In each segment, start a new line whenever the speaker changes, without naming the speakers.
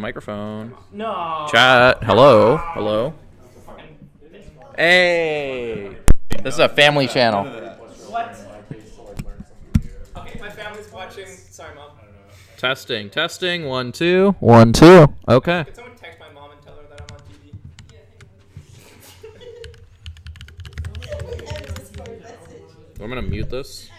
on microphone.
No.
Chat. Hello. Hello. Hey. This is a family channel.
What? Okay, my family's watching. Sorry, Mom.
Testing. Testing. 1, 2. 1, 2. Okay.
Could someone text my mom and tell her that I'm on TV?
I'm gonna mute this.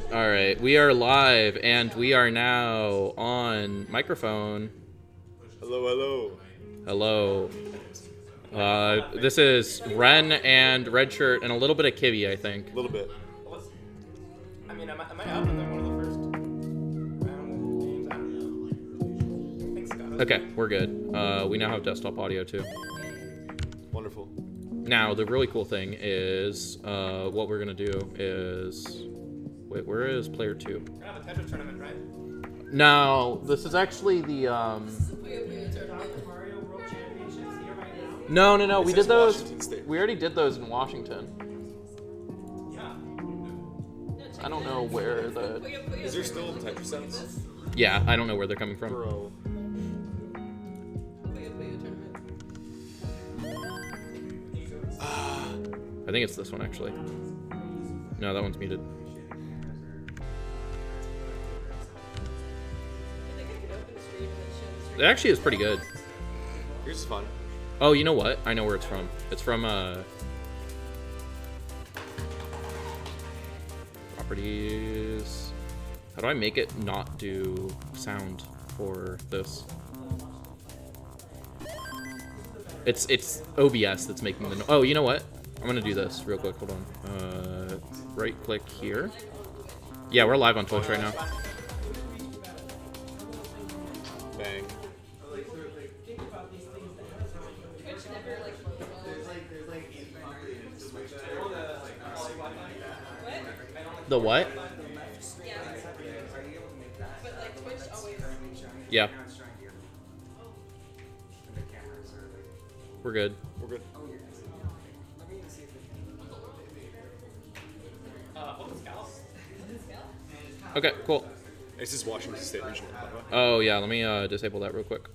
All right, we are live, and we are now on microphone.
Hello,
Hello. This is Ren and Red Shirt and a little bit of Kibby, I think.
A little bit.
I mean, am I up in one of the first round games? I don't know. I think Scott.
Okay, we're good. We now have desktop audio too.
Wonderful.
Now, the really cool thing is, what we're gonna do is, wait, where is player 2?
We're gonna have a Tetris tournament, right?
No, this is actually the No, we did those.
Washington State.
We already did those in Washington.
Yeah.
I don't know where the.
Is there still Tetris sets?
Yeah, I don't know where they're coming from.
Bro.
I think it's this one actually. No, that one's muted. It actually is pretty good.
Yours is fun.
Oh, you know what? I know where it's from. It's from properties. How do I make it not do sound for this? It's OBS that's making the oh, you know what? I'm gonna do this real quick. Hold on. Right click here. Yeah, we're live on Twitch right now.
Bang.
The what? Yeah. We're good.
We're good.
What was Scallop?
Okay, cool.
This is Washington State Regional, by the way.
Oh yeah, let me disable that real quick.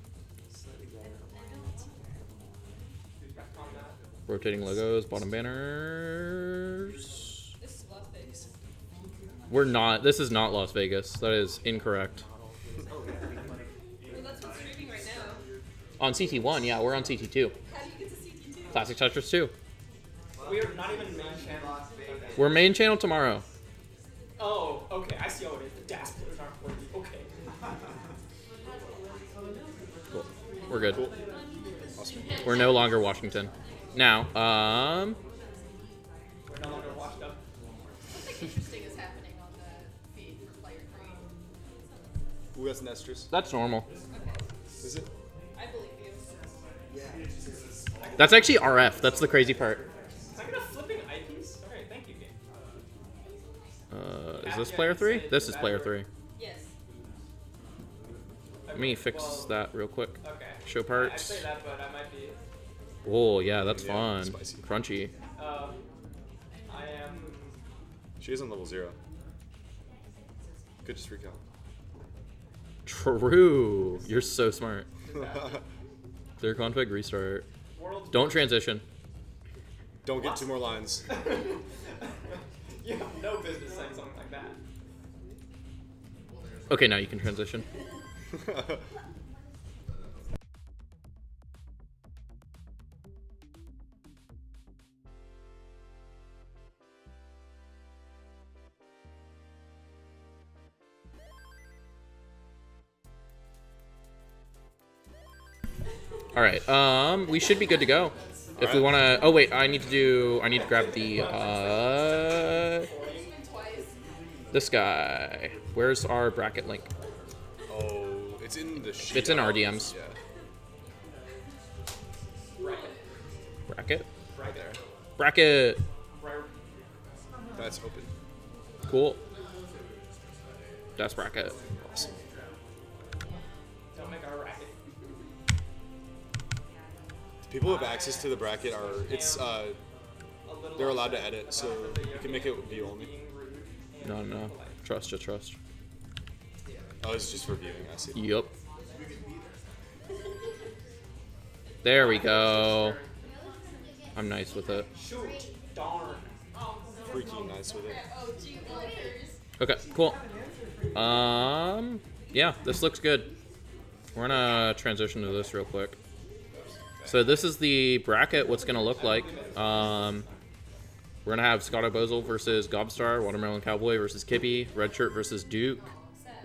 Rotating logos, bottom banners.
This is Las Vegas.
We're not. This is not Las Vegas. That is incorrect.
Well, that's what's streaming right now.
On CT1, yeah, we're on CT2.
How do you get to CT2?
Classic Tetris 2.
We're not even main channel. Okay.
We're main channel tomorrow.
Oh, okay. I see how it is. The DAS players aren't worthy. Okay.
Cool. We're good.
Cool. Awesome.
We're no longer Washington. Now,
We're no longer washed up.
Something interesting is happening on the feed for player 3.
Ooh, that's an asterisk.
that's normal.
Okay.
Is it?
I believe you.
That's actually RF. That's the crazy part.
Is that gonna flipping eyepiece? Alright, thank you, game.
Is this player 3? This is player 3.
Yes.
Let me fix that real quick.
Okay.
Show
I'd
parts.
say that, but I might be.
Oh, yeah, that's
Yeah,
fun.
spicy.
Crunchy.
I am.
She is on level 0. Good, just recount.
True. You're so smart. Clear config, restart.
World's
Don't transition.
Don't get 2 more lines.
You have no business saying something like that.
Okay, now you can transition. All right. We should be good to go. If we want to. Oh wait, I need to grab the this guy. Where's our bracket link?
Oh, it's in the sheet.
It's in RDMs.
Yeah.
Bracket.
Right there.
Bracket.
That's open.
Cool. That's bracket.
Awesome.
Don't make our racket.
People who have access to the bracket are they're allowed to edit, so you can make it view only.
No. Trust.
Oh, it's just for viewing. I see.
Yup. There we go. I'm nice with it.
Shoot. Darn.
Freaking nice with it.
Okay, cool. Yeah, this looks good. We're gonna transition to this real quick. So this is the bracket. What's gonna look like? We're gonna have Scotto Bozel versus Gobstar, Watermelon Cowboy versus Kippy, Red Shirt versus Duke,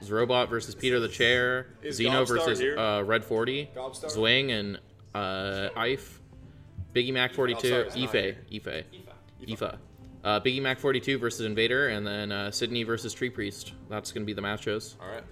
Zrobot versus Peter the Chair,
Is
Zeno
Gobstar
versus
here?
Red 40,
Gobstar?
Zwing and Ife, Biggie Mac 42,
Gobstar is not
Ife. Biggie Mac 42 versus Invader, and then Sydney versus Tree Priest. That's gonna be the matches.
All right.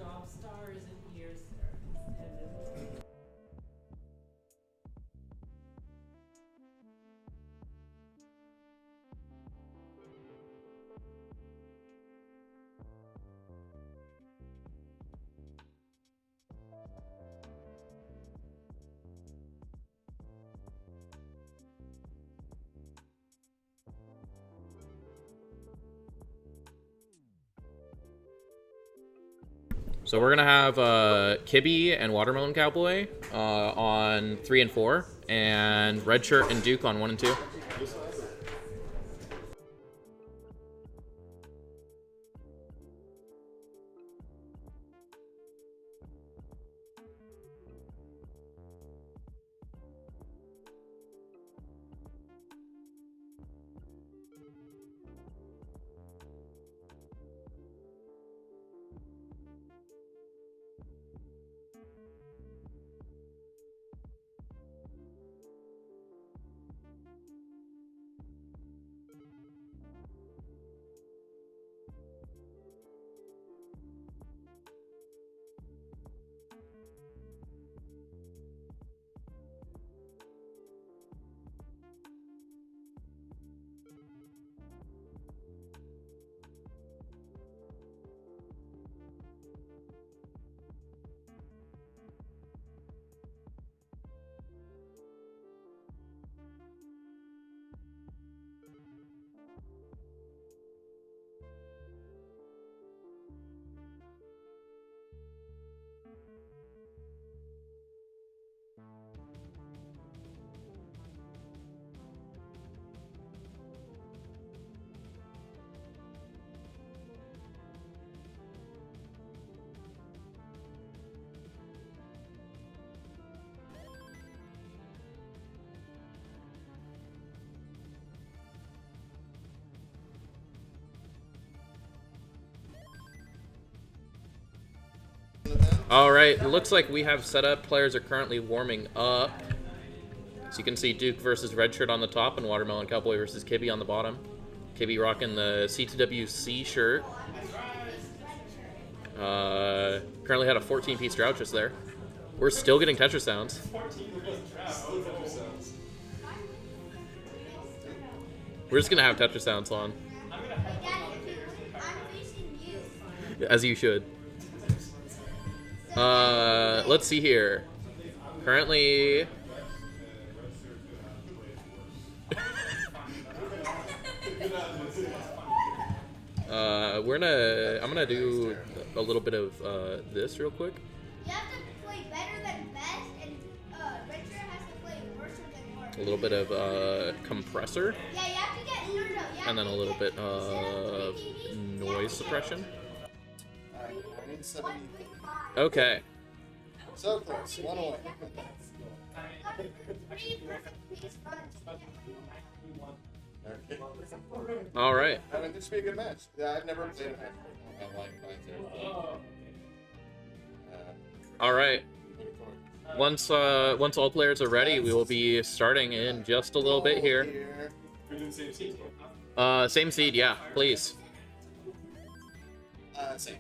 So we're gonna have Kibby and Watermelon Cowboy on 3 and 4, and Red Shirt and Duke on 1 and 2. All right, it looks like we have set up. Players are currently warming up. So you can see Duke versus Redshirt on the top and Watermelon Cowboy versus Kibby on the bottom. Kibby rocking the CTWC shirt. Currently had a 14-piece drought just there. We're still getting Tetris sounds. We're just gonna have Tetris sounds on. As you should. Let's see here. Currently... I'm gonna do a little bit of this real quick.
You have to play better than best, and Redshirt has to play worse than worse.
A little bit of compressor.
Yeah, you have to get
And then a little bit of noise suppression.
Alright, I need 70.
Okay.
So close, one away. Okay.
All right.
I mean, this should be a good match. Yeah, I've never played a match before. I like mine
All right.
looking forward.
Once all players are ready, we will be starting in just a little bit here.
We're doing the same seed.
Same seed, yeah, please.
Same.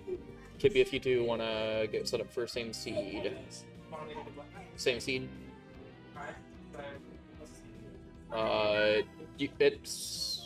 Kibby, if you two want to get set up for same seed. Same seed. It's...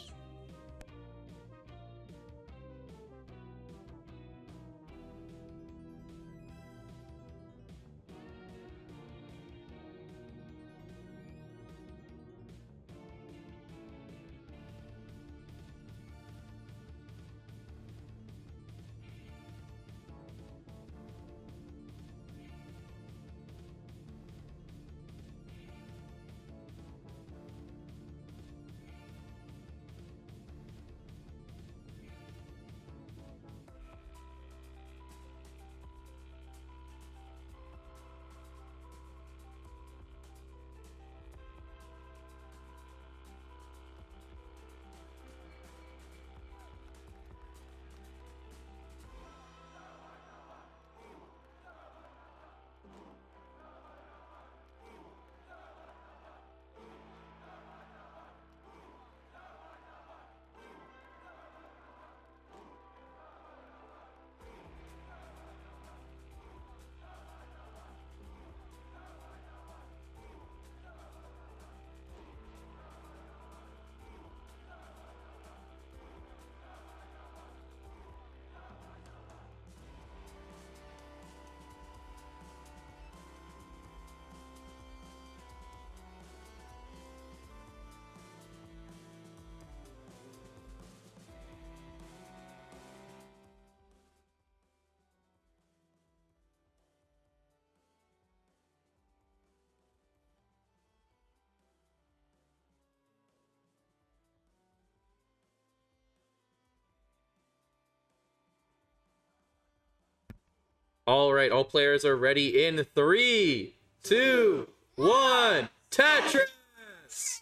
All right, all players are ready in 3, 2, 1. Tetris!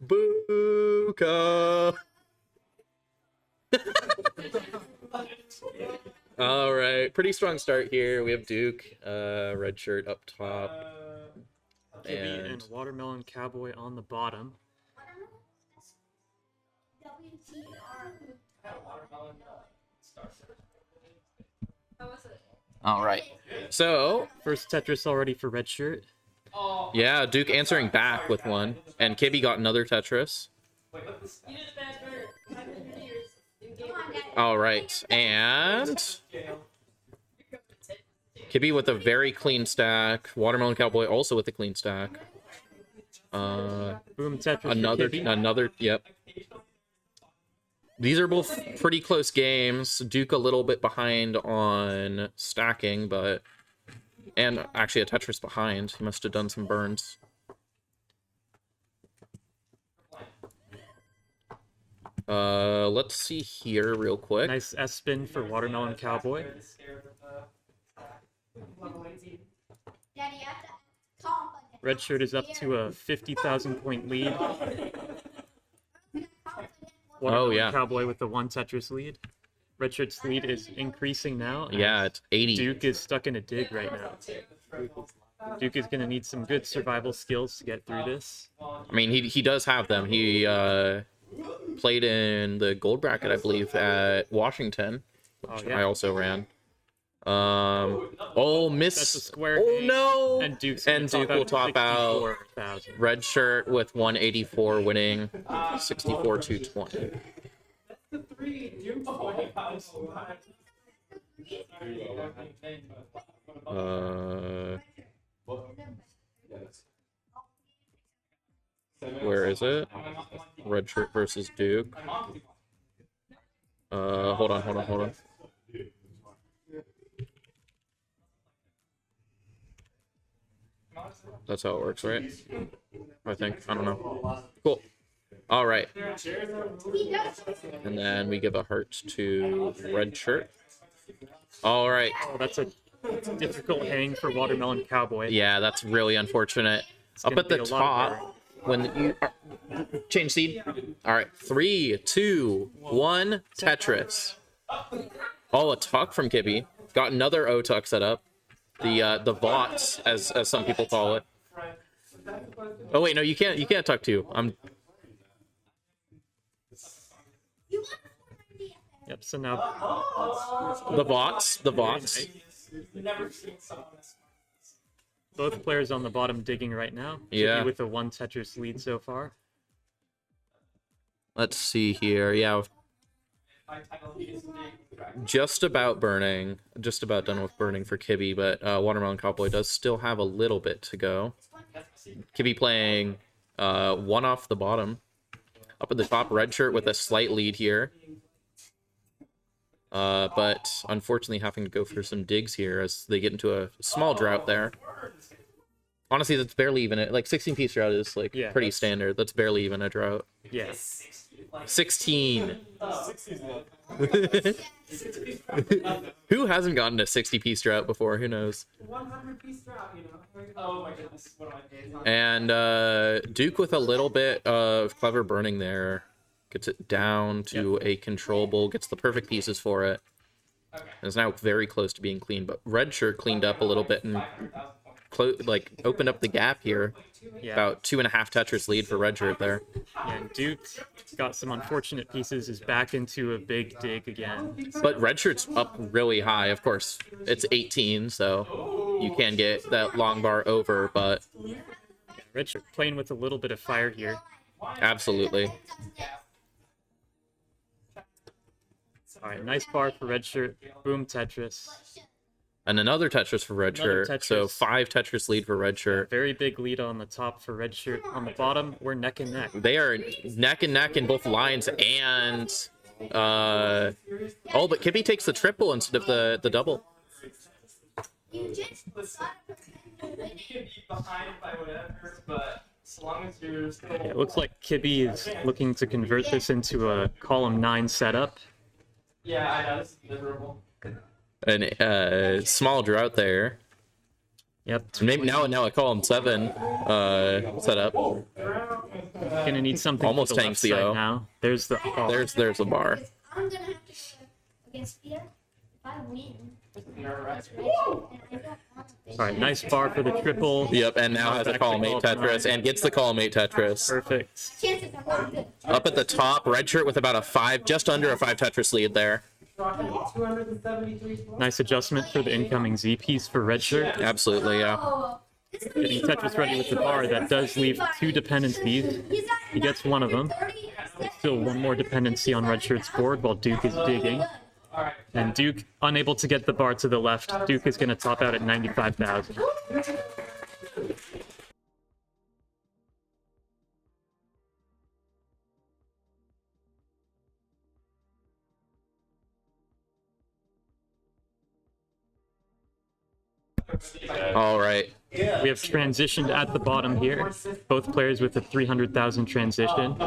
Buka! All right, pretty strong start here. We have Duke, red shirt up top.
Kibby and Watermelon Cowboy on the bottom.
All right. So,
First Tetris already for red shirt.
yeah, Duke answering back with one. And Kibby got another Tetris. All right. And Kibby with a very clean stack. Watermelon Cowboy also with a clean stack.
Boom Tetris for Kibby.
Another, yep. These are both pretty close games. Duke a little bit behind on stacking, but... And actually a Tetris behind. He must have done some burns. Let's see here real quick.
Nice S spin for Watermelon Cowboy. Red shirt is up to a 50,000 point lead. Watermelon
yeah.
Cowboy with the one Tetris lead. Redshirt's lead is increasing now. and
Yeah, it's 80.
Duke is stuck in a dig right now. Duke is going to need some good survival skills to get through this.
I mean, he does have them. He played in the gold bracket, I believe, at Washington, which
yeah.
I also ran. Oh, miss.
That's a square
Oh,
hang,
no.
And Duke
will top out.
64,000.
Red shirt with 184 winning 64-220. Where is it? Red shirt versus Duke. Hold on. That's how it works, right? I think. I don't know. Cool. All right. And then we give a heart to red shirt. All right.
Oh, that's a difficult hang for Watermelon Cowboy.
Yeah, that's really unfortunate. Up
gonna
at the
be a lot of
top, when you change seed. All right, 3, 2, 1, Tetris. Oh, a tuck from Kibby. Got another O-tuck set up. The bots, as some people call it. Oh wait, no, you can't tuck two.
Yep, so now
The bots.
both players on the bottom digging right now.
Yeah.
Kibby with a 1 Tetris lead so far.
Let's see here. Yeah. Just about burning. Just about done with burning for Kibby, but Watermelon Cowboy does still have a little bit to go. Kibby playing 1 off the bottom. Up at the top, red shirt with a slight lead here. But unfortunately having to go for some digs here as they get into a small drought there. Honestly, that's barely even it. Like 16-piece drought is like pretty standard. That's barely even a drought.
Yeah.
16. Who hasn't gotten a 60-piece drought before? Who knows?
100-piece drought, you know. Oh my goodness, what am I doing?
And Duke with a little bit of clever burning there. Gets it down to a controllable, gets the perfect pieces for it. And is now very close to being clean, but red shirt cleaned up a little bit and opened up the gap here.
Yeah.
About 2.5 Tetris lead for red shirt there.
Yeah, and Duke got some unfortunate pieces, is back into a big dig again.
But red shirt's up really high, of course. It's 18, so you can get that long bar over, but
Red shirt playing with a little bit of fire here.
absolutely.
All right, nice bar for red shirt. Boom, Tetris.
And another Tetris for red
Another
shirt.
Tetris.
So 5 Tetris lead for red shirt.
Very big lead on the top for red shirt. On the bottom, we're neck and neck.
They are neck and neck in both lines, and oh, but Kibby takes the triple instead of the double.
You just
Behind by whatever, but as long as you're still.
It looks like Kibby is looking to convert this into a column 9 setup.
Yeah, I know, this is miserable.
And small drought there.
Yep.
Maybe now a column 7 setup.
Gonna need something
Almost
for the
tanks
left
the
side
O.
now. There's the
There's a bar.
I'm gonna have to go against Peter. If I win,
You're right.
that's right. And I don't want to.
All right, nice bar for the triple.
Yep, and now has a column 8 Tetris and gets the column 8 Tetris.
Perfect.
Chances are not good.
Up at the top, red shirt with about a 5, just under a 5 Tetris lead there.
273 points.
Nice adjustment for the incoming Z piece for red shirt.
Absolutely, yeah.
Oh, this is
Getting Tetris ready with the bar. That does leave 2 dependencies. He gets one of them. Still one more dependency on red shirt's board while Duke is digging. And Duke unable to get the bar to the left. Duke is going to top out at 95,000.
All right.
We have transitioned at the bottom here. Both players with a 300,000 transition.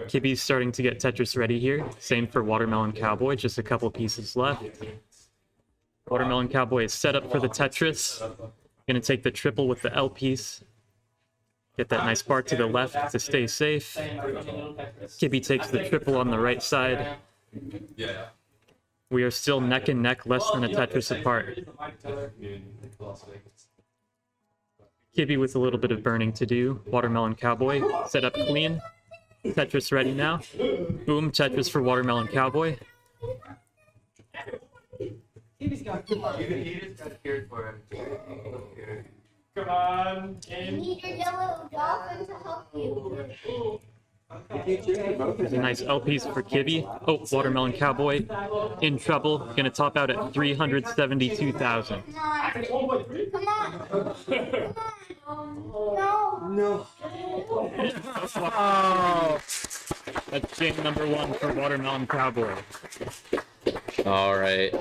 Kibby's starting to get Tetris ready here. Same for Watermelon Cowboy, just a couple pieces left. Watermelon Cowboy is set up for the Tetris. Gonna take the triple with the L piece. Get that nice bar to the left to stay safe. Kibby takes the triple on the right side. We are still neck and neck, less than a Tetris apart. Kibby with a little bit of burning to do. Watermelon Cowboy set up clean. Tetris ready now. Boom, Tetris for Watermelon Cowboy.
Come on,
You need your yellow dolphin to help you.
There's a nice L piece for Kibby. Oh, Watermelon Cowboy in trouble. Gonna top out at 372,000.
Come on. Come on. No.
Oh, that's game number 1 for Watermelon Cowboy.
All right.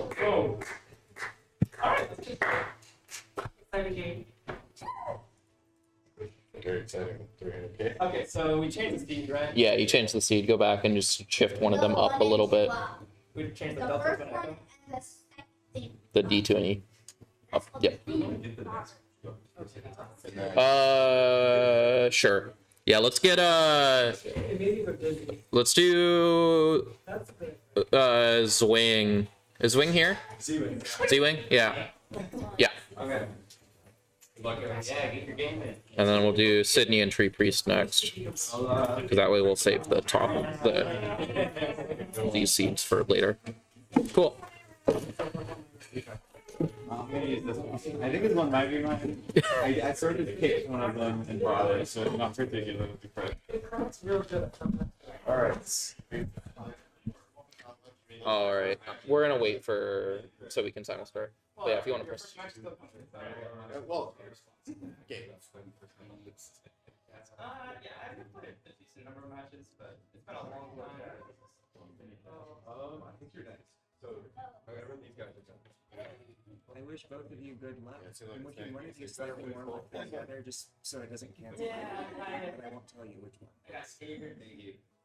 Very exciting. 300K.
Okay, so we changed the speed, right?
Yeah, you change the seed. Go back and just shift one of them up a little bit.
We changed the
The
delta
first
to an
one
echo.
and the second.
The D to an E. Up. Yep. Sure. Yeah, let's get let's do Zwing. Is Zwing here? Z-Wing? Yeah. Yeah.
Okay. Yeah, get your game in.
And then we'll do Sydney and Tree Priest next. Because that way we'll save the top these seeds for later. Cool.
I'm gonna use this one. I think this one might be mine. I sort of picked one of them and brought it, so I'm not particular with the credit. Alright.
All right. We're gonna wait for so we can simul start. But yeah, if you want to press.
Well, game.
Yeah, I've been playing a decent number of matches, but it's been a long time.
I think you're next. So, whatever these guys are done.
I wish both of you good luck.
Yeah, it seems like
I'm
it's
looking one of you slightly more like the other, just so it doesn't cancel.
Yeah,
But I won't tell you which one.
I got scared.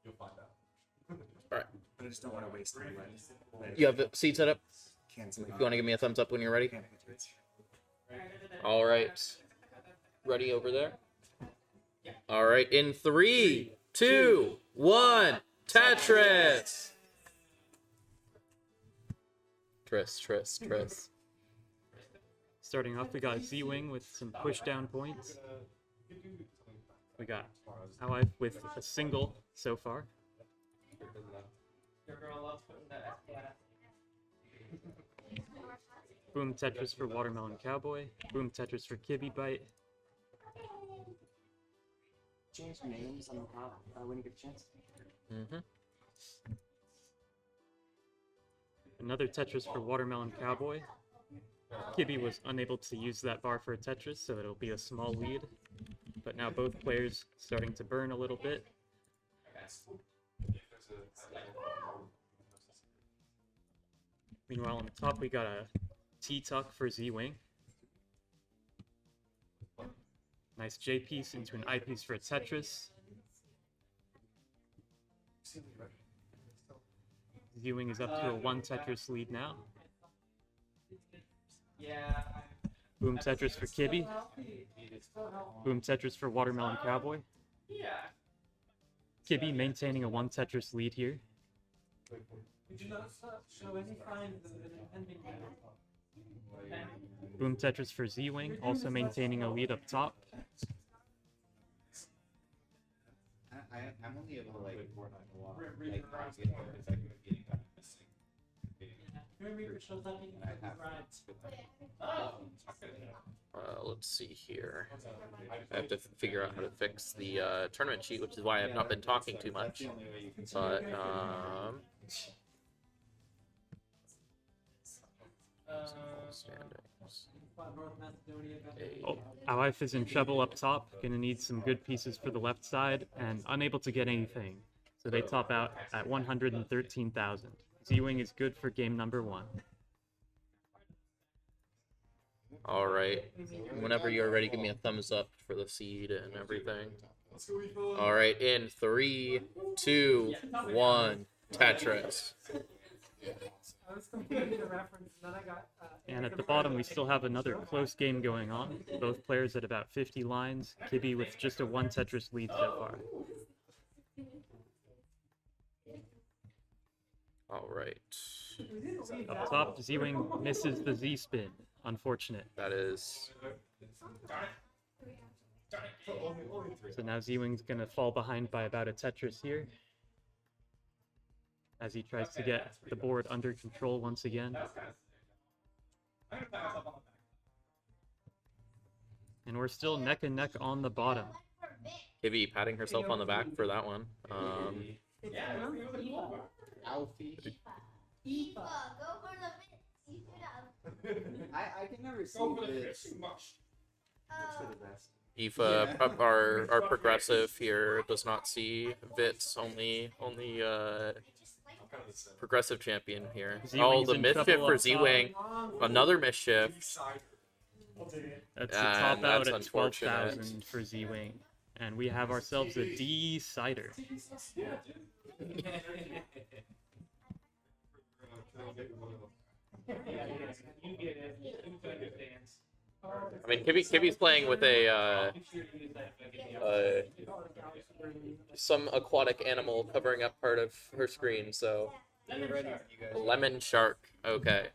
You'll find out.
All right.
But I just don't want to waste my life.
You have the seat set up.
Canceling.
If you want to give me a thumbs up when you're ready.
Can't put it.
All right. Ready over there? All right. In 3, 2, 1. Tetris. Tris.
Starting off, we got Z-Wing with some push down points. We got Ally with a single so far.
Your girl loves putting that FPS.
Boom Tetris for Watermelon Cowboy. Boom Tetris for Kibby Bite.
Change names on the top when you get a chance.
Mm-hmm.
Another Tetris for Watermelon Cowboy. Kibby was unable to use that bar for a Tetris, so it'll be a small lead. But now both players starting to burn a little bit. Meanwhile, on the top, we got a T-Tuck for Z-Wing. Nice J-piece into an I-piece for a Tetris. Z-Wing is up to a 1 Tetris lead now.
Yeah.
Boom Tetris for Kibby. Boom Tetris for Watermelon Cowboy.
Yeah.
Kibby maintaining a 1 Tetris lead here.
We do not show any signs of an impending battle.
Boom Tetris for Z-Wing, also maintaining a lead up top.
I'm only able to like
Let's see here. I have to figure out how to fix the tournament sheet, which is why I've not been talking too much. But standings.
Oh, Alif is in trouble up top. Gonna need some good pieces for the left side and unable to get anything. So they top out at 113,000. Z-Wing is good for game number 1.
All right. Whenever you're ready, give me a thumbs up for the seed and everything. All right. In 3, 2, 1. Tetris.
I was completing the reference, and then I got.
And at the bottom, we still have another close game going on. Both players at about 50 lines. Kibby with just a 1 Tetris lead so far.
All right.
Up top, Z-Wing misses the Z-spin. Unfortunate.
That is.
So now Z-Wing's gonna fall behind by about a Tetris here, as he tries to get the board under control once again. And we're still neck and neck on the bottom.
Kibby patting herself on the back for that one.
Alfie.
Eva, go for the bits. You should have.
I can never see this. That's for the best.
Aoife, our progressive here does not see Vits, only progressive champion here. Oh,
Z-Wing's
the
in
mischief
trouble
for
up top.
Z-Wing. Another mischief.
That's a top out
that's
at
unfortunate.
12,000 for Z-Wing. And we have ourselves a D-sider.
I mean, Kibby's playing with a some aquatic animal covering up part of her screen, so lemon shark. Okay.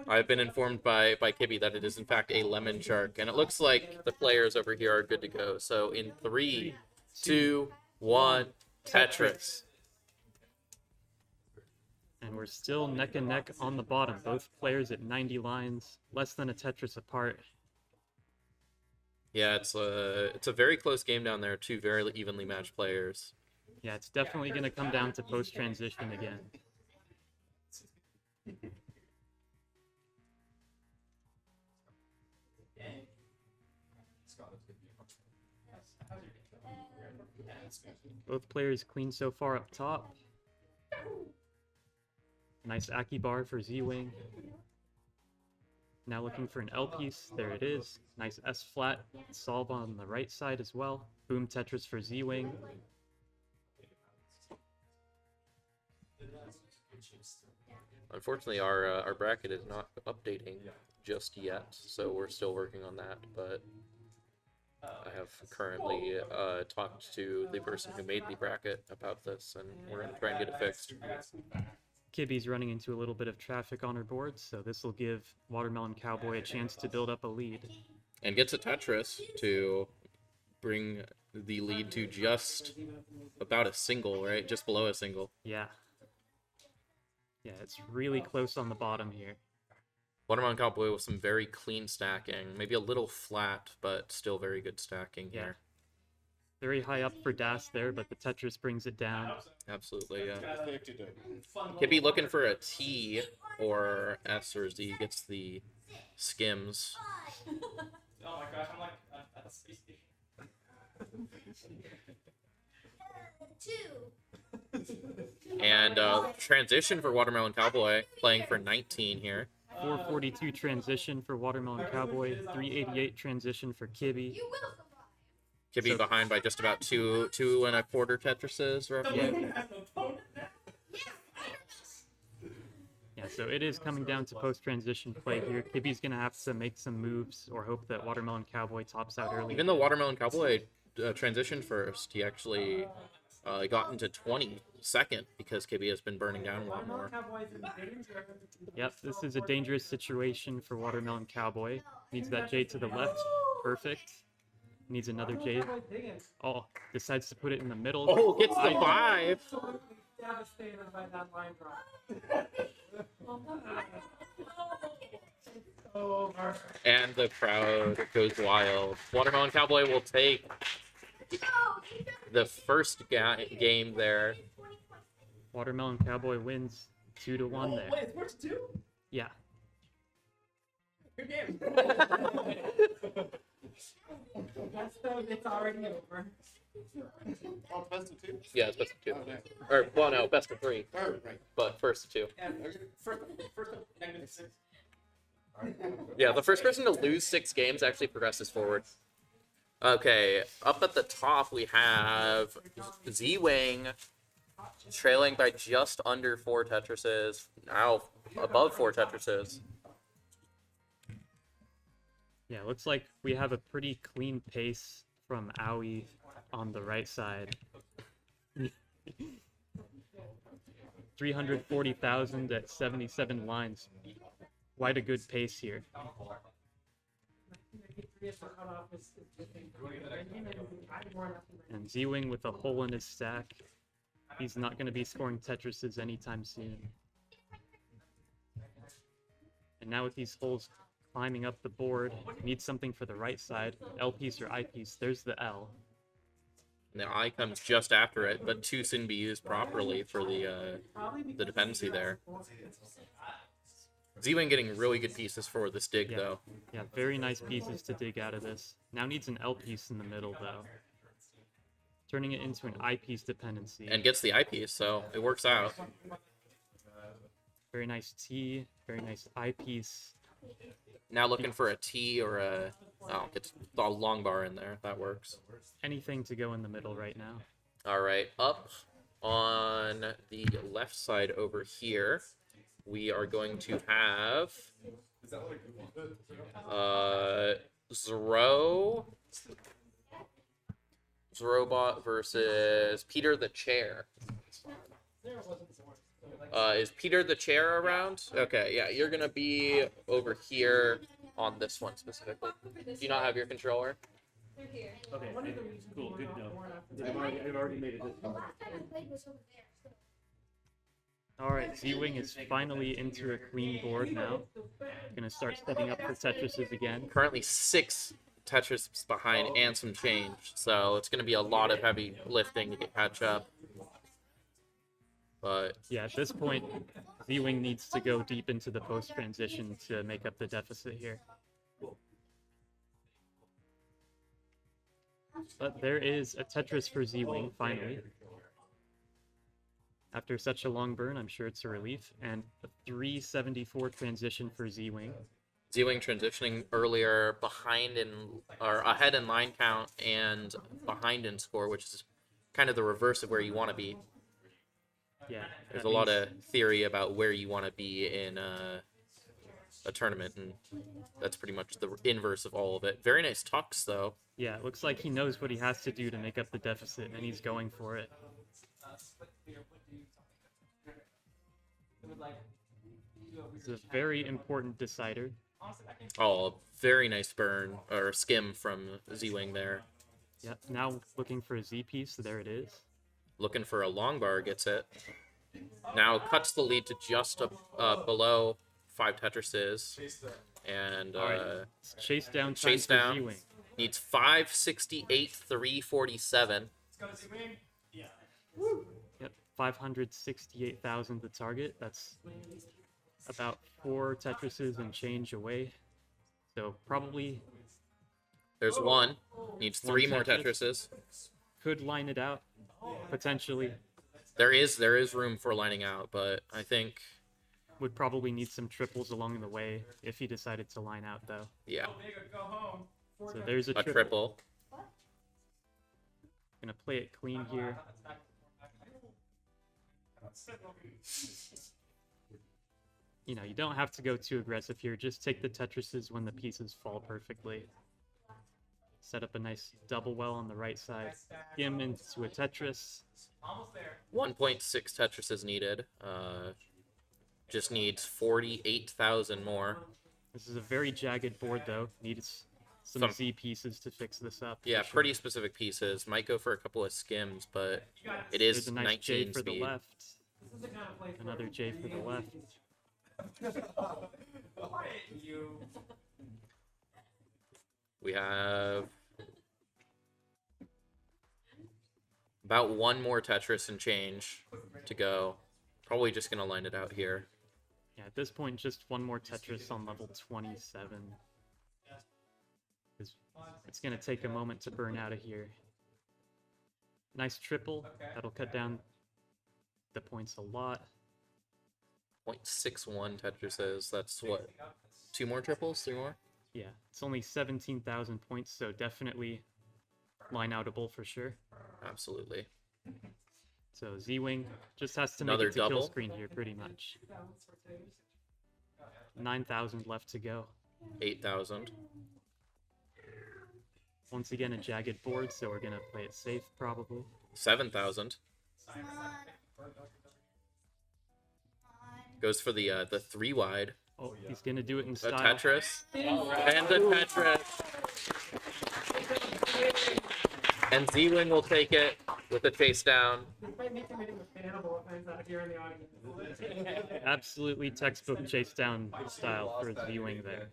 I've been informed by Kibby that it is in fact a lemon shark, and it looks like the players over here are good to go. So in 3, 2, 1, Tetris.
And we're still neck and neck on the bottom. Both players at 90 lines, less than a Tetris apart.
Yeah, it's a very close game down there. Two very evenly matched players.
Yeah, it's definitely going to come down to post-transition again. Both players clean so far up top. Nice Aki bar for Z-Wing. Now looking for an L piece. There it is. Nice S flat. Solve on the right side as well. Boom Tetris for Z-Wing.
Unfortunately, our bracket is not updating just yet, so we're still working on that. But I have currently talked to the person who made the bracket about this, and we're going to try and get it fixed.
Kibby's running into a little bit of traffic on her board, so this will give Watermelon Cowboy a chance to build up a lead.
And gets a Tetris to bring the lead to just about a single, right? Just below a single.
Yeah. Yeah, it's really close on the bottom here.
Watermelon Cowboy with some very clean stacking. Maybe a little flat, but still very good stacking here.
Very high up for Das there, but the Tetris brings it down.
Absolutely, yeah. Kibby looking for a T or S or Z, gets the skims.
Oh my gosh, I'm like at a space station.
And transition for Watermelon Cowboy, playing for 19 here.
442 transition for Watermelon Cowboy, 388 transition for Kibby.
You will survive.
Kibby behind by just about two and a quarter Tetrises, roughly.
Yeah, so it is coming down to post-transition play here. Kibby's going to have to make some moves or hope that Watermelon Cowboy tops out early.
Even though Watermelon Cowboy transitioned first, he actually got into 22nd because Kibby has been burning down a lot more.
Yep, this is a dangerous situation for Watermelon Cowboy. Needs that J to the left. Perfect. Needs another J. Oh, decides to put it in the middle.
Oh, gets the 5!
Devastated by that line drop.
And the crowd goes wild. Watermelon Cowboy will take the first game there.
Watermelon Cowboy wins 2-1 there.
Wait, it's first 2?
Yeah.
Good game. It's already over.
Oh, best of 2?
Yeah, it's best of 2.
Oh, nice.
Or, well, no, best of 3.
Oh, right.
But first of 2.
Yeah, first -6.
Yeah, the first person to lose 6 games actually progresses forward. Okay, up at the top we have Z-Wing Trailing by just under 4 Tetrises. Now above 4 Tetrises.
Yeah, looks like we have a pretty clean pace from Aoi on the right side. 340,000 at 77 lines. Quite a good pace here. And Z-Wing with a hole in his stack. He's not going to be scoring Tetrises anytime soon. And now with these holes climbing up the board, needs something for the right side. L piece or I piece. There's the L.
And the I comes just after it, but too soon to be used properly for the dependency there. Z-Wing getting really good pieces for this dig, though.
Yeah, very nice pieces to dig out of this. Now needs an L piece in the middle, though. Turning it into an I piece dependency.
And gets the I piece, so it works out.
Very nice T, very nice I piece.
Now looking for a T or a... Oh, gets a long bar in there. That works.
Anything to go in the middle right now.
All right, up on the left side over here, we are going to have Zrobot versus Peter the Chair. Is Peter the Chair around? Okay, yeah, you're gonna be over here on this one specifically. Do you not have your controller?
Okay, cool, good to know. I've already made it. Alright, Z-Wing is finally into a clean board now. Gonna start setting up for Tetrises again.
Currently 6 Tetris behind and some change, so it's going to be a lot of heavy lifting to catch up. But
yeah, at this point, Z-Wing needs to go deep into the post-transition to make up the deficit here. But there is a Tetris for Z-Wing, finally. After such a long burn, I'm sure it's a relief. And a 374 transition for Z-Wing.
Z-Wing transitioning earlier behind or ahead in line count and behind in score, which is kind of the reverse of where you want to be.
Yeah.
There's a lot of theory about where you want to be in a tournament, and that's pretty much the inverse of all of it. Very nice tucks, though.
Yeah, it looks like he knows what he has to do to make up the deficit, and he's going for it. It's a very important decider.
Oh, very nice burn, or skim from Z-Wing there.
Yep, now looking for a Z-piece, there it is.
Looking for a long bar, gets it. Now cuts the lead to just below 5 Tetrises. And
chase down time
chase
for
down.
Z-Wing.
Needs 568, 347.
Yep, 568,000 the target. That's about 4 Tetrises and change away. So probably...
There's one. Needs 3 more
Tetris.
Tetrises.
Could line it out, potentially.
There is room for lining out, but I think...
Would probably need some triples along the way if he decided to line out, though.
Yeah.
So there's a
triple.
Gonna play it clean here. You know, you don't have to go too aggressive here. Just take the Tetrises when the pieces fall perfectly. Set up a nice double well on the right side. Skim into a Tetris.
1.6 Tetris is needed. Just needs 48,000 more.
This is a very jagged board, though. Needs some Z pieces to fix this up.
Yeah,
sure.
pretty specific pieces. Might go for a couple of skims, but it is
There's a nice
19
J for
speed.
the left. Another J for the left.
We have about 1 more Tetris and change to go. Probably just going to line it out here.
Yeah, at this point, just 1 more Tetris on level 27. It's going to take a moment to burn out of here. Nice triple. That'll cut down the points a lot.
0.61 Tetrises. That's what? 2 more triples? 3 more?
Yeah, it's only 17,000 points, so definitely line outable for sure.
Absolutely.
So Z-Wing just has to
Another
make it to kill
double?
screen here, pretty much. 9,000 left to go.
8,000.
Once again, a jagged board, so we're gonna play it safe, probably.
7,000.
Come on.
Goes for the 3 wide.
Oh, he's gonna do it in
A
style.
Tetris. And the Tetris. And Z-Wing will take it with a chase down.
Absolutely textbook chase down style for Z-Wing there.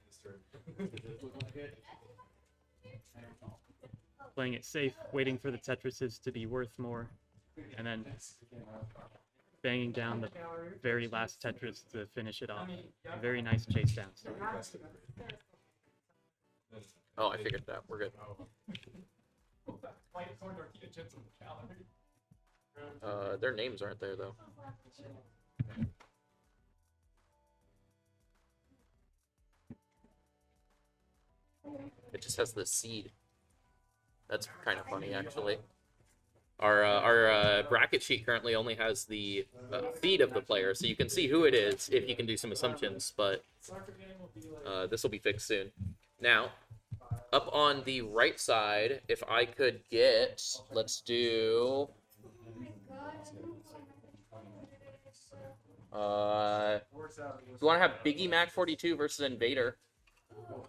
Playing it safe, waiting for the Tetrises to be worth more, and then banging down the very last Tetris to finish it off. A very nice chase down.
Oh, I figured it out. We're good. Their names aren't there, though. It just has the seed. That's kind of funny, actually. Our bracket sheet currently only has the feed of the player, so you can see who it is if you can do some assumptions, but this will be fixed soon. Now, up on the right side, if I could get, let's do... if you want to have Biggie Mac 42 versus Invader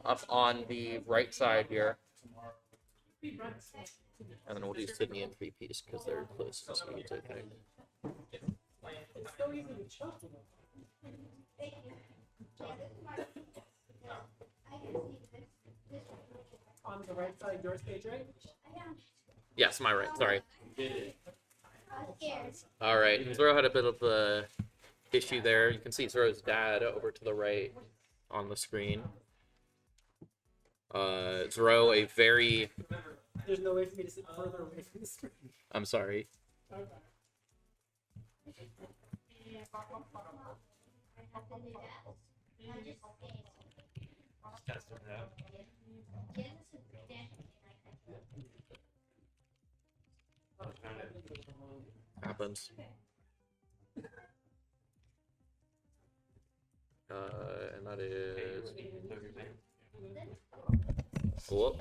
up on the right side here. And then we'll do Sydney and 3-piece because they're close to speeds, I think.
On the right side, your stage, right?
Yes, my right. Sorry.
I'm scared.
All right. Zoro had a bit of a issue there. You can see Zoro's dad over to the right on the screen. Zoro, a very...
There's no way for me to sit further away from the screen.
I'm sorry.
I have to do that. I'm just
Happens. And that is... Whoop.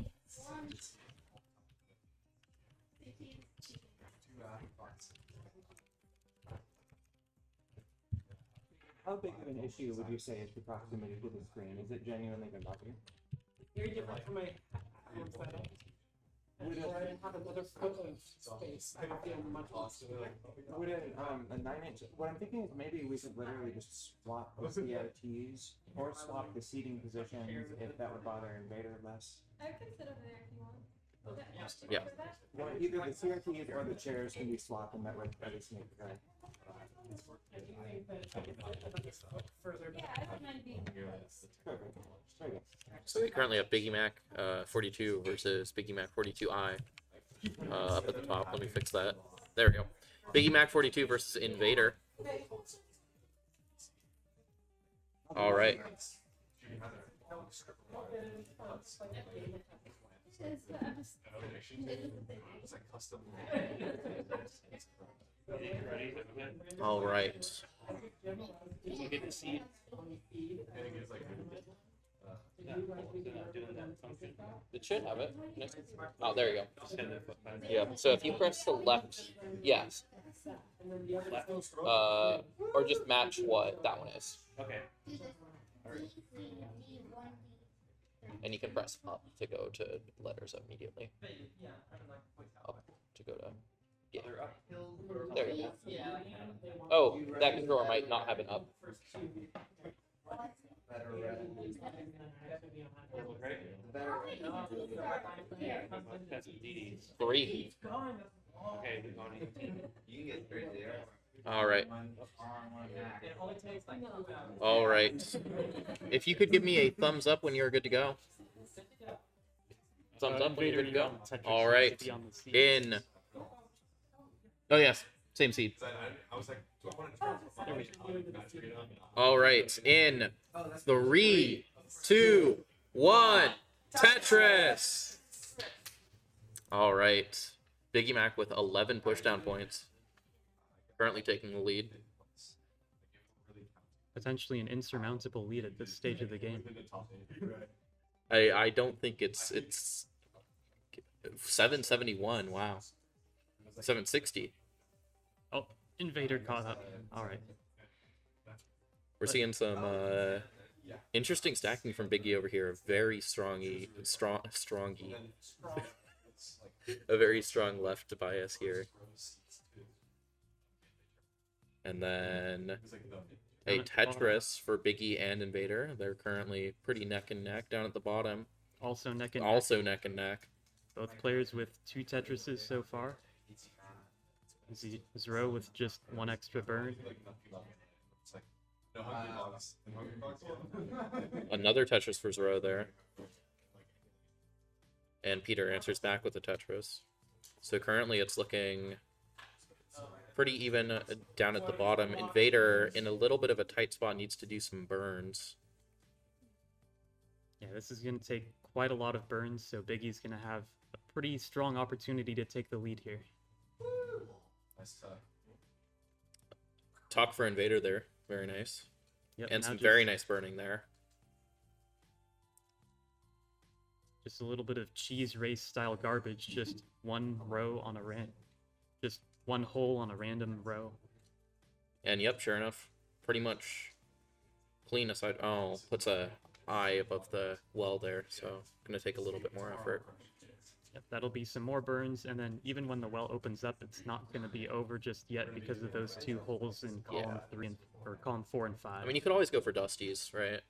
How big of an issue would you say is the proximity to the screen? Is it genuinely been bothering you?
Very different from my hand setup. And if I didn't have another foot of space, I would feel much less.
Would a 9-inch? What I'm thinking is maybe we could literally just swap the CRTs or swap the seating positions if that would bother Invader less.
I can sit over there if you want.
Yeah.
Well, either the CRTs or the chairs can be swapped, and that would at least make it right.
Further
Yeah,
back.
I don't mind being.
Perfect. Very good.
So we currently have Biggie Mac 42 versus Biggie Mac 42i up at the top. Let me fix that. There we go. Biggie Mac 42 versus Invader. All right. All right. It should have it. Oh, there you go. Yeah. So if you press the left, yes. Or just match what that one is.
Okay.
And you can press up to go to letters immediately. Up to go to... Yeah. There you go. Oh, that controller might not have an up. Three. All right. All right. If you could give me a thumbs up when you're good to go. Thumbs up when you're good to go. All right. In. Oh, yes. Same seed. All right. In 3, 2, 1. Tetris. All right. Biggie Mac with 11 pushdown points. currently taking the lead.
Potentially an insurmountable lead at this stage of the game.
I don't think it's 771. Wow. 760.
Oh, Invader caught up. All right.
We're seeing some interesting stacking from Biggie over here. Very strongy. A very strong left bias here. And then a Tetris for Biggie and Invader. They're currently pretty neck and neck down at the bottom.
Also neck and
neck and neck.
Both players with 2 Tetrises so far. Zero with just 1 extra burn.
Another Tetris for Zero there. And Peter answers back with a Tetris. So currently it's looking pretty even down at the bottom. Invader, in a little bit of a tight spot, needs to do some burns.
Yeah, this is going to take quite a lot of burns, so Biggie's going to have a pretty strong opportunity to take the lead here.
Talk for Invader there. Very nice.
Yep,
and some very nice burning there.
Just a little bit of cheese race style garbage. Just one row on a just one hole on a random row.
And yep, sure enough, pretty much clean aside. Oh, puts a eye above the well there, so gonna take a little bit more effort.
Yep, that'll be some more burns, and then even when the well opens up, it's not gonna be over just yet because of those 2 holes in column 3 or column 4 and 5.
I mean, you could always go for Dusties, right?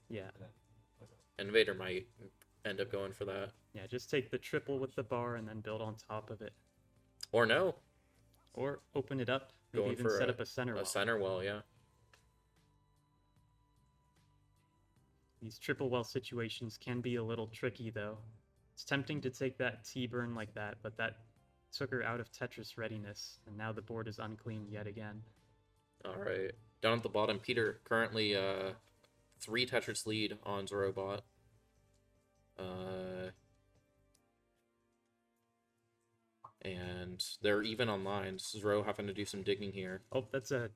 Yeah.
Invader might end up going for that.
Yeah, just take the triple with the bar and then build on top of it.
Or no.
Or open it up. Maybe
Going
even
for
set up a center well.
A center well, yeah.
These triple well situations can be a little tricky, though. It's tempting to take that T-burn like that, but that took her out of Tetris readiness, and now the board is unclean yet again.
All right. Down at the bottom, Peter currently 3 Tetris lead on Zorobot. And they're even on lines. Zero having to do some digging here.
Oh, that's a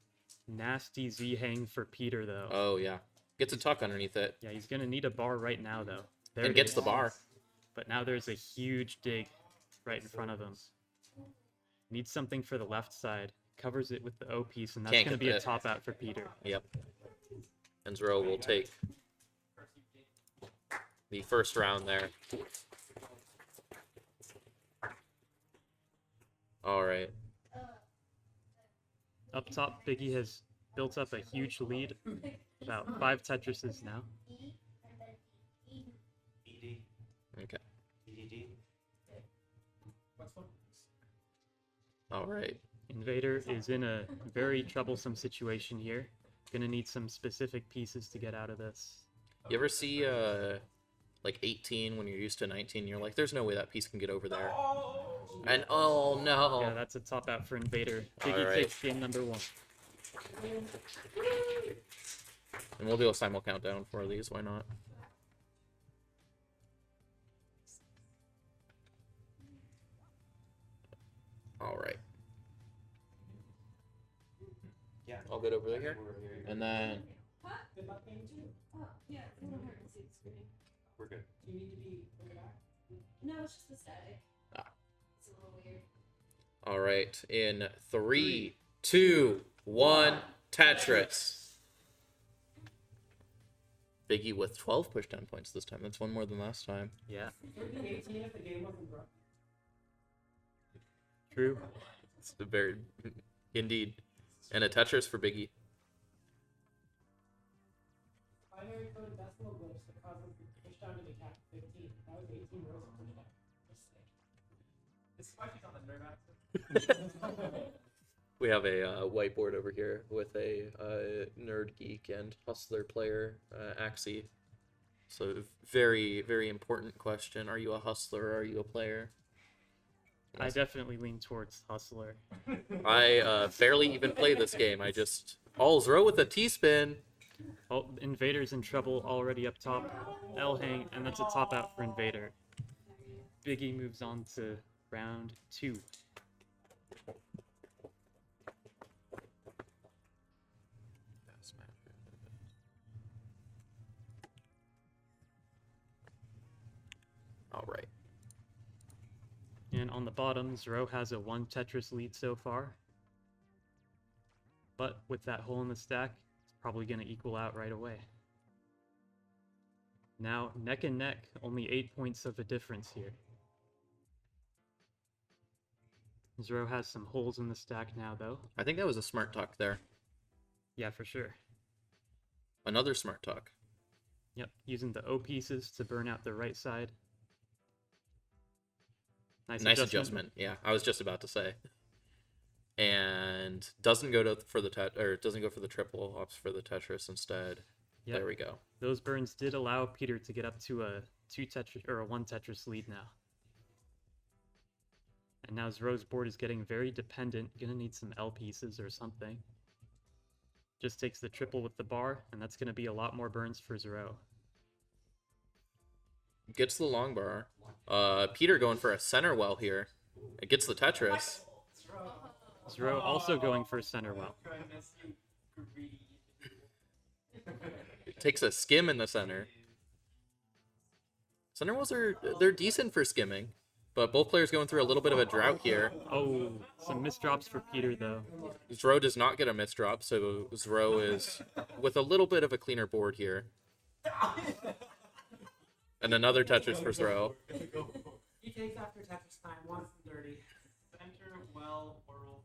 nasty Z-hang for Peter, though.
Oh, yeah. Gets a tuck underneath it.
Yeah, he's going to need a bar right now, though. There
and gets the bar.
But now there's a huge dig right in front of him. Needs something for the left side. Covers it with the O piece, and that's going to be a top out for Peter.
Yep. And Zero will take the first round there. All right.
Up top, Biggie has built up a huge lead. About 5 Tetrises now.
Okay. All right.
Invader is in a very troublesome situation here. Gonna need some specific pieces to get out of this.
You ever see like 18 when you're used to 19? You're like, there's no way that piece can get over there. And oh no.
Yeah, that's a top out for Invader. Biggie
right.
takes game number 1.
And we'll do a simul countdown for these. Why not? All right.
Yeah.
All good over there. And then
Oh, yeah, it's a little hard to see the screen.
We're good.
Do you need to be back? No, it's just the static.
Ah.
It's a little weird.
all right. In 3, 2, 1, Tetris. Biggie with 12 pushdown points this time. That's one more than last time.
Yeah.
Would it be 18 if the game wasn't broke?
True.
It's a very, indeed. And a Tetris for Biggie.
Binary code decimal glitch that caused them to push down to the cap 15. That was 18 rows of pushdown. This is why she's on the nerd accent.
We have a whiteboard over here with a nerd geek and hustler player, Axie. So very, very important question. Are you a hustler or are you a player?
I definitely lean towards Hustler.
I barely even play this game. I just... Oh, Zero with a T-spin.
Oh, Invader's in trouble already up top. L-hang, and that's a top out for Invader. Biggie moves on to round 2. And on the bottom, Zero has a 1 Tetris lead so far. But with that hole in the stack, it's probably going to equal out right away. Now, neck and neck, only 8 points of a difference here. Zero has some holes in the stack now, though.
I think that was a smart tuck there.
Yeah, for sure.
Another smart tuck.
Yep, using the O pieces to burn out the right side.
Nice adjustment. Yeah, I was just about to say. And doesn't go for the triple, opts for the Tetris instead.
Yep.
There we go.
Those burns did allow Peter to get up to a 1 Tetris lead now. And now Zero's board is getting very dependent. Gonna need some L pieces or something. Just takes the triple with the bar, and that's gonna be a lot more burns for Zero.
Gets the long bar. Peter going for a center well here. It gets the Tetris.
Zero also going for a center well.
It takes a skim in the center. Center wells they're decent for skimming, but both players going through a little bit of a drought here.
Oh, some misdrops for Peter though.
Zero does not get a misdrop, so Zero is with a little bit of a cleaner board here. And another Tetris for Zero.
He takes after Tetris time, wants them dirty. Center, well, oral.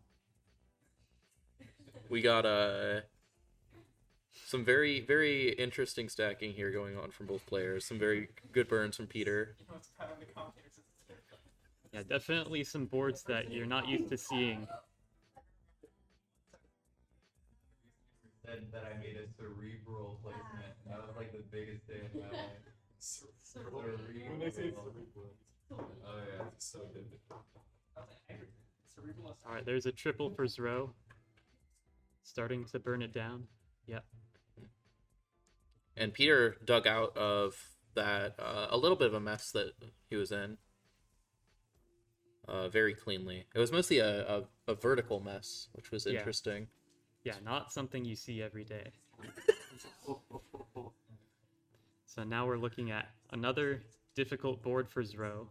We got some very, very interesting stacking here going on from both players. Some very good burns from Peter.
Yeah, definitely some boards that you're not used to seeing.
Said that I made a cerebral placement. That was like the biggest day of my life. Cerebral. When they say cerebral. Oh yeah, it's so good.
Alright, there's a triple for Zero. Starting to burn it down. Yep.
And Peter dug out of that a little bit of a mess that he was in very cleanly. It was mostly a vertical mess, which was interesting.
Yeah, not something you see every day. So now we're looking at another difficult board for Zero.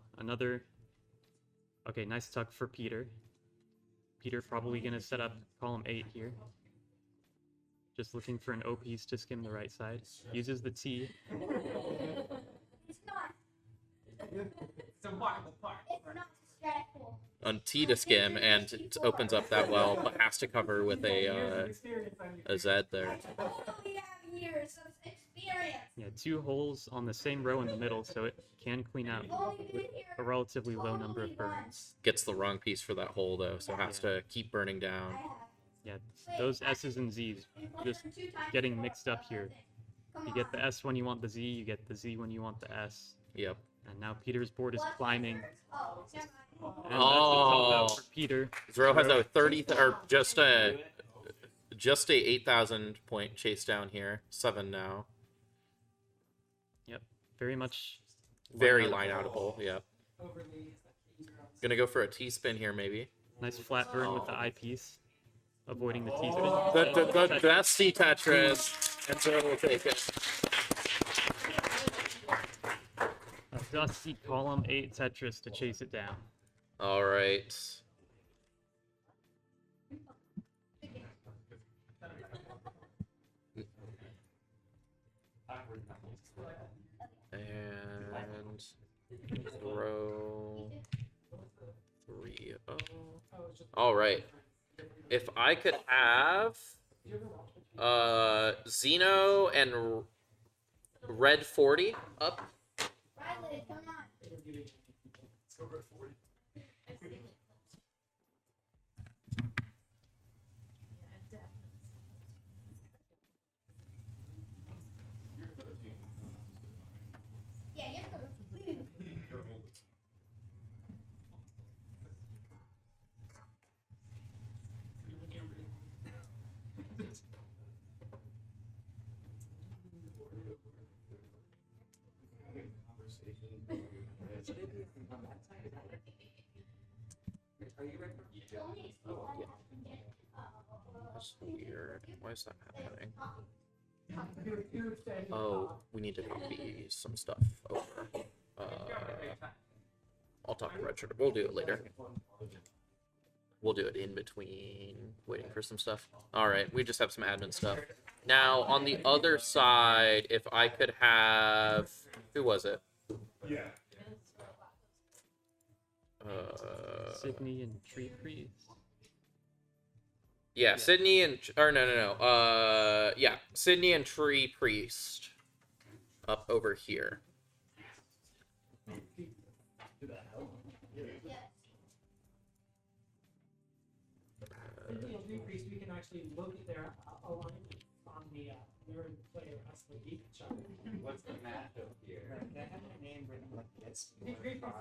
Okay, nice tuck for Peter. Peter probably going to set up column 8 here. Just looking for an O piece to skim the right side. Uses the T.
It's not.
It's a marble part.
It's not stressful.
On T to skim, and it opens up that well, but has to cover with a Z there.
We have years of experience.
Yeah, 2 holes on the same row in the middle, so it can clean out a relatively low number of burns.
Gets the wrong piece for that hole though, so has to keep burning down.
Yeah, those S's and Z's just getting mixed up here. You get the S when you want the Z, you get the Z when you want the S.
Yep.
And now Peter's board is climbing.
Oh, never mind.
And that's the top out for Peter.
Zero has a 30 or just a 8,000 point chase down here. 7 now.
Yep, very much.
Very line outable. Yep. Gonna go for a T spin here maybe.
Nice flat burn with the eyepiece, avoiding the T spin.
The dusty Tetris, and Zero will take it.
A dusty column 8 Tetris to chase it down.
All right. And throw 3-0. All right. If I could have Xeno and Red 40 up.
Riley, come on. Yeah, you're good.
That's weird. Why is that happening? Oh, we need to copy some stuff over. I'll talk to Redshirt. We'll do it later. We'll do it in between waiting for some stuff. All right, we just have some admin stuff. Now, on the other side, if I could have... Who was it?
Yeah.
Sydney and Tree Priest.
Yeah, Sydney and... Or no. Yeah, Sydney and Tree Priest. Up over here.
We can actually look at their alignment on the their player has the deep chart.
What's the matchup here?
They have a name written like this.
Deep getting more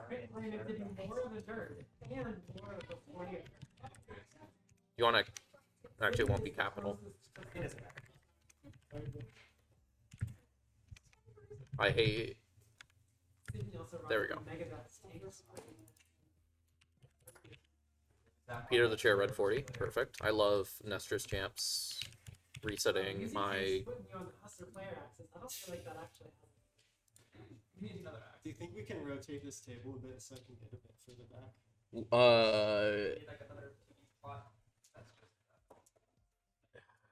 of the dirt and more of the 40.
You want to... Actually, it won't be capital. I hate... There we go. Peter the Chair, red 40. Perfect. I love Nestra's champs. Resetting my...
Do you think we can rotate this table a bit so I can get a bit further back?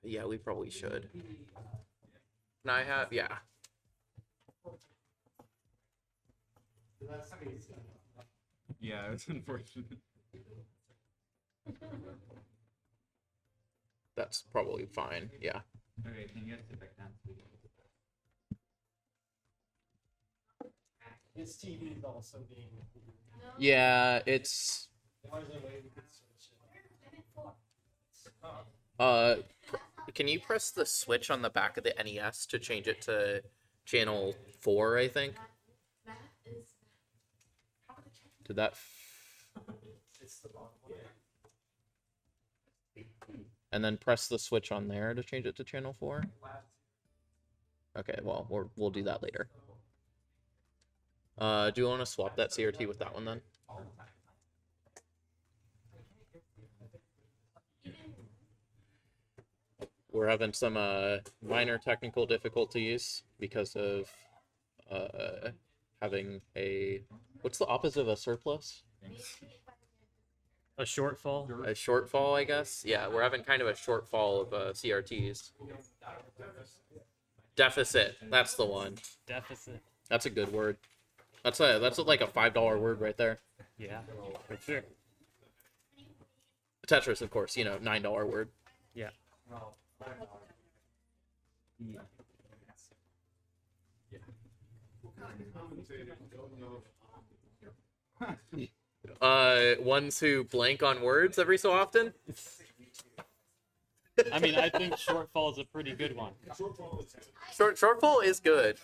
Yeah, we probably should. Can I have... Yeah.
Yeah, it's unfortunate.
That's probably fine. Yeah.
Okay, can you guys sit back down, please?
His TV is also being.
Yeah, it's...
Why is there a way we could switch it?
Can you press the switch on the back of the NES to change it to channel 4, I think? Did that...
It's the bottom one.
And then press the switch on there to change it to channel 4? Okay, well, we'll do that later. Do you want to swap that CRT with that one then? We're having some minor technical difficulties because of having a... What's the opposite of a surplus?
A shortfall.
A shortfall, I guess. Yeah, we're having kind of a shortfall of CRTs. Deficit. That's the one.
Deficit.
That's a good word. That's like a $5 word right there.
Yeah, for sure.
Tetris, of course, $9 word.
Yeah.
Ones who blank on words every so often.
I mean, I think shortfall is a pretty good one.
Shortfall is good.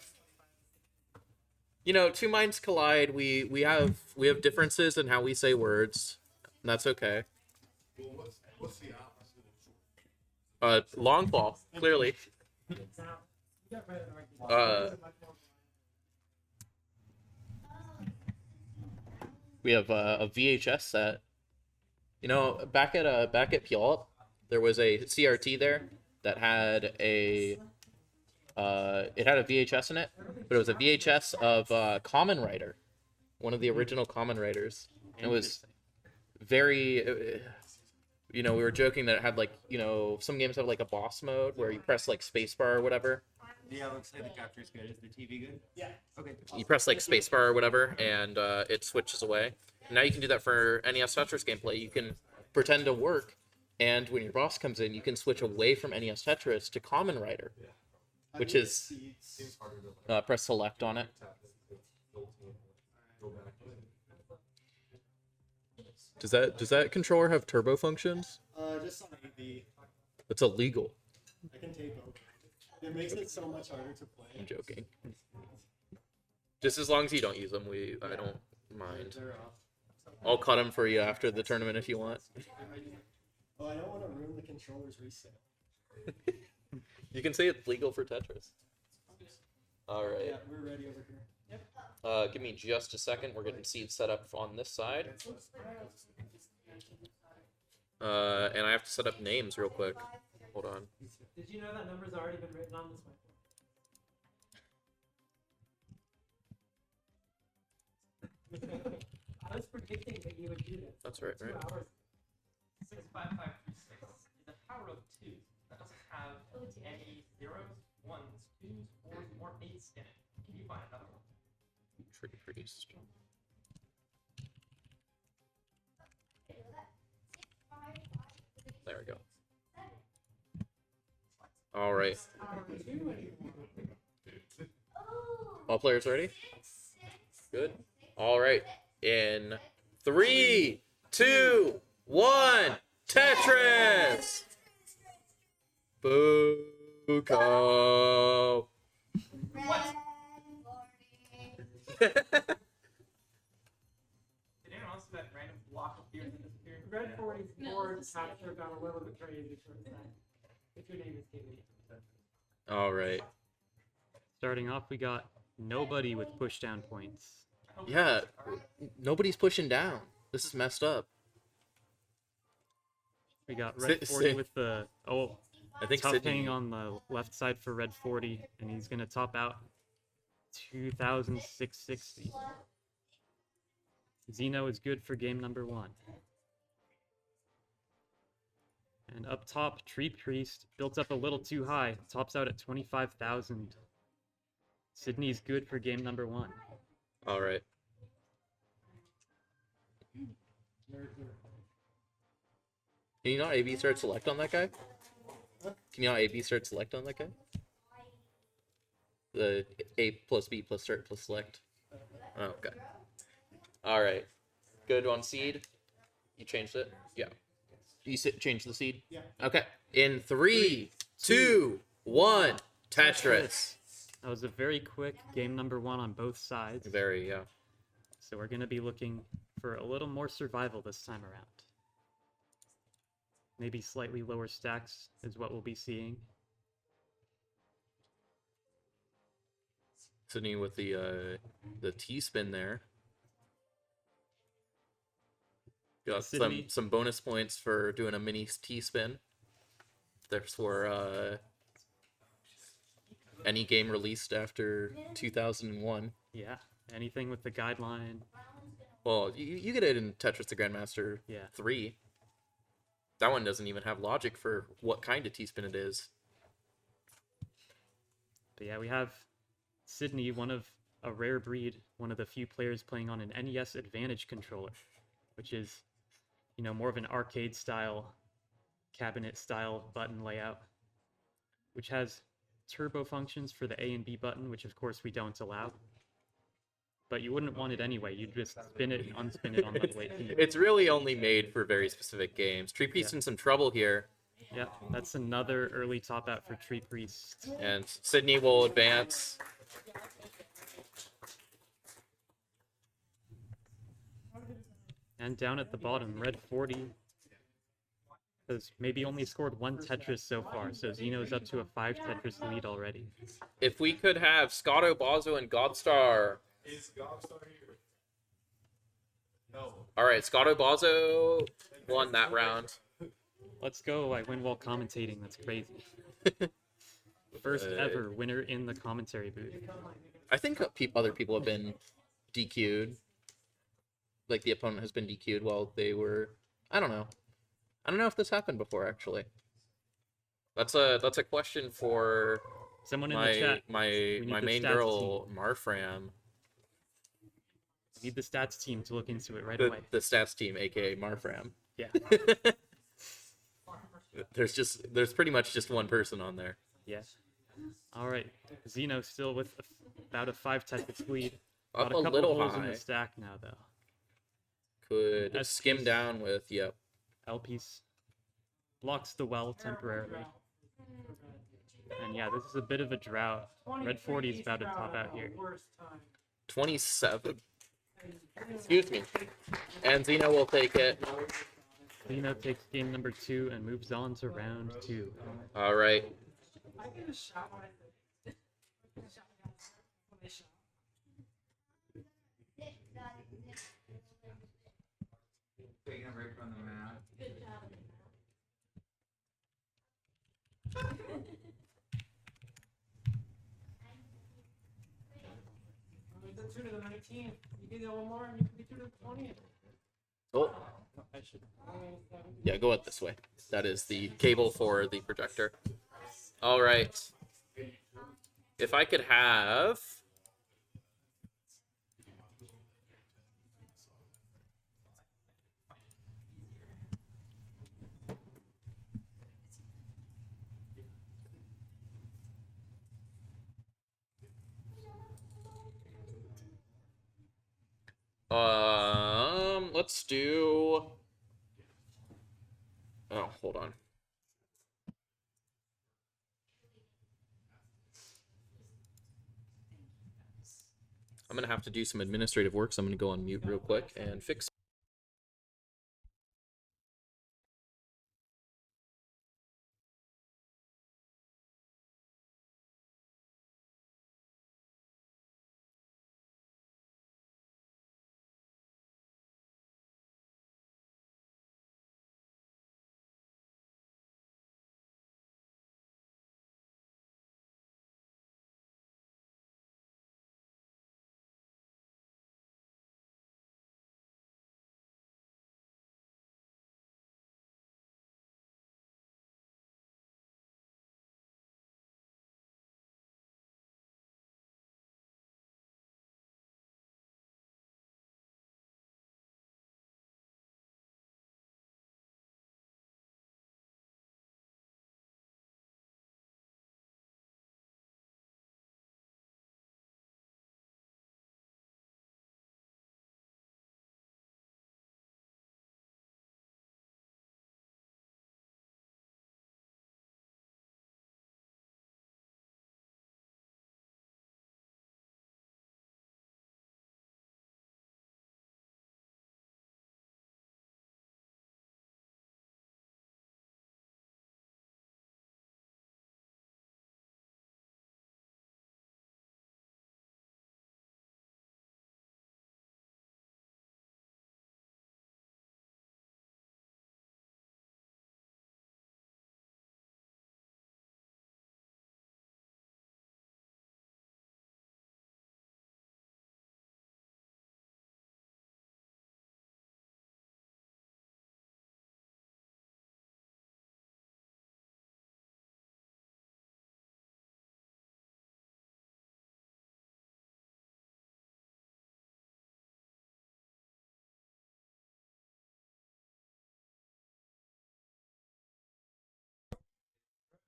Two minds collide. We have differences in how we say words, and that's okay.
What's the opposite?
Long fall, clearly. We have a VHS set. Back at Puyallup, there was a CRT there that had it had a VHS in it, but it was a VHS of Kamen Rider, one of the original Kamen Riders. It was very, we were joking that it had some games have like a boss mode where you press like spacebar or whatever.
Yeah, looks like the capture's good. Is the TV good?
Yeah.
Okay.
You press like spacebar or whatever, and it switches away. And now you can do that for NES Tetris gameplay. You can pretend to work, and when your boss comes in, you can switch away from NES Tetris to Kamen Rider, which is press select on it. Does that controller have turbo functions?
Just on AV.
It's illegal.
I can tape over. It makes it so much harder to play.
I'm joking. Just as long as you don't use them, I don't mind.
They're off.
I'll cut them for you after the tournament if you want.
Oh, I don't want to ruin the controller's resale.
You can say it's legal for Tetris. All right.
Yeah, we're ready over here. Yep.
Give me just a second. We're getting seeds set up on this side. And I have to set up names real quick. Hold on.
Did you know that number's already been written on this whiteboard? I I was predicting that you would do this.
That's right,
2
right?
hours. 65536 is a power of 2. That doesn't have any zeros, ones, twos, fours, or eights in it. Can you find another one?
Tree priest. There we go. All right. All players ready? Good. All right. In 3, 2, 1, Tetris. Buko.
Did anyone else see that random block appears and disappears? Red 40's board capture got a little bit crazy for a second. If your name is David.
All right.
Starting off, we got nobody with push down points.
Yeah, nobody's pushing down. This is messed up.
We got red 40 with the
I think
top
Sydney.
hang on the left side for red 40, and he's gonna top out 2,660. Zeno is good for game number 1. And up top, Tree Priest built up a little too high, tops out at 25,000. Sydney's good for game number 1.
All right. Can you not A/B start select on that guy? Can you not A/B start select on that guy? The A plus B plus start plus select. Oh, okay. All right. Good on seed. You changed it? Yeah. You changed the seed?
Yeah.
Okay. In 3, 2, 1, Tetris.
That was a very quick game number 1 on both sides.
Very, yeah.
So we're going to be looking for a little more survival this time around. Maybe slightly lower stacks is what we'll be seeing.
Sydney with the T-spin there. Got
Sydney.
some bonus points for doing a mini T-spin. There's for any game released after 2001.
Yeah, anything with the guideline.
Well, you get it in Tetris the Grandmaster
Yeah.
3. That one doesn't even have logic for what kind of T-spin it is.
But yeah, we have Sydney, one of a rare breed, one of the few players playing on an NES Advantage controller, which is, you know, more of an arcade style, cabinet style button layout, which has turbo functions for the A and B button, which of course we don't allow. But you wouldn't want it anyway. You'd just spin it and unspin it on the way through.
It's really only made for very specific games. Tree Priest in some trouble here.
Yeah, that's another early top out for Tree Priest.
And Sydney will advance.
And down at the bottom, red 40 has maybe only scored 1 Tetris so far, so Zeno's up to a 5 Tetris lead already.
If we could have Scotto, Bazo, and Godstar.
Is Gobstar here? No.
All right, Scotto, Bazo won that round.
Let's go, I win while commentating, that's crazy. First ever winner in the commentary booth.
I think other people have been DQ'd. Like the opponent has been DQ'd while they were. I don't know. I don't know if this happened before actually. That's a question for
someone in the chat.
my
the
main
stats
girl Marfram.
Need the stats team to look into it right
The
away.
stats team, aka Marfram.
Yeah.
There's pretty much just one person on there.
Yeah. All right. Zeno still with about a 5 Tetris lead.
Up
Got a
a
couple
little
holes in
high.
the stack now though.
Could
That's
skim
just-
down with
L-piece blocks the well temporarily. And yeah, this is a bit of a drought. Red 40 is about to top out here.
27. Excuse me. And Zeno will take it.
Zeno takes game number 2 and moves on to round 2.
All right.
I get a shot when I shot.
Taking a break from the map.
Good job.
We did 2 to the 19. You can do one more and you can be 2 to
Oh. Yeah, go out this way. That is the cable for the projector. All right. If I could have... let's do... Oh, hold on. I'm gonna have to do some administrative work, so I'm gonna go on mute real quick and fix.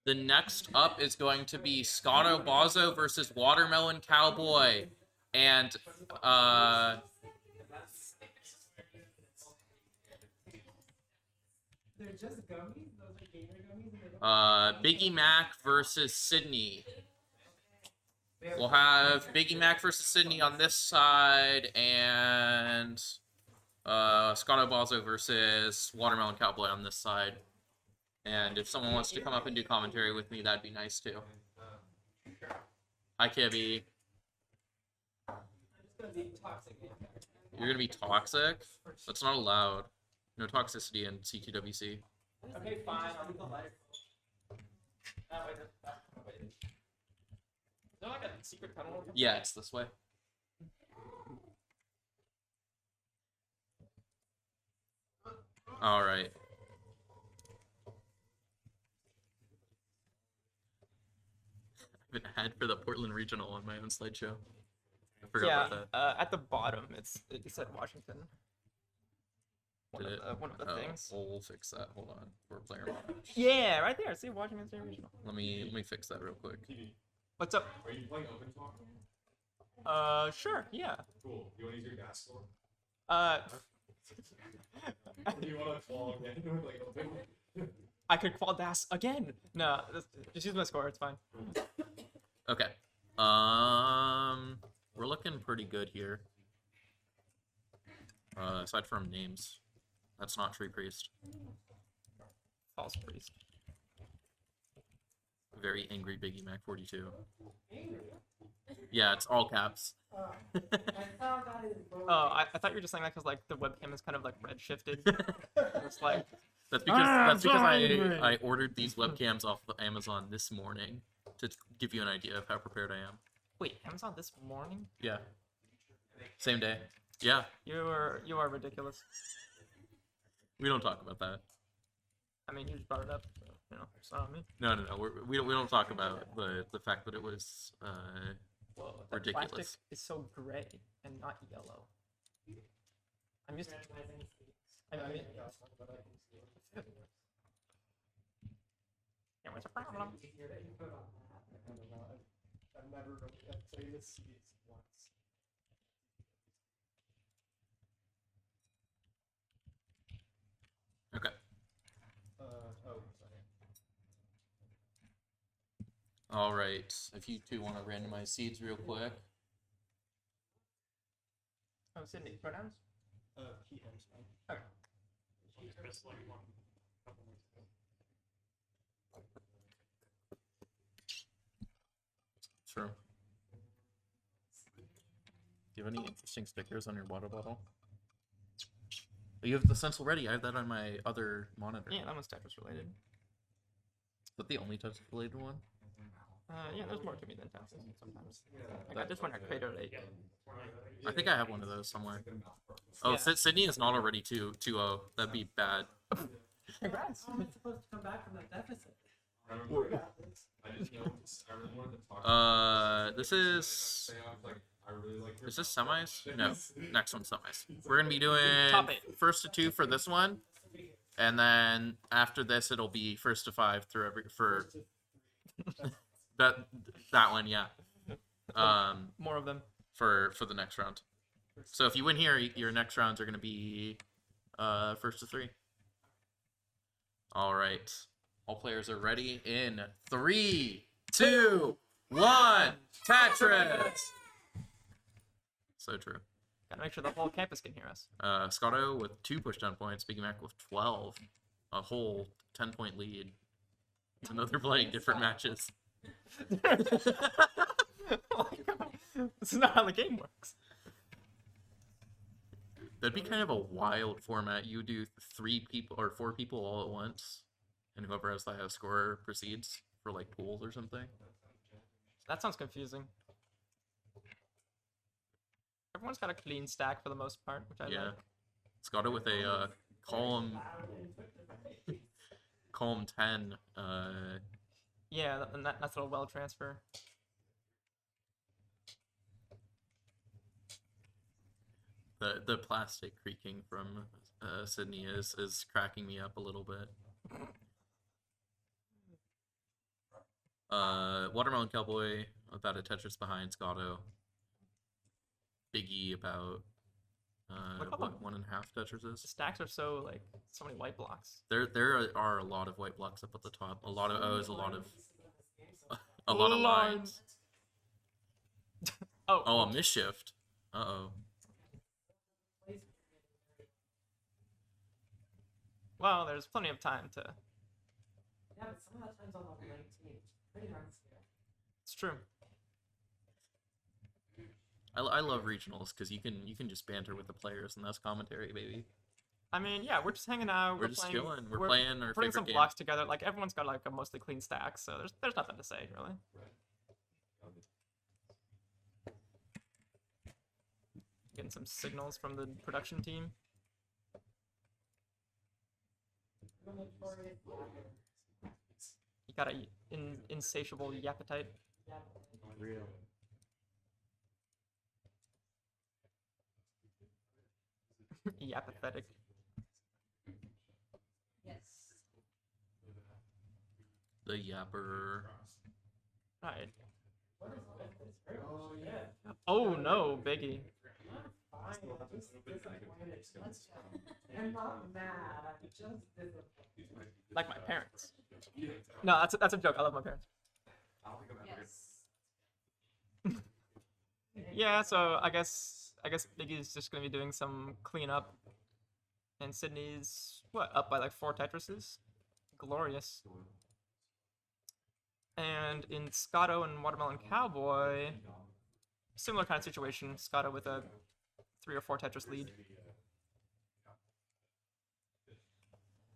The next up is going to be Scotto Bozzo versus Watermelon Cowboy. And,
They're just gummies? Those are gamer gummies?
Biggie Mac versus Sydney. We'll have Biggie Mac versus Sydney on this side, and Scotto Bozzo versus Watermelon Cowboy on this side. And if someone wants to come up and do commentary with me, that'd be nice too. Hi, Kibby.
I'm just gonna be toxic.
You're gonna be toxic? That's not allowed. No toxicity in CTWC.
Okay, fine. I'll leave the light. Wait. Is there like a secret tunnel?
Yeah, it's this way. All right. I have an ad for the Portland Regional on my own slideshow. I forgot about that.
At the bottom, it said Washington.
Did it?
One of the things.
We'll fix that. Hold on. For player watch.
Yeah, right there. See Washington State Regional.
Let me fix that real quick.
What's up?
Are you playing Open Talk?
Sure. Yeah.
Cool. You want to use your gas score? Do you want to fall again? Like Open?
I could qual DAS again. No, just use my score. It's fine.
Okay. We're looking pretty good here. Aside from names, that's not Tree Priest.
False priest.
Very angry Biggie Mac 42. Yeah, it's all caps.
Oh, I thought you were just saying that because like the webcam is kind of like red shifted. It's like
that's because I ordered these webcams off of Amazon this morning to give you an idea of how prepared I am.
wait, Amazon this morning?
Yeah. Same day. Yeah,
You are ridiculous.
we don't talk about that.
I mean, you just brought it up, so, you know, it's not on me.
No. We don't talk about the fact that it was
Whoa, that
ridiculous.
plastic is so gray and not yellow. I'm used to. I mean, yeah, what's the problem?
I've never really I've played the seeds once.
Okay.
Oh, sorry.
All right. If you two want to randomize seeds real quick.
Oh, Sydney, pronouns?
He ends fine.
Okay.
Sure. Do you have any interesting stickers on your water bottle? Oh, you have the stencil ready. I have that on my other monitor.
Yeah, that one's Tetris related.
Is that the only Tetris related one?
Yeah, there's more to me than Tetris sometimes. I got this one at Crater 8.
I think I have one of those somewhere. Oh,
Yeah.
Sydney is not already 2-0. That'd be bad.
Congrats! How am I supposed to come back from that deficit?
This is this semis? No, next one's semis. We're gonna be doing
Top 8.
first to 2 for this one, and then after this it'll be first to 5 through for that one, yeah.
More of them.
For the next round. So if you win here, your next rounds are gonna be first to 3. All right. All players are ready in 3, 2, 1. Tetris. So true.
Gotta make sure the whole campus can hear us.
Scotto with 2 pushdown points, Biggie Mac with 12, a whole 10-point lead. So now they're playing different matches.
Oh my God. This is not how the game works.
That'd be kind of a wild format. You do 3 people or 4 people all at once, and whoever has the highest score proceeds for like pools or something.
That sounds confusing. Everyone's got a clean stack for the most part, which I
Yeah.
like.
Scotto with a column 10.
Yeah, and that's a well transfer.
The plastic creaking from Sydney is cracking me up a little bit. Watermelon Cowboy about a Tetris behind Scotto. Biggie about
Look how the
1.5 Tetrises.
stacks are so many white blocks.
There are a lot of white blocks up at the top. A lot of O's, a lot of lines. Oh, a misshift. Uh-oh.
Well, there's plenty of time to.
Yeah, but some of that time's on level 19. Pretty hard to scale.
It's true.
I love regionals because you can just banter with the players and that's commentary, baby.
I mean, yeah, we're just hanging out.
We're just
playing,
chilling. We're playing our
putting
favorite
some
game.
blocks together. Like everyone's got a mostly clean stack, so there's nothing to say really. Getting some signals from the production team. You got a insatiable appetite.
Real.
Apathetic.
Yes.
The yapper.
Right.
Oh, yeah.
Oh no, Biggie.
I'm not mad. I'm just disappointed.
Like my parents. No, that's a joke. I love my parents.
Yes.
Yeah, so I guess Biggie's just gonna be doing some cleanup, and Sydney's up by like 4 Tetrises, glorious. And in Scotto and Watermelon Cowboy, similar kind of situation. Scotto with a 3 or 4 Tetris lead.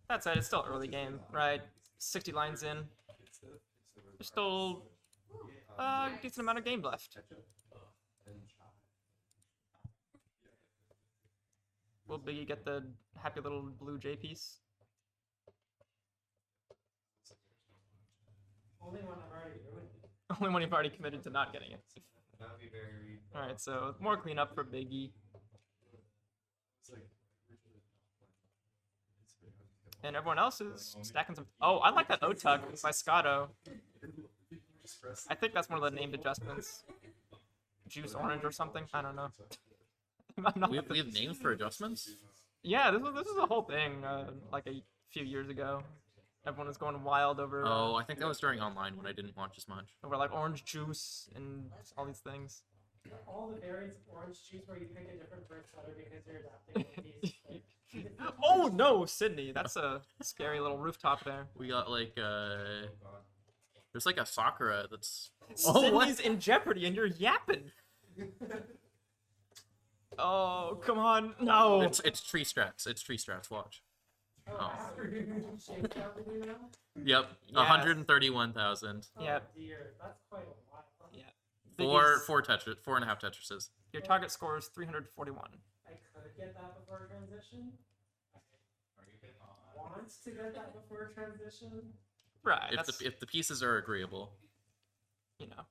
That said, it's still early game, right? 60 lines in. There's still a decent amount of game left.
Will Biggie get the happy little blue J piece?
Only one I've already ruined it.
Only one you've already committed to not getting it.
That would be very.
All right, so more cleanup for Biggie. And everyone else is stacking some. Oh, I like that O-Tug by Scotto. I think that's one of the named adjustments. Juice orange or something. I don't know. I'm not
We have names for adjustments?
Yeah, this was a whole thing like a few years ago. Everyone was going wild over.
Oh, I think that was during online when I didn't watch as much.
Over like orange juice and all these things.
All the variants of orange juice where you pick a different fruit color because you're adapting these. Like,
Oh no, Sydney! That's a scary little rooftop there.
We got like there's like a Sakura that's
Sydney's in jeopardy, and you're yapping. Oh come on, no!
It's tree strats. It's tree strats. Watch. Oh.
after you shake out with you now?
Yep.
Yes.
131,000.
Yeah.
Oh dear, that's quite a lot.
Yeah.
Four Tetris, 4.5 Tetrises.
Your target score is 341.
I could get that before transition. Wants to get that before transition.
Right.
If the pieces are agreeable.
You know,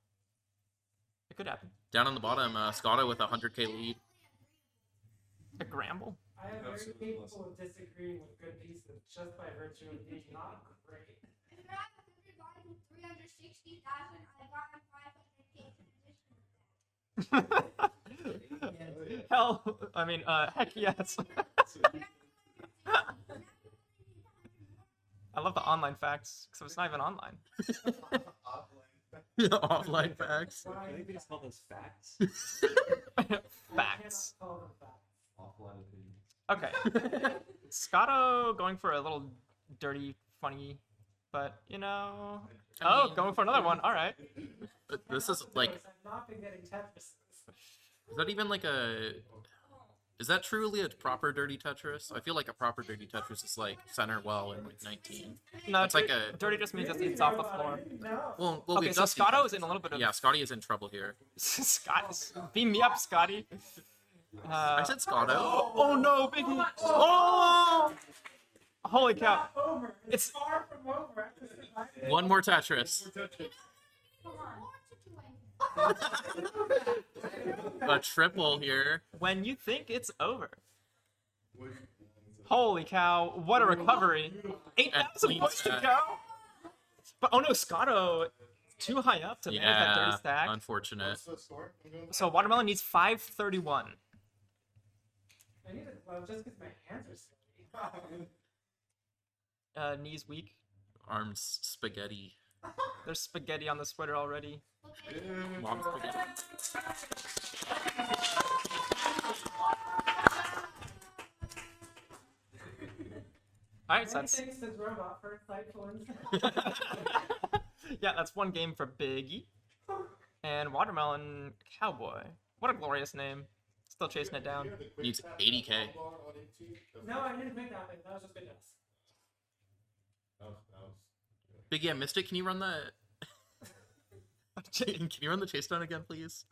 it could happen.
Down on the bottom, Scotto with a 100k lead.
A Gramble.
I am very capable of disagreeing with good pieces just by virtue of being not great.
If you're at 100 bodies with 360,000, I got him 500k transition.
Hell, I mean, heck yes. I love the online facts, because it's not even online.
Offline facts.
I think we just call those facts.
Facts.
Call them facts.
Offline opinions.
Okay. Scotto going for a little dirty, funny, but, you know... Oh, going for another one. All right.
This is like...
I've not been getting Tetris.
Is that even like a... Is that truly a proper dirty Tetris? I feel like a proper dirty Tetris is like center well in like 19.
No,
It's like a...
dirty just means it's off the floor.
No.
Well,
Okay, so Scotto is in a little bit of...
Yeah, Scotty is in trouble here.
Scott, beam me up, Scotty.
I said Scotto.
Oh no, Biggie! Oh! Holy cow!
Over.
It's
far from over. I have to survive it.
One more Tetris. A triple here.
when you think it's over. Holy cow! What a recovery! 8,000
clean
points to
stack.
go. But oh no, Scotto too high up to manage that dirty
Yeah,
stack.
unfortunate.
So Watermelon needs 531.
I need to glow just because my hands are sweaty.
Knees weak.
Arms spaghetti.
There's spaghetti on the sweater already.
Mom spaghetti.
Alright, so that's...
Thanks to Robot for insightful insight.
Yeah, that's one game for Biggie. And Watermelon Cowboy. What a glorious name. Still chasing it down.
Needs 80k.
No, I didn't make that. That was just good guess.
Biggie, I missed it. Can you run the... Can you run the chase down again, please?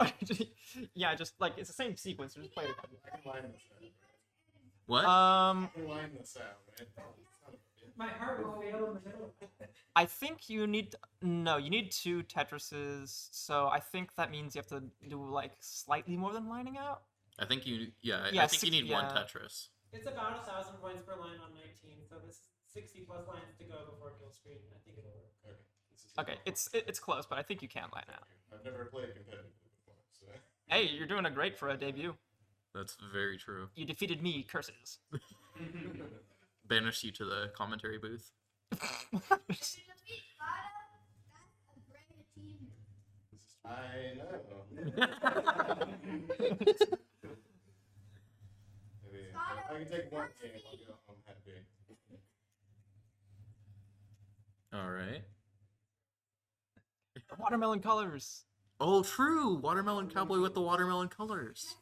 Yeah, just like it's the same sequence. Just play it.
What?
My heart will fail in the middle of it.
I think you need no, you need 2 Tetrises. So I think that means you have to do like slightly more than lining out.
I think you... Yeah,
Yeah,
I think you need one
yeah.
Tetris.
It's about 1,000 points per line on 19, so this 60 plus lines to go before kill screen. I think it'll work.
Okay, it's close, but I think you can line out.
I've never played competitively before, so.
Hey, you're doing a great for a debut.
That's very true.
You defeated me, curses.
Banish you to the commentary booth.
I know. Maybe if I can take one game, I'll go home happy.
All right.
Watermelon colors.
Oh, true. Watermelon Cowboy with the watermelon colors.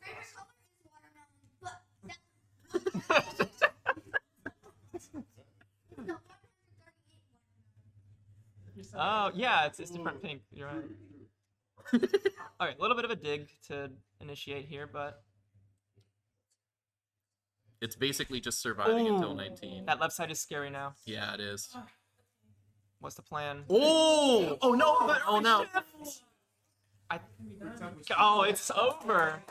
Oh, yeah, it's different pink. You're right. Alright, a little bit of a dig to initiate here, but...
It's basically just surviving until 19.
That left side is scary now.
Yeah, it is.
What's the plan?
Oh!
Oh no!
Oh no!
Oh, it's over.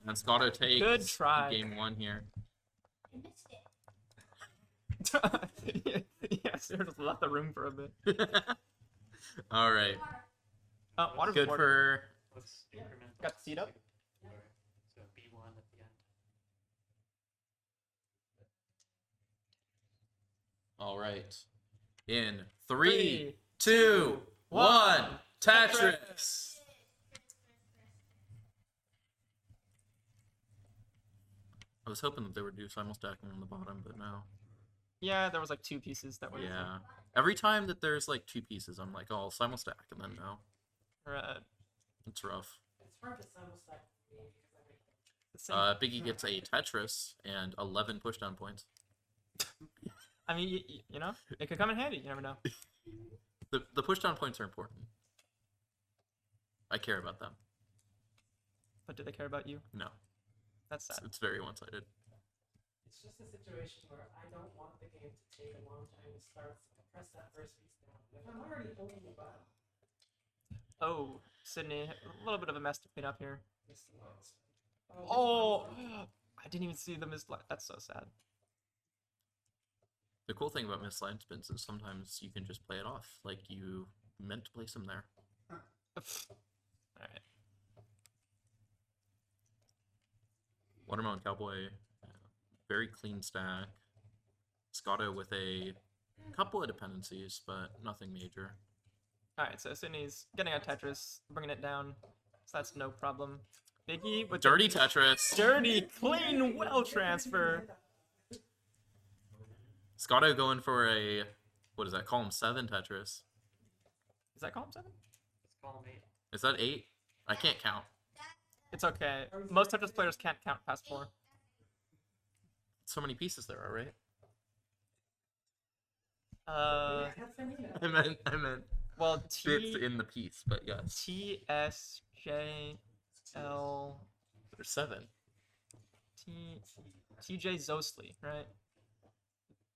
And Scotto takes
Good try.
game 1 here.
Yes, they just left the room for a bit.
All right.
Water's
Good
water.
for.
Got the seat up.
So B1 at the end.
All right. In 3, 2, 1, Tetris. I was hoping that they would do simulstacking on the bottom, but no.
Yeah, there was like 2 pieces that were.
Yeah. Every time that there's like 2 pieces, I'm like, oh, I'll simulstack, and then no.
Right.
It's rough.
It's hard to simulstack for me because I make
Biggie gets a Tetris and 11 pushdown points.
I mean, you know, it could come in handy. You never know.
The pushdown points are important. I care about them.
But do they care about you?
No.
That's sad.
It's very one-sided.
It's just a situation where I don't want the game to take a long time to start, so I press that first piece down. If I'm already holding the button.
Oh, Sydney, a little bit of a mess to clean up here. Oh, I didn't even see the missed. That's so sad.
The cool thing about missed line spins is sometimes you can just play it off, like you meant to place them there.
Alright.
Watermelon Cowboy, very clean stack. Scotto with a couple of dependencies, but nothing major.
Alright, so Sydney's getting a Tetris, bringing it down, so that's no problem. Biggie with
Dirty Tetris.
Dirty, clean, well transfer.
Scotto going for a, what is that, column 7 Tetris.
Is that column 7?
It's column 8.
Is that 8? I can't count.
It's okay. Most Tetris players can't count past 4.
So many pieces there are, right?
I
meant.
Well,
bits in the piece, but yes.
T S J L.
There's 7.
TJ Zosli, right?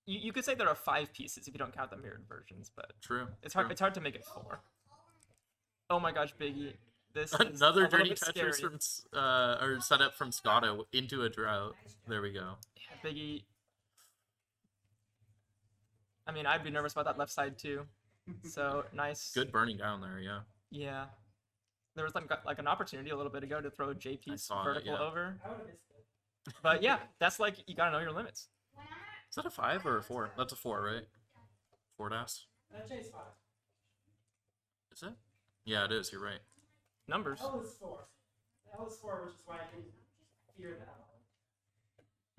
You could say there are 5 pieces if you don't count the mirrored versions, but
True.
It's hard. It's hard to make it 4. Oh my gosh, Biggie! This
Another
is a
dirty
bit
Tetris
scary.
from or setup from Scotto into a drought. There we go.
Yeah, Biggie. I mean, I'd be nervous about that left side too. So nice.
Good burning down there, yeah.
Yeah. There was like an opportunity a little bit ago to throw JP's vertical over.
I would have missed it.
But yeah, that's like you gotta know your limits.
Is that a 5 or a 4? That's a 4, right? 4 das.
That J's 5.
Is it? Yeah, it is. You're right.
Numbers.
L is 4. L is 4, which is why I didn't fear that.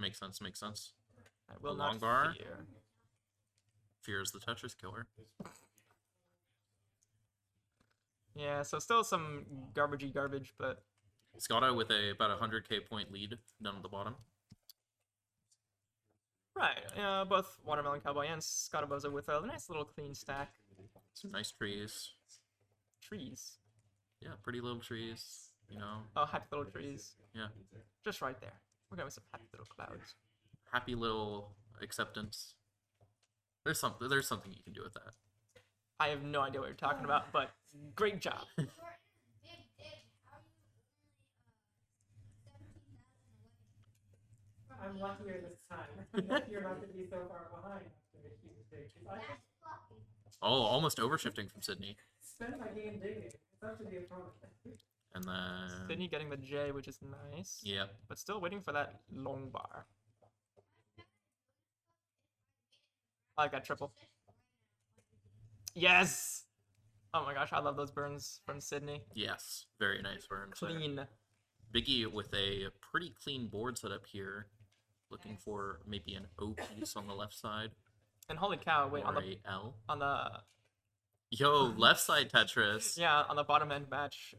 Makes sense. Makes sense.
I will
A
not
long bar.
fear.
Fear is the Tetris killer.
Yeah, so still some garbagey garbage, but
Scotto with about 100k point lead down at the bottom.
right. Both Watermelon Cowboy and Scottobozo with a nice little clean stack.
Some nice trees.
Trees.
Yeah, pretty little trees. You know.
Oh, happy little trees.
Yeah.
Just right there. We're going with some happy little clouds.
Happy little acceptance. There's something you can do with that.
I have no idea what you're talking about, but great job.
I'm luckier this time. You're not going to be so far behind after the huge dig. I just
Oh, almost overshifting from Sydney.
spend my game digging. It's up to the opponent.
And then
Sydney getting the J, which is nice.
Yep.
But still waiting for that long bar. I like that triple. Yes! Oh my gosh, I love those burns from Sydney.
Yes, very nice burn.
Clean.
Biggie with a pretty clean board setup here. Looking for maybe an O piece on the left side.
And holy cow, wait,
or
on the
a L.
on the
Yo, left side Tetris.
yeah, on the bottom end match,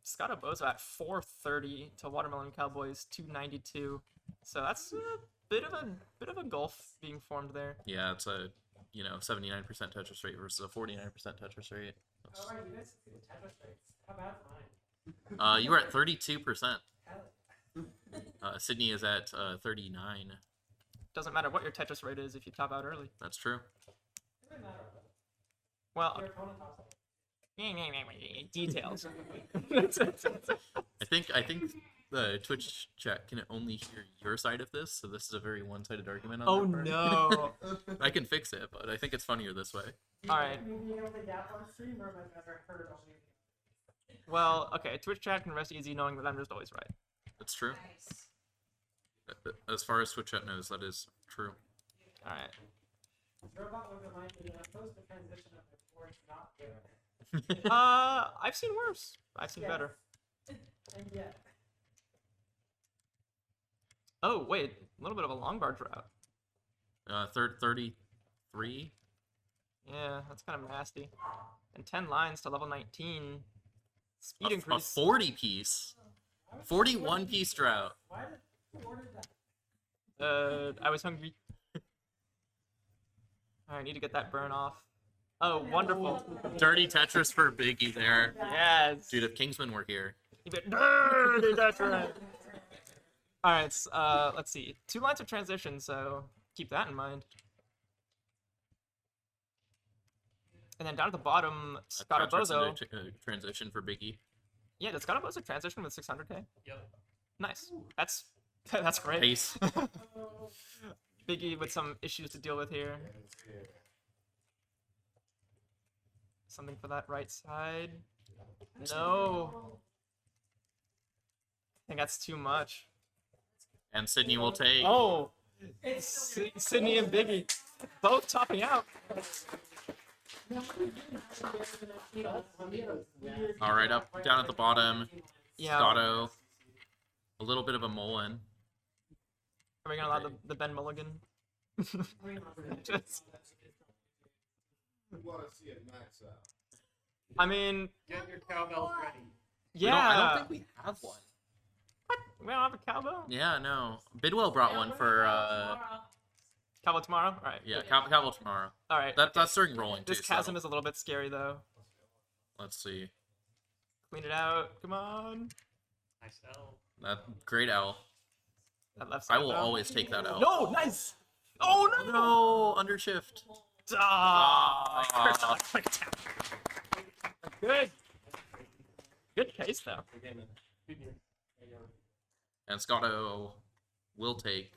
Scottobozo at 430 to Watermelon Cowboys 292. So that's a bit of a gulf being formed there.
Yeah, it's a 79% Tetris rate versus a 49% Tetris rate.
Alright, you guys see the Tetris rates. How about mine?
You were at 32%. Sydney is at 39.
Doesn't matter what your Tetris rate is if you top out early.
That's true.
Well, details.
I think the Twitch chat can only hear your side of this, so this is a very one-sided argument on their part.
No.
I can fix it, but I think it's funnier this way.
All right. Well, okay. Twitch chat can rest easy knowing that I'm just always right.
That's true. As far as Twitch chat knows, that is true.
All right. I've seen worse. I've seen better. Oh wait, a little bit of a long bar drought.
33.
Yeah, that's kind of nasty. And 10 lines to level 19. Speed increase.
A 40 piece. 41 piece drought.
Why did you order that?
I was hungry. Alright, I need to get that burn off. Oh, wonderful.
Dirty Tetris for Biggie there.
Yes.
Dude, if Kingsman were here.
You get dirty Tetris. Alright, let's see. 2 lines of transition, so keep that in mind. And then down at the bottom, Scottobozo.
Transition for Biggie.
Yeah, did Scottobozo transition with 600k? Yep. Nice. That's great.
Pace.
Biggie with some issues to deal with here. Something for that right side. No. I think that's too much.
And Sydney will take.
Oh! Sydney and Biggie both topping out.
All right, up down at the bottom.
Yeah.
Scotto. A little bit of a Mullen.
Are we gonna allow the Ben Mulligan? Just... I mean,
Get your cowbells ready.
Yeah.
I don't think we have one.
What? We don't have a cowbell?
Yeah, no. Bidwell brought one for.
Cowbell tomorrow? All right.
Yeah, cowbell tomorrow.
All right.
That's during rolling too.
This chasm is a little bit scary though.
Let's see.
Clean it out. Come on.
Nice L.
That great L.
That left side.
I will always take that L.
No, nice. Oh no.
No, undershift.
Good. Good pace though.
And Scotto will take.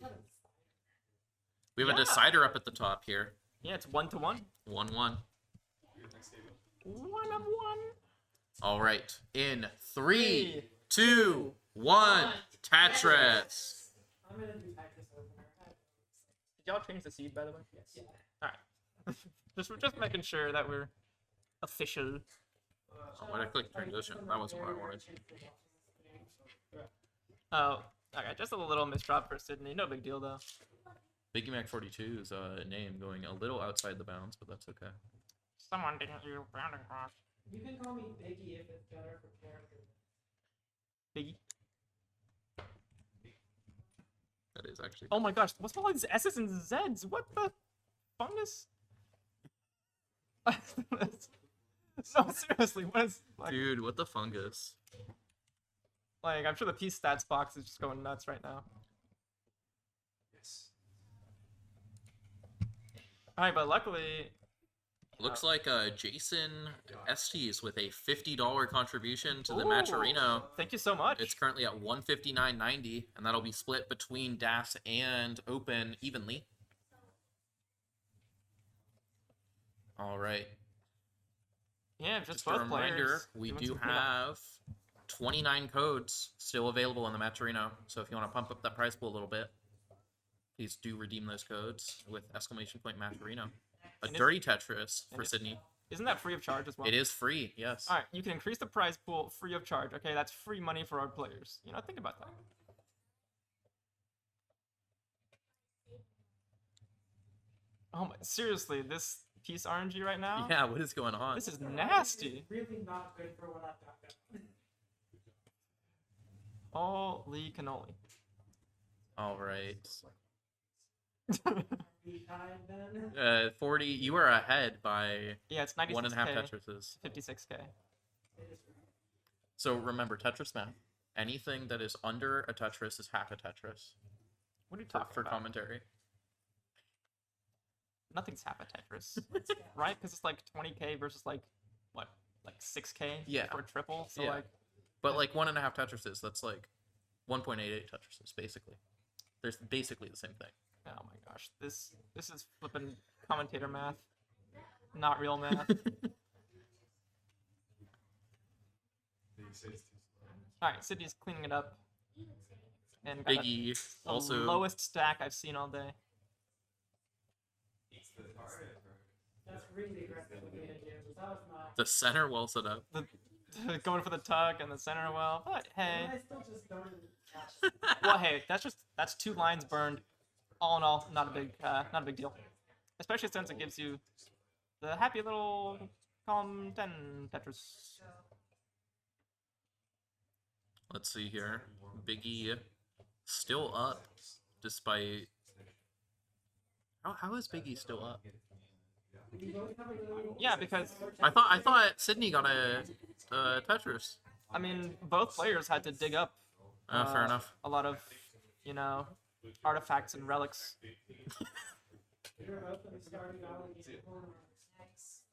We have a decider up at the top here.
Yeah, it's 1-1.
1-1.
1-1.
All right. In 3, 2, 1. Tetris.
I'm gonna do Tetris opener.
Did y'all change the seed by the way? Yes. All right. just making sure that we're official.
Oh, why did I click transition? That wasn't what I wanted.
Oh, okay. Just a little misdrop for Sydney. No big deal though.
Biggie Mac 42's name going a little outside the bounds, but that's okay.
Someone didn't use bounding cross.
You can call me Biggie if it's better for character.
Biggie.
That is actually.
Oh my gosh, what's all these S's and Z's? What the fungus? No, seriously, what is like?
Dude, what the fungus?
Like, I'm sure the piece stats box is just going nuts right now.
Yes.
Alright, but luckily.
Looks like Jason Estes with a $50 contribution to the Matcherino.
Thank you so much.
It's currently at $159.90, and that'll be split between DAS and Open evenly. All right.
Yeah, just
a
both
reminder,
players.
we do have 29 codes still available in the Matcherino, so if you want to pump up that price pool a little bit, please do redeem those codes with exclamation point Matcherino. A dirty Tetris for Sydney.
Isn't that free of charge as well?
It is free, yes.
Alright, you can increase the prize pool free of charge. Okay, that's free money for our players. You know, think about that. Oh my, seriously, this piece RNG right now?
Yeah, what is going on?
This is nasty.
Really not good for what I've got.
Holy cannoli.
All right.
We tied then.
40. You are ahead by
yeah, it's 96K.
1.5 Tetrises.
56K.
So remember Tetris math. Anything that is under a Tetris is half a Tetris.
What are you talking
For
about?
commentary.
Nothing's half a Tetris, right? Because it's like 20k versus like what, like 6k
Yeah.
for a triple. So
Yeah.
like,
But like 1.5 Tetrises, that's like 1.88 Tetrises, basically. They're basically the same thing.
oh my gosh, this is flipping commentator math, not real math. All right, Sydney's cleaning it up, and got
Biggie
the
also.
lowest stack I've seen all day.
That's really aggressive with the idea. That was not.
The center well set up.
Going for the tuck and the center well, but hey.
I still just don't catch.
Well, hey, that's 2 lines burned. All in all, not a big deal. Especially since it gives you the happy little column 10 Tetris.
Let's see here. Biggie still up despite. How is Biggie still up?
Yeah, because
I thought Sydney got a Tetris.
I mean, both players had to dig up.
Fair enough.
A lot of, artifacts and relics.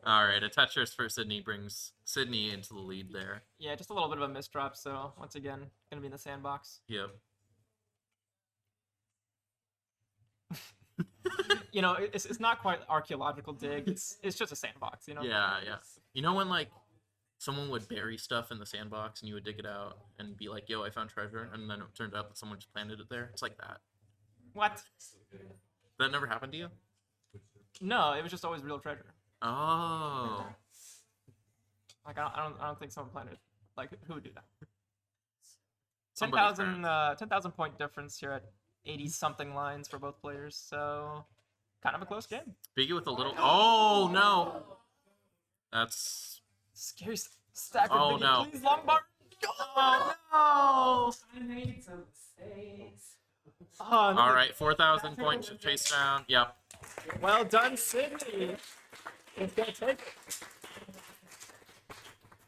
All right, a Tetris for Sydney brings Sydney into the lead there.
Yeah, just a little bit of a misdrop. So once again, gonna be in the sandbox.
Yep.
It's not quite archaeological dig. It's just a sandbox.
Yeah. You know when like someone would bury stuff in the sandbox and you would dig it out and be like, "Yo, I found treasure," and then it turned out that someone just planted it there. It's like that.
What?
That never happened to you?
No, it was just always real treasure.
Oh.
Like I don't think someone planted. Like who would do that?
Somebody's
10,000 point difference here at 80 something lines for both players. So kind of a close game.
Biggie with a little. Oh no. That's
scary stack.
Oh
Biggie,
no.
Please, long bar. Oh no.
I made some mistakes.
Oh, no.
All right, 4,000 points to chase down. Yep.
Well done, Sydney. It's gonna take it.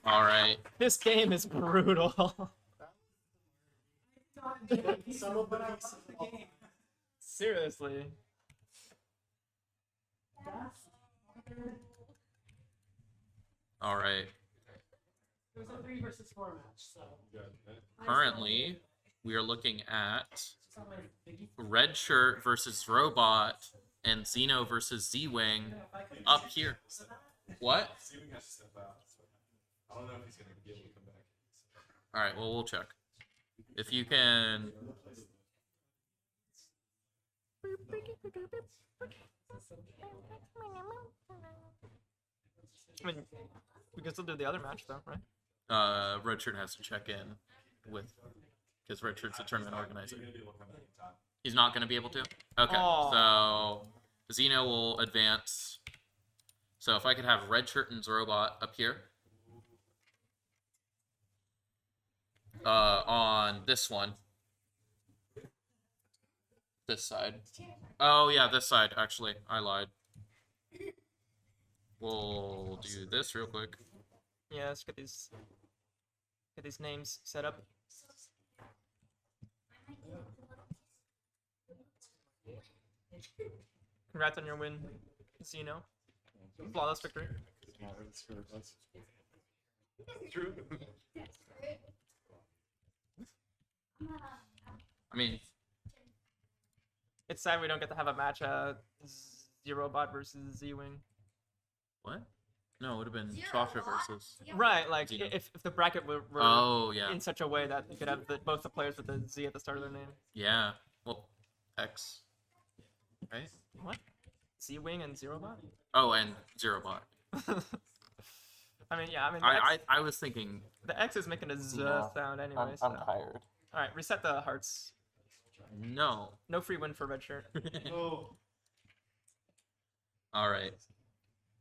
All right.
This game is brutal. Seriously.
All right.
It was a 3 versus 4 match, so.
Currently, we are looking at Red Shirt versus Robot and Xeno versus Z-Wing up here. What?
Z-Wing has to step out. I don't know if he's going to be able to come back.
All right, well, we'll check. If you can...
I mean, we can still do the other match though, right?
Red Shirt has to check in with... Because Red Shirt's the tournament organizer. He's not going to be able to? Okay, so Xeno will advance. So if I could have Red Shirt and Robot up here. On this one. This side. Oh, yeah, this side, actually. I lied. We'll do this real quick.
Yeah, let's get these names set up. Congrats on your win, Xeno. Flawless victory.
True.
I mean,
it's sad we don't get to have a match, Z-Robot versus Z-Wing.
What? No, it would have been Sasha versus.
Right, like
Xeno.
if the bracket were
Oh, yeah.
in such a way that you could have both the players with the Z at the start of their name.
Yeah. Well, X. Right?
What? Z-Wing and Z-Robot?
Oh, and Zerobot.
I mean, yeah, I mean,
I was thinking.
the X is making a Z
Yeah.
sound anyway.
I'm
so.
tired.
All right, reset the hearts.
No.
No free win for Red Shirt.
Oh.
All right.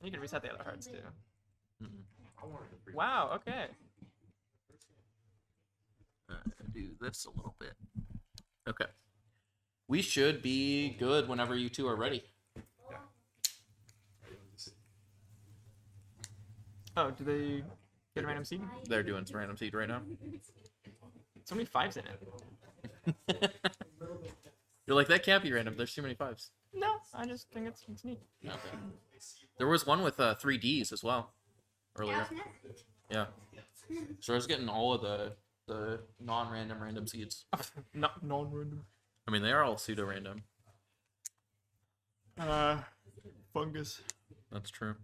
You can reset the other hearts too.
Mm-mm.
Wow. Okay.
Do this a little bit. Okay. We should be good whenever you two are ready.
Oh, do they Get a random seed.
They're doing some random seed right now.
So many 5s in it.
You're like, that can't be random. There's too many 5s.
No, I just think it's neat.
Okay. There was one with 3 Ds as well earlier. Yeah. So I was getting all of the non-random random seeds.
Not non-random.
I mean, they are all pseudo-random.
Fungus.
That's true.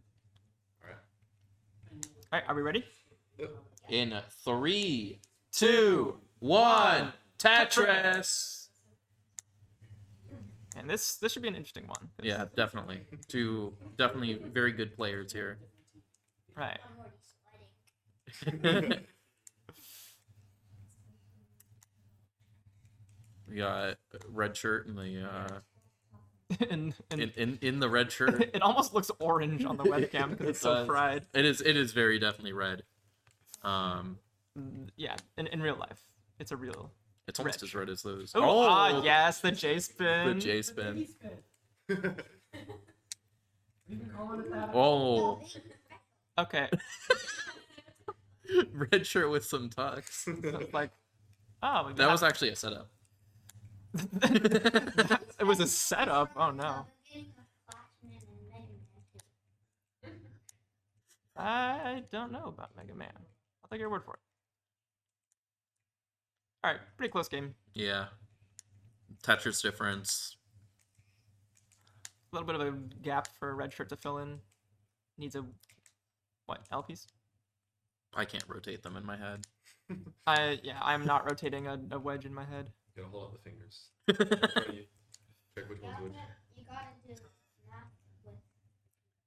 Alright, are we ready?
In 3, 2, 1, Tetris!
And this should be an interesting one.
Yeah, definitely. Two definitely very good players here.
Right.
We got red shirt in the
in
in the red shirt.
It almost looks orange on the webcam because it's so fried.
It is very definitely red.
Yeah, in real life, it's a real.
It's almost as red as those.
Oh, yes, the J spin.
The J spin.
You can call it that.
Oh.
Okay.
Red shirt with some tucks.
Like, oh,
that was actually a setup.
It was a setup. Oh no. I don't know about Mega Man. I'll take your word for it. All right, pretty close game.
Yeah. Tetris difference.
A little bit of a gap for red shirt to fill in. Needs a what? L piece?
I can't rotate them in my head.
I'm not rotating a wedge in my head.
You gotta hold up the fingers. Check which one's which.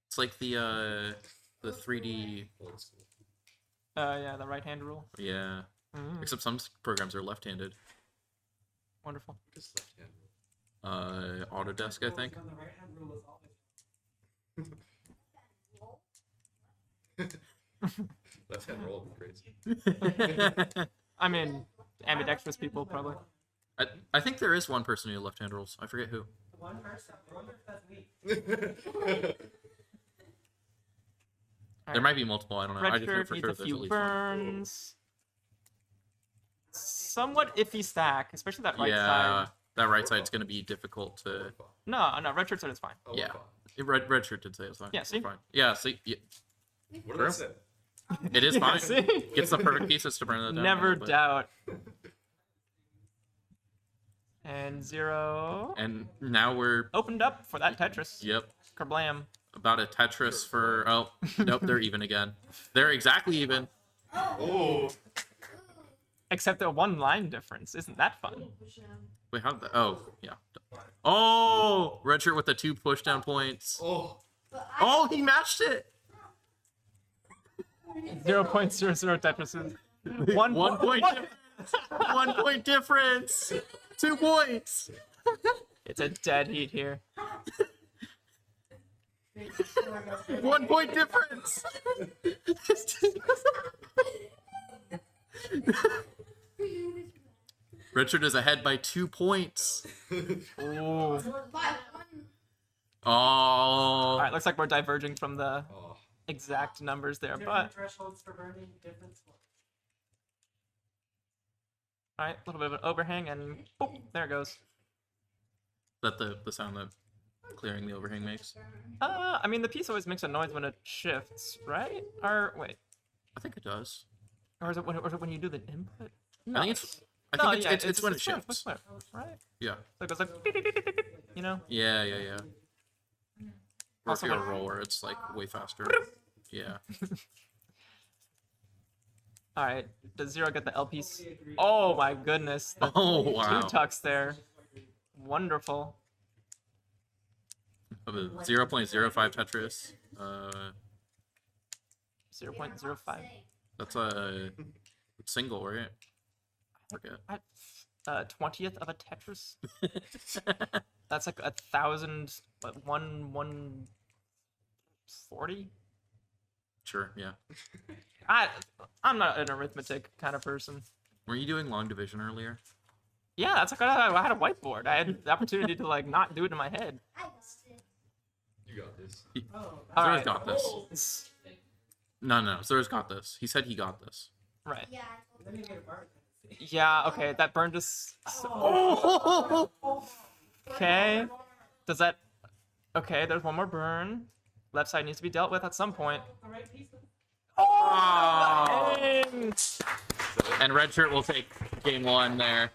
It's like the 3D.
Yeah, the right hand rule.
Yeah. Except some programs are left-handed.
Wonderful.
Just left-handed.
Autodesk, I think.
The right hand rule is always.
Left-hand roll would be crazy.
I mean, ambidextrous people probably.
I think there is one person who left-hand rolls. I forget who.
The one person. I wonder if that's me.
There might be multiple. I don't know.
Red
I just know
shirt
for
needs
sure
a
there's
few
at least one.
burns. Somewhat iffy stack, especially that right
Yeah,
side.
that right side's going to be difficult to.
No, red shirt side is fine.
Yeah, red shirt did say it's fine.
Yeah, see?
It's fine. Yeah, see. Yeah.
What did I say?
It is fine.
See?
Gets the perfect pieces to burn that down.
Never
but-
doubt. And 0.
And now we're
Opened up for that Tetris.
Yep.
Kerblam.
About a Tetris for. Oh, nope, they're even again. They're exactly even.
Oh.
Except a 1 line difference. Isn't that fun?
Wait, how did that? Oh, yeah. Oh, red shirt with the 2 push down points.
Oh.
Oh, he matched it.
0.00 Tetrises.
1 point. 1 point difference. 2 points.
It's a dead heat here.
1 point difference. Richard is ahead by 2 points.
Ooh.
Oh.
All right, looks like we're diverging from the exact numbers there,
Different
but
thresholds for burning, different.
all right, a little bit of an overhang, and boop, there it goes.
Is that the sound that clearing the overhang makes?
I mean, the piece always makes a noise when it shifts, right? Or wait,
I think it does.
or is it when you do the input?
I think it's when it
flip,
shifts.
flip, right?
Yeah.
So it goes like, beep, beep, beep, beep, beep, beep, you know?
Yeah. Or if
Also
you're a
when-
roller, it's like way faster. Yeah.
All right, does 0 get the L piece? Oh my goodness! The
Oh, wow.
2 tucks there. Wonderful.
0.05 Tetris.
0.05.
That's a single, right? I forget.
20th of a Tetris. That's like 1,000. What, 140?
Sure, yeah.
I'm not an arithmetic kind of person.
Were you doing long division earlier?
Yeah, that's like I had a whiteboard. I had the opportunity to like not do it in my head.
You got this.
All
Zero's
right.
got this. No. Zero's got this. He said he got this.
Right.
Yeah, I told
Then
him
you get a
that.
burn.
Yeah, okay, that burn just... Oh! Okay. Does that... Okay, there's one more burn. Left side needs to be dealt with at some point.
The right piece of
Oh!
Dang.
And red shirt will take game 1 there.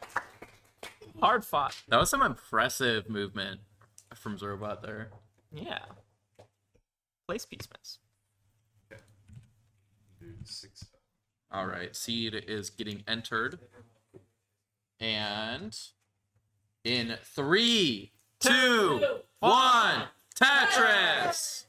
Hard fought.
That was some impressive movement from Zerobot there.
Yeah. Place piece miss.
Dude, 6.
All right, seed is getting entered. And in 3, 2, 1, Tetris!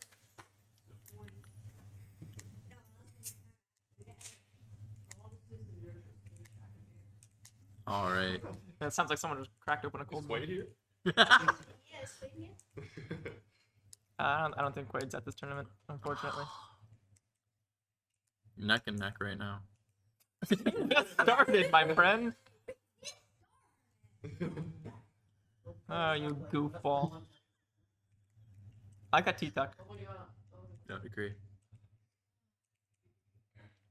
All right.
That sounds like someone just cracked open a cold one.
here?
Yes, wait here.
I don't think Quaid's at this tournament, unfortunately.
Neck and neck right now.
Just started, my friend. Oh, you goofball. I like that T-tuck.
Don't agree.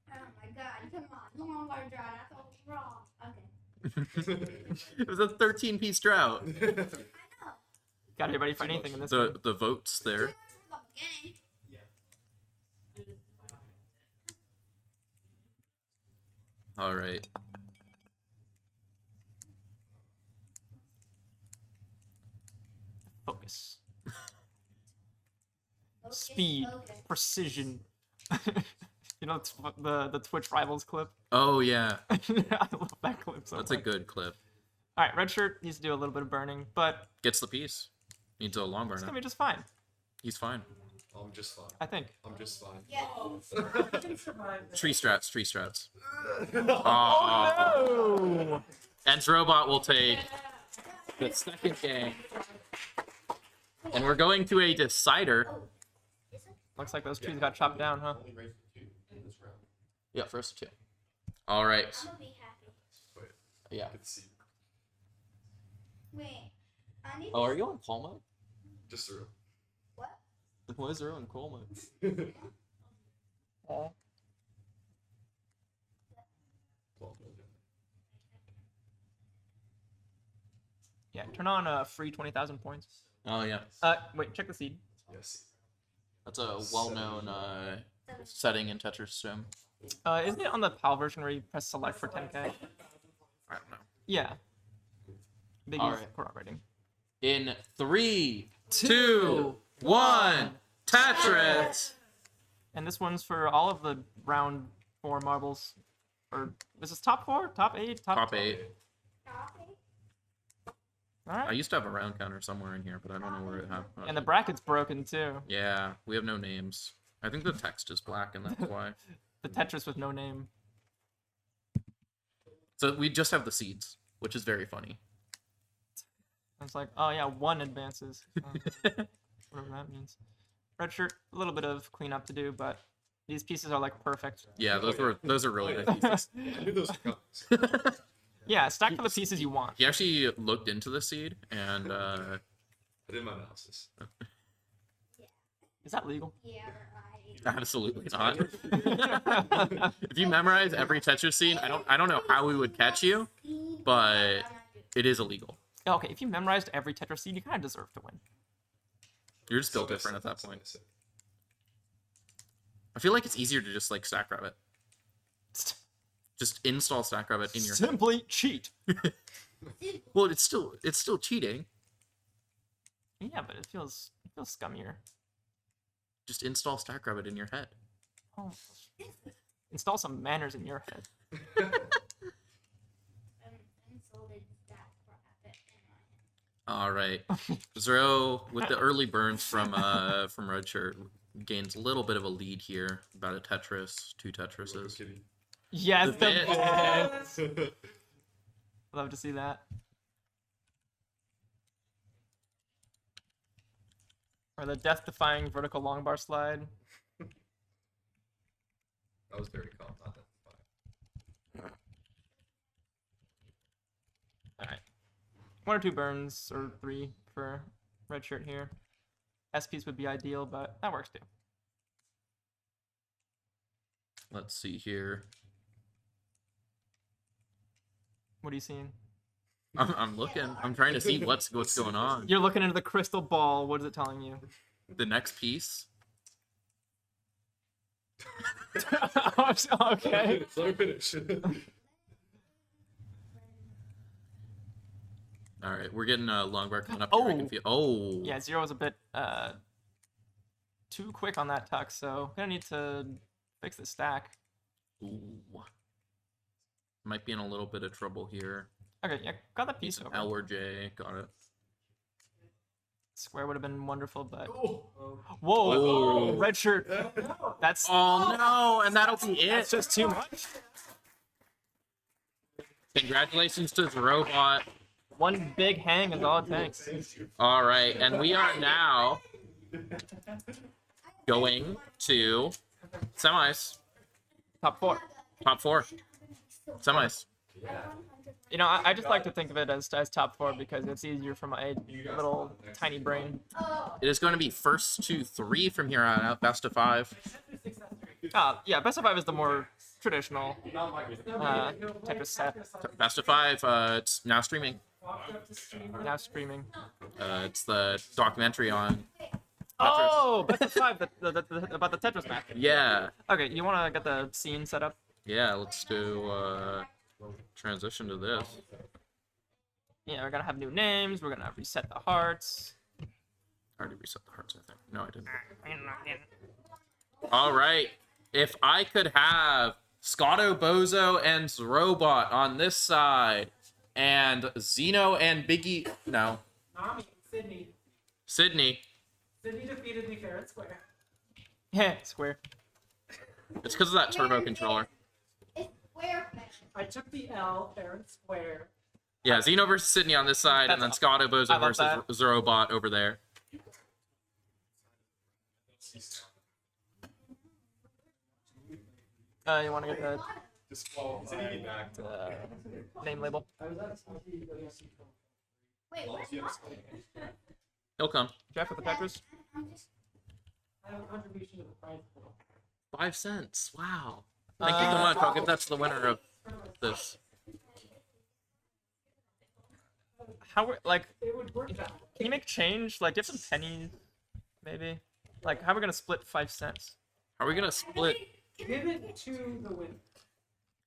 Oh my god, come on, Water Draw, that's all wrong. Okay.
It was a 13-piece drought.
I know.
Gotta be ready for anything in this game.
The votes there.
From the beginning.
All right.
Focus.
Focus,
Speed.
focus.
Precision. You know the Twitch Rivals clip?
Oh yeah,
I love that clip so
that's
much.
a good clip.
Alright, red shirt needs to do a little bit of burning, but
Gets the piece. Needs a long burn.
it's gonna be just fine,
He's fine.
I'm just fine.
I think.
I'm just fine.
Yeah.
You can survive that.
Tree strats.
Oh!
And Robot will take the second game. And we're going to a decider.
Looks like those trees got chopped down, huh?
Only race for 2 in this round.
Yeah, first 2. All right.
I'm gonna be happy.
Yeah.
Good to see.
Wait, I need
Oh, are you on call mode?
Just through.
what?
Why is Zero on call mode?
Yeah, turn on free 20,000 points.
Oh yeah.
Wait, check the seed.
Yes.
That's a well-known setting in Tetris Sim.
Isn't it on the PAL version where you press select for 10k?
I don't know.
Yeah. Biggie's
Alright.
corroborating.
In 3, 2, 1, Tetris.
And this one's for all of the round 4 marbles. Or is this top 4? Top 8?
Top 8. I
Alright.
used to have a round counter somewhere in here, but I don't know where it happened.
And the bracket's broken too.
Yeah, we have no names. I think the text is black, and that's why.
The Tetris with no name.
So we just have the seeds, which is very funny.
It's like, oh yeah, 1 advances. Whatever that means. Red shirt, a little bit of cleanup to do, but these pieces are like perfect.
Yeah, those are really good pieces.
I knew those were coming.
Yeah, stack for the pieces you want.
He actually looked into the seed, and
I did my analysis.
Is that legal?
Yeah, right.
absolutely not. If you memorize every Tetris scene, I don't know how we would catch you, but it is illegal.
Okay, if you memorized every Tetris seed, you kind of deserve to win.
You're just built different at that point. I feel like it's easier to just like stack rabbit. Just install stack rabbit in your
Simply cheat.
Well, it's still cheating.
Yeah, but it feels scummier.
Just install stack rabbit in your head.
Oh. Install some manners in your head.
All right, Zero with the early burns from Redshirt gains a little bit of a lead here. About a Tetris, 2 Tetrises.
Yes,
The
the
bit.
bit. Love to see that. Or the death-defying vertical long bar slide.
That was very calm. Not that fine.
Alright. 1 or 2 burns, or 3 for red shirt here. SPs would be ideal, but that works too.
Let's see here.
What are you seeing?
I'm looking. I'm trying to see what's going on.
You're looking into the crystal ball. What is it telling you?
The next piece.
Okay.
Let me finish.
All right, we're getting Longbar coming up.
Oh.
Here. I can feel. Oh.
Yeah, Zero was a bit too quick on that tuck, so gonna need to fix the stack.
Ooh. Might be in a little bit of trouble here.
Okay, yeah, got that piece over.
L or J, got it.
Square would have been wonderful, but
Oh.
whoa,
Oh.
red shirt. That's
Oh no, and that'll be it.
that's just too much.
Congratulations to the robot.
One big hang is all it takes.
All right, and we are now going to semis.
Top 4.
Top 4. Semis.
You know, I just like to think of it as top 4 because it's easier for my little tiny brain.
It is going to be first to 3 from here on out, best of 5.
Yeah, best of 5 is the more traditional Tetris set.
Best of 5, it's now streaming.
Now streaming.
It's the documentary on Tetris.
Oh, best of 5 about the Tetris match.
Yeah.
Okay, you want to get the scene set up?
Yeah, let's do transition to this.
Yeah, we're gonna have new names. We're gonna reset the hearts.
I already reset the hearts, I think. No, I didn't. All right. If I could have Scotto, Bozo, and Zrobot on this side, and Zeno and Biggie. No.
Nami, Sydney.
Sydney.
Sydney defeated me fair and square.
Yeah, square.
It's because of that turbo controller.
I took the L fair and square.
Yeah, Zeno versus Sydney on this side, and then Scotto, Bozo versus Zrobot over there.
You want to get the name label?
Wait,
He'll come.
Jeff with the Tetris.
I have a contribution to the prize pool.
5 cents. Wow. Thank you so much. I'll give that to the winner of this.
How like? Can you make change? Like, do you have some pennies? Maybe. Like, how are we gonna split 5 cents?
Are we gonna split?
Give it to the winner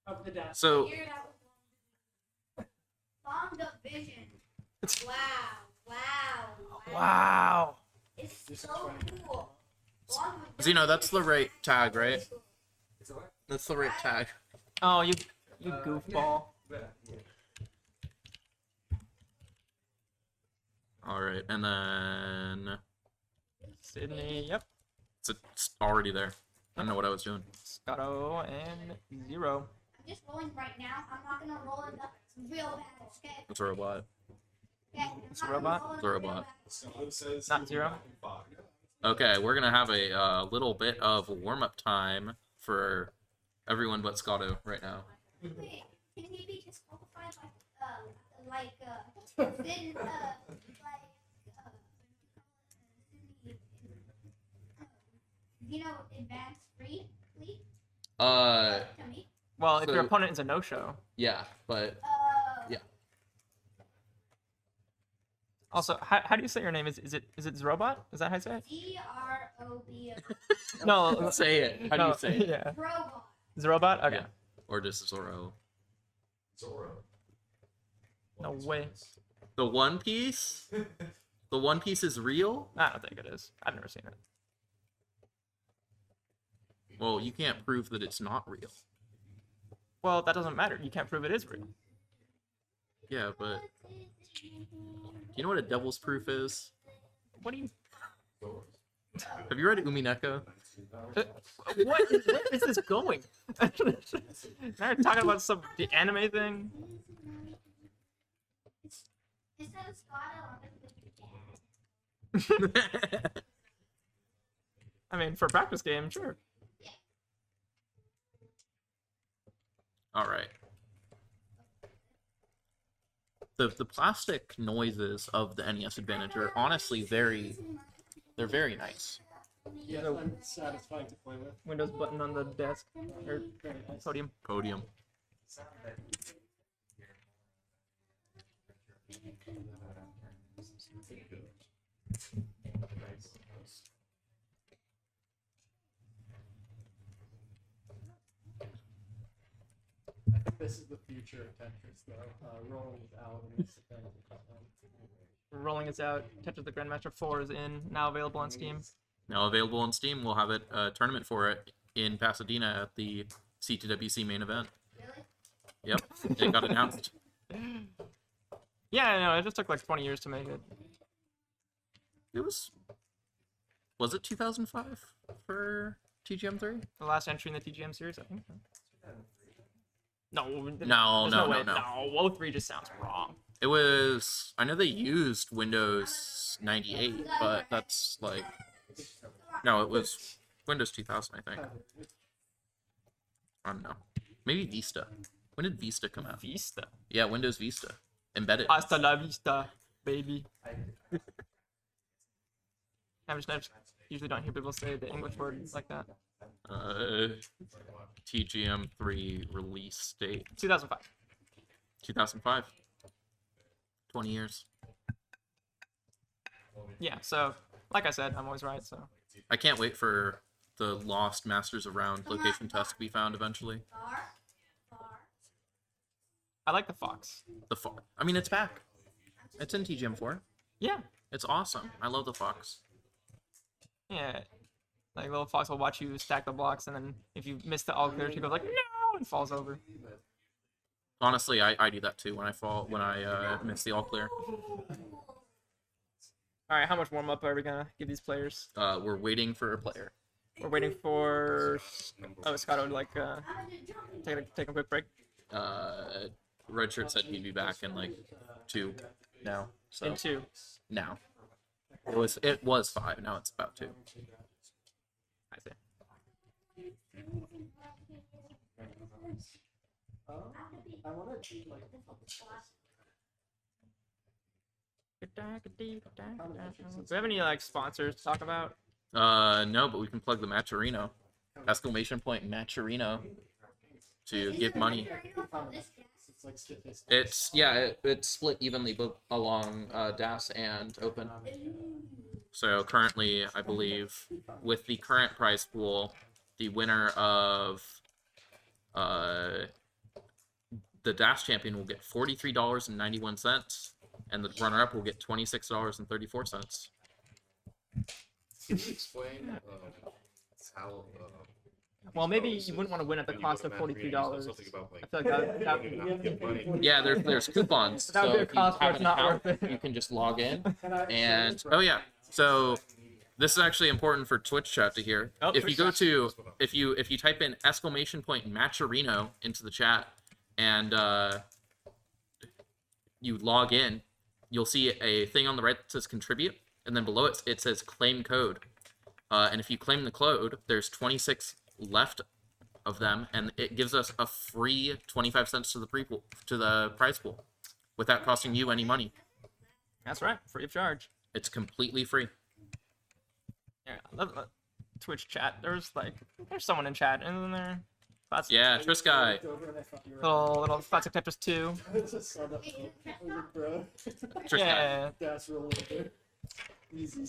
of the death.
So.
Long division. Wow, wow, wow.
Wow.
It's so cool.
Zeno, that's the right tag, right? That's the right tag.
Oh, you goofball.
All right, and then
Sydney. Yep.
It's already there. I don't know what I was doing.
Scotto and Zero.
I'm just rolling right now. I'm not gonna roll it up real bad, okay?
It's a robot.
Okay,
It's a robot.
It's a robot.
Not Zero.
Okay, we're gonna have a little bit of warm-up time for everyone but Scotto right now.
Wait, can maybe just qualify then advance free, please?
Well, if
So-
your opponent is a no-show.
Yeah, but yeah.
Also, how do you say your name? Is it Zrobot? Is that how you say it?
Zrobot.
No,
Say it. How do you say it?
Yeah. Zrobot? Okay.
Yeah. Or just Zorro.
No way.
The One Piece? The One Piece is real?
I don't think it is. I've never seen it.
Well, you can't prove that it's not real.
Well, that doesn't matter. You can't prove it is real.
Yeah, but do you know what a devil's proof is?
What do you?
Have you read Umineko?
Where is this going? Now you're talking about the anime thing.
Instead of Scotto, I'm gonna
I mean, for a practice game, sure.
All right. The plastic noises of the NES Advantage are honestly very nice.
Yes, I'm satisfying to play with.
Windows button on the desk or podium.
Podium.
I think this is the future of Tetris, though. Rolling is out in this event.
Rolling is out. Tetris the Grandmaster 4 is in, now available on Steam.
Now available on Steam. We'll have a tournament for it in Pasadena at the CTWC main event. Yep, it got announced.
Yeah, I know. It just took like 20 years to make it.
It was it 2005 for TGM3?
The last entry in the TGM series, I think. No,
No,
there's
no,
way.
no.
No, 03 just sounds wrong.
It was. I know they used Windows 98, but that's like. No, it was Windows 2000, I think. I don't know. Maybe Vista. When did Vista come out?
Vista?
Yeah, Windows Vista. Embedded.
Hasta la vista, baby. I just usually don't hear people say the English word like that.
TGM3 release date.
2005.
2005. 20 years.
Yeah, so, like I said, I'm always right, so.
I can't wait for the lost Masters of Round location test to be found eventually.
I like the Fox.
I mean, it's back. It's in TGM4.
Yeah.
It's awesome. I love the Fox.
Yeah. Like, little Fox will watch you stack the blocks, and then if you miss the all clear, she goes like, no, and falls over.
Honestly, I do that too when I miss the all clear.
Alright, how much warm-up are we gonna give these players?
We're waiting for a player.
We're waiting for... Oh, Scott would like, take a quick break.
Redshirt said he'd be back in like 2 now. So
In 2.
now. It was 5. Now it's about 2.
I see.
I want to like.
Do we have any like sponsors to talk about?
No, but we can plug the Matcherino. Exclamation point Matcherino to give money. It's it's split evenly along DAS and Open. So currently, I believe, with the current prize pool, the winner of the DAS champion will get $43.91, and the runner-up will get $26.34.
Can you explain how?
Well, maybe you wouldn't want to win at the cost of $43. I feel like that
Yeah, there's coupons.
That would be
So
a
if you
cost where
have
it's
an
not
account,
worth it.
you can just log in, and oh yeah. So this is actually important for Twitch chat to hear.
Oh,
If you go
Twitch
to if you type in exclamation point Matcherino into the chat and you log in, you'll see a thing on the right that says contribute, and then below it says claim code. And if you claim the code, there's 26 left of them, and it gives us a free 25 cents to the prize pool without costing you any money.
That's right, free of charge.
It's completely free.
Yeah, Twitch chat. There's someone in chat, isn't there? That's
Yeah, Tris guy.
little Classic Tetris 2.
I just saw that, bro.
Tris guy.
Yeah.
Dash rolling. Easy.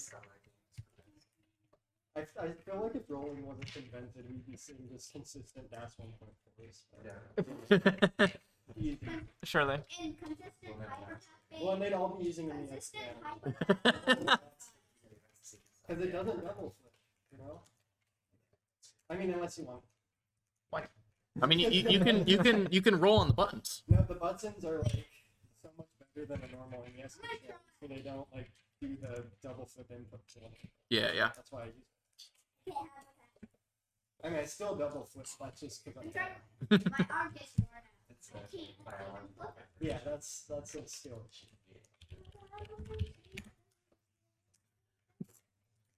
I feel like if rolling wasn't invented, we'd be seeing just consistent dash 1.4s. Easy.
Surely.
Well, and they'd all be using the Because it doesn't double flip, you know? I mean, unless you want.
What?
I mean, you can roll on the buttons.
No, the buttons are like so much better than a normal NES controller, so they don't like do the double flip input.
Yeah.
That's why I use it. I mean, I still double flip, but just because I'm.
My arm gets
Yeah, that's a skill.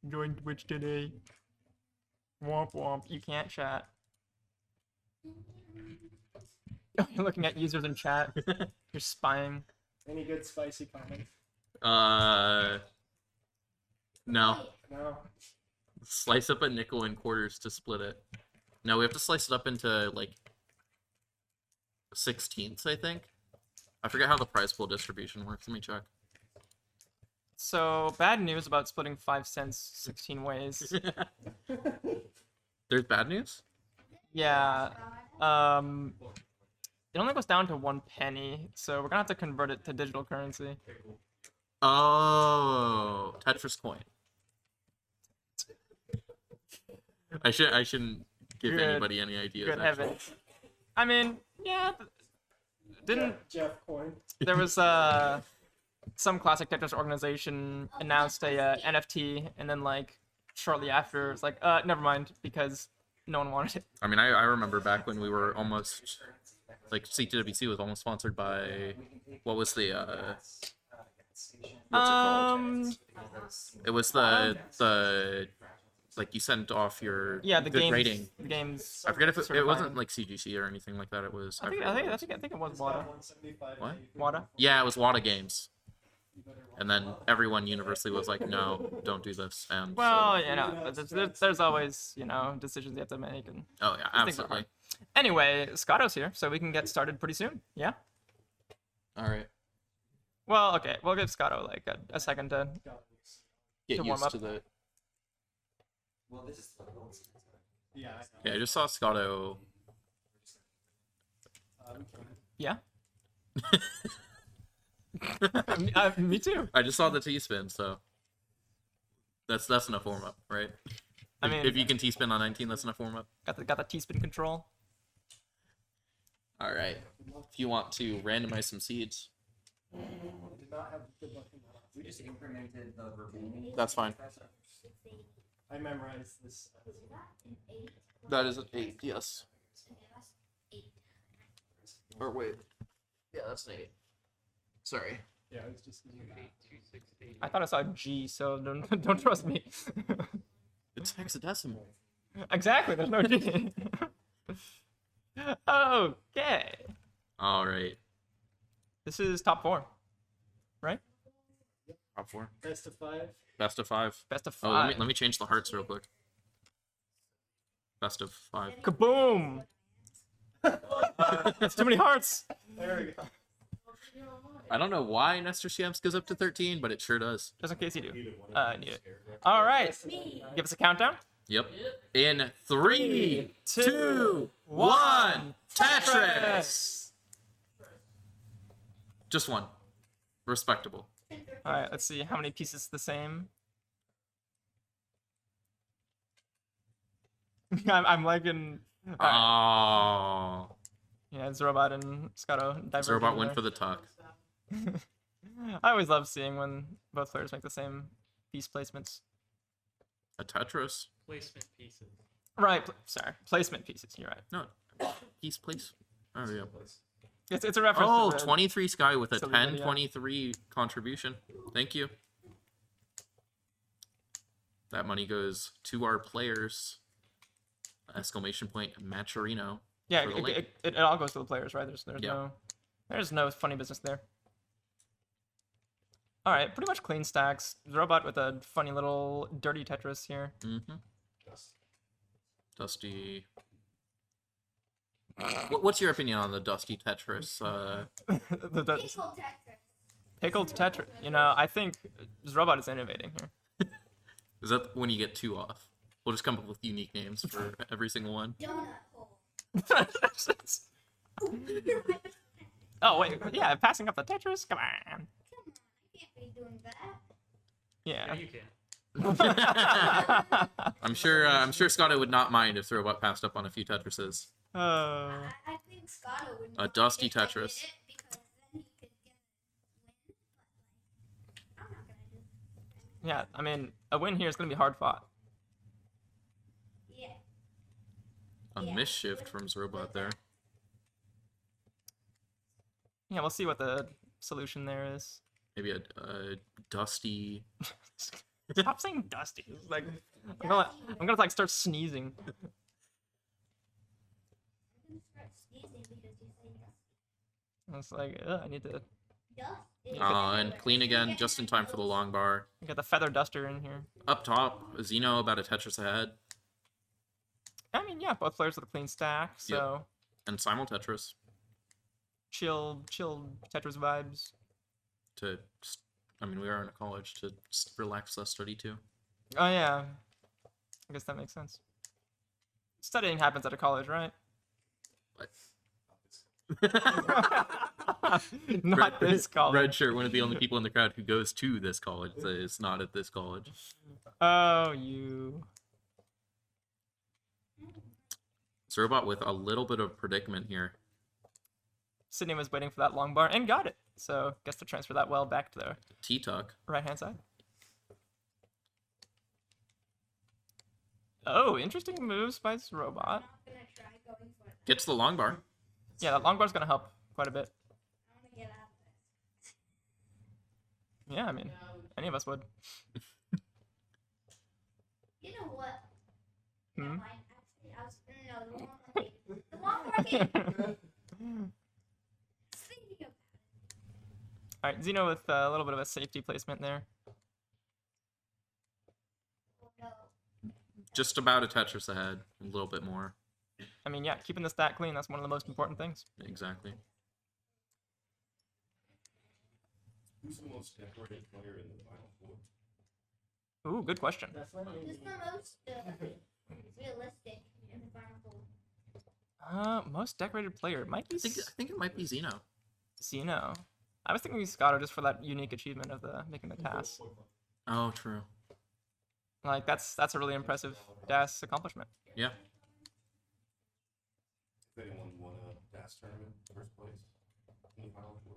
Join Twitch today. Womp womp. You can't chat. You're looking at users in chat. You're spying.
Any good spicy comments?
No.
No.
Slice up a nickel in quarters to split it. No, we have to slice it up into like 16ths, I think. I forget how the prize pool distribution works. Let me check.
So, bad news about splitting 5 cents 16 ways.
There's bad news?
Yeah. It only goes down to 1 penny, so we're gonna have to convert it to digital currency.
Oh, Tetris coin. I shouldn't give
Good.
anybody any ideas.
Good
actually.
heavens. I mean, yeah. Didn't
Jeff Coin.
there was some classic Tetris organization announced a NFT, and then like shortly after it's like never mind because no one wanted it.
I mean, I remember back when we were almost like CTWC was almost sponsored by what was the what's it called? It was the like you sent off your
Yeah, the
good
games.
rating.
The games.
I forget if it
certifying.
wasn't like CGC or anything like that. It was.
I think it was WADA.
What?
WADA.
Yeah, it was WADA Games. And then everyone universally was like, "No, don't do this." And
Well, you know, there's always decisions you have to make, and
oh yeah,
things are
absolutely.
hard. Anyway, Scotto's here, so we can get started pretty soon. Yeah.
All right,
Well, okay, we'll give Scotto like a second to
get
warm
used
up.
to the.
Well, this is
Yeah.
Yeah, I just saw Scotto.
Yeah. Me too.
I just saw the T-spin, so that's enough warm up, right?
I mean,
if you can T-spin on 19, that's enough warm up.
Got the T-spin control.
All right. If you want to randomize some seeds,
Did not have good luck in that.
We just incremented the remaining.
that's fine.
I memorized this.
That is an 8, yes. Or wait. Yeah, that's an 8. Sorry.
Yeah, it's just 8,
2, 6, 8.
I thought I saw G, so don't trust me.
It's hexadecimal.
Exactly. There's no G. Okay.
All right.
This is top 4, right?
Top 4.
Best of 5.
Best of 5.
Best of
Oh,
5.
let me change the hearts real quick. Best of 5.
Kaboom! That's too many hearts.
There we go.
I don't know why Nestor Siemps goes up to 13, but it sure does.
Just in case you do. Need it. All right. Give us a countdown.
Yep. In 3, 2, 1, Tetris! Just one. Respectable.
All right. Let's see how many pieces the same. I'm liking.
Oh.
Yeah, it's Robot and Scotto.
Robot went for the tuck.
I always love seeing when both players make the same piece placements.
A Tetris.
Placement pieces.
Right. Sorry. Placement pieces. You're right.
No. Piece place. Oh, yeah.
It's a reference.
Oh,
to the
23 Sky with a
silly
10-23 contribution. Thank you. That money goes to our players. Exclamation point, Maturino.
Yeah,
for the link.
it all goes to the players, right? There's
Yeah.
there's no funny business there. All right, pretty much clean stacks. Robot with a funny little dirty Tetris here.
Mm-hmm. Dusty. What's your opinion on the Dusty Tetris?
The
Pickled Tetris.
pickled Tetris. You know, I think Robot is innovating here.
Is that when you get 2 off? We'll just come up with unique names for every single one.
Donut hole.
Oh wait, yeah, passing up the Tetris. Come on.
Come on, I can't be doing that.
Yeah.
You can.
I'm sure Scotto would not mind if Throwbot passed up on a few Tetrises.
Oh.
I think Scotto would.
A
not
dusty
if I did
Tetris.
it, because then he could get a win. But like, I'm not gonna do it.
Yeah, I mean, a win here is gonna be hard fought.
Yeah.
A misshift from Zrobot there.
Yeah, we'll see what the solution there is.
Maybe a dusty.
Stop saying dusty. It's like I'm gonna like start sneezing.
I'm gonna start sneezing because you say dusty.
It's like I need to
And clean again, just in time for the long bar.
You got the feather duster in here.
Up top, Xeno about a Tetris ahead.
I mean, yeah, both players with a clean stack, so
Yep. And simul Tetris
chill Tetris vibes.
I mean, we are in a college to relax, less study too.
Oh yeah, I guess that makes sense. Studying happens at a college, right?
What?
Not this college.
Red shirt, one of the only people in the crowd who goes to this college. Is not at this college.
Oh, you.
Robot with a little bit of predicament here.
Sydney was waiting for that long bar and got it. So guess to transfer that well back to the
T-tuck.
right-hand side. Oh, interesting moves by this robot.
Gets the long bar.
Yeah, that long bar's gonna help quite a bit. Yeah, I mean, any of us would.
You know what?
Hmm?
The long market.
Alright, Xeno with a little bit of a safety placement there.
Just about a Tetris ahead. A little bit more.
I mean, yeah, keeping the stack clean, that's one of the most important things.
Exactly.
Who's the most decorated player in the Final Four?
Ooh, good question.
Who's the most realistic in the Final Four?
Most decorated player might be.
I think it might be Xeno.
Xeno. I was thinking Scotto just for that unique achievement of the making the task.
Oh, true.
Like that's a really impressive DAS accomplishment.
Yeah.
Has anyone won a DAS tournament first place in the Final Four?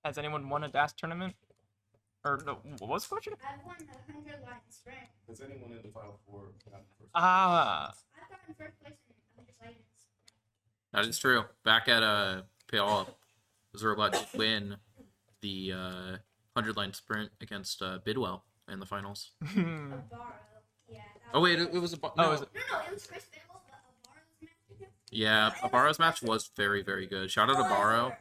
Has anyone won a DAS tournament? Or no, what was the question?
I've won the 100-line sprint.
Has anyone in the Final Four gotten first place?
Ah.
I've gotten first place in 100 line.
That is true. Back at Payola, Zorobot did win the 100-line sprint against Bidwell in the finals. Oh wait, it was a no.
No, it was Chris Bidwell, but Abaro's match.
Yeah, Abaro's match was very, very good. Shout out to Abaro.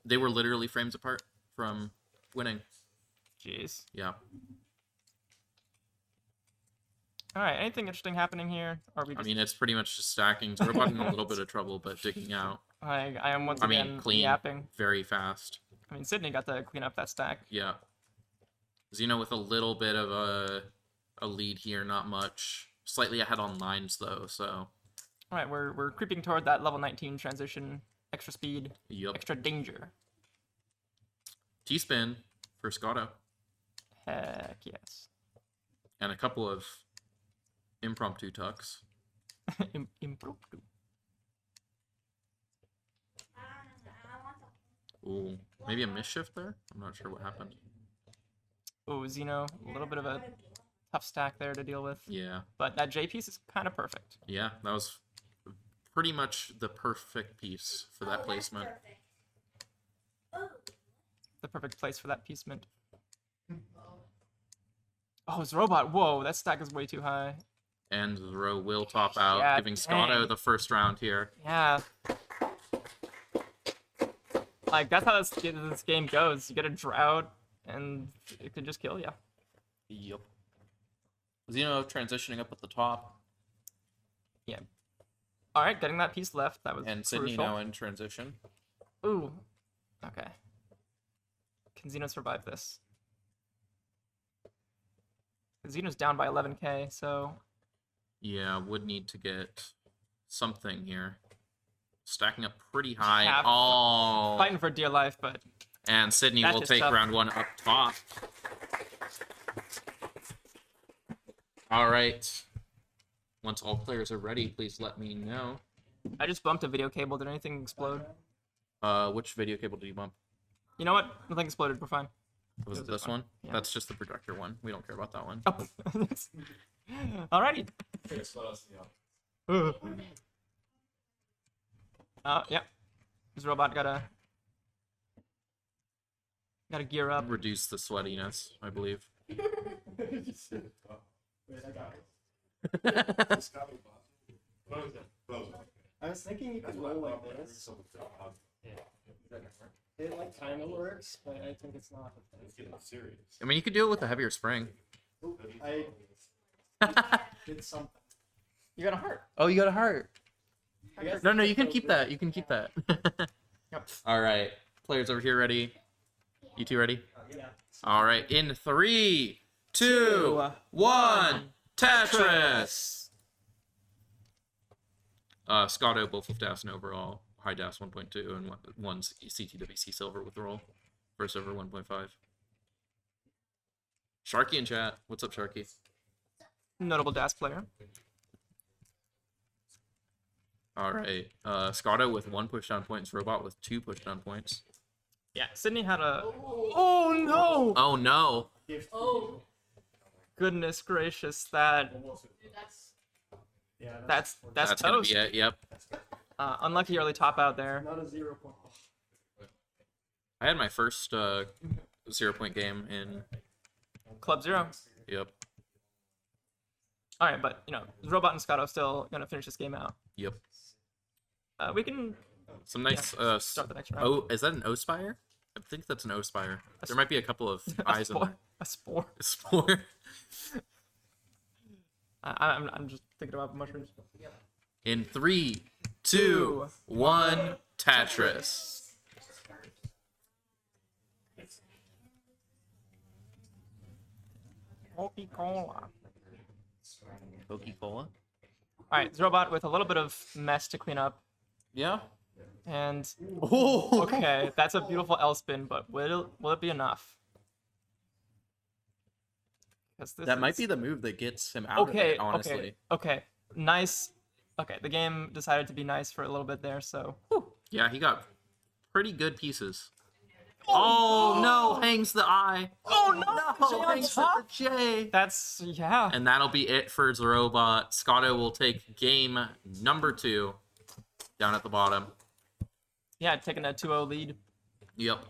They were literally frames apart from winning.
Jeez.
Yeah.
All right. Anything interesting happening here? Or we just...
I mean, it's pretty much just stacking. So we're in a little bit of trouble, but digging out.
I am once again
clean,
yapping.
Very fast.
I mean, Sydney got to clean up that stack.
Yeah. Xeno with a little bit of a lead here, not much. Slightly ahead on lines though, so.
All right, we're creeping toward that level 19 transition. Extra speed.
Yep.
Extra danger.
T-spin for Scotto.
Heck yes.
And a couple of impromptu tucks.
Impromptu.
Ooh, maybe a misshift there? I'm not sure what happened.
Ooh, Xeno, a little bit of a tough stack there to deal with.
Yeah.
But that J piece is kind of perfect.
Yeah, that was pretty much the perfect piece for that placement.
The perfect place for that piecement. Oh, it's robot. Whoa, that stack is way too high.
And the row will top out,
Yeah,
giving Scotto
dang.
the first round here.
Yeah. Like, that's how this game goes. You get a drought, and it could just kill you.
Yep. Xeno transitioning up at the top.
Yeah. All right, getting that piece left. That was
And Sydney
crucial.
now in transition.
Ooh. Okay. Can Xeno survive this? Xeno's down by 11k, so...
Yeah, would need to get something here. Stacking up pretty high.
Yeah,
Oh.
fighting for dear life, but...
And Sydney
That's
will
just
take
tough.
round one up top. All right. Once all players are ready, please let me know.
I just bumped a video cable. Did anything explode?
Which video cable did you bump?
You know what? Nothing exploded. We're fine.
Was it this one? That's just the projector one. We don't care about that one.
Oh. Alrighty. Yeah. This robot gotta gear up.
Reduce the sweatiness, I believe.
I was thinking you could roll like this.
It like kind of works, but I think it's not.
It's getting serious.
I mean, you could do it with a heavier spring.
I did something.
You got a heart.
Oh, you got a heart. No, no, you can keep that. You can keep that.
Yep.
All right. Players over here ready? You two ready?
Yeah.
All right. In 3, 2, 1, Tetris! Scotto, both with DAS and overall. High DAS 1.2 and one CTWC silver with roll. First over 1.5. Sharky in chat. What's up, Sharky?
Notable DAS player.
All right. Scotto with 1 pushdown points. Robot with 2 pushdown points.
Yeah, Sydney had a. Oh no!
Oh no!
Oh. Goodness gracious, that. That's
That's gonna
toast.
be it. Yep.
Unlucky early top out there.
Not a 0 point.
I had my first 0-point game in.
Club 0.
Yep.
All right, but you know, Robot and Scotto still gonna finish this game out.
Yep.
We can.
Some nice.
Start the next round.
Oh, is that an O spire? I think that's an O spire. There might be a couple of eyes in there.
A spore.
A spore.
I'm just thinking about mushrooms.
In 3, 2, 1, Tetris.
Coca-Cola.
Coca-Cola.
All right, Robot with a little bit of mess to clean up.
Yeah.
And
oh,
okay, that's a beautiful L spin, but will it be enough?
That might be the move that gets him out of it, honestly.
Okay. Nice. Okay, the game decided to be nice for a little bit there, so. Whew.
Yeah, he got pretty good pieces. Oh no, hangs the I.
Oh no,
hangs the J.
That's, yeah.
And that'll be it for Robot. Scotto will take game number 2 down at the bottom.
Yeah, taking a 2-0 lead.
Yep.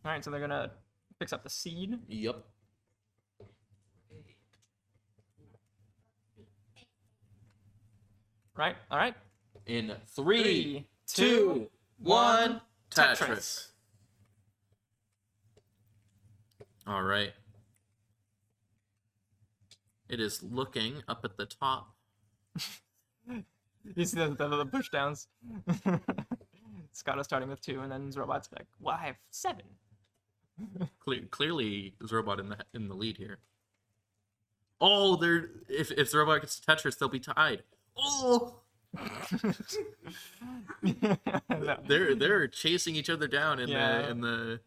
All right, so they're gonna fix up the seed.
Yep.
Right, all right.
In 3, 2, 1, Tetris. All right. It is looking up at the top.
You see the push downs. Scotto starting with 2, and then Robot's like, well, I have 7.
Clearly, Robot in the lead here. Oh, if Robot gets to Tetris, they'll be tied. Oh, they're chasing each other down in the.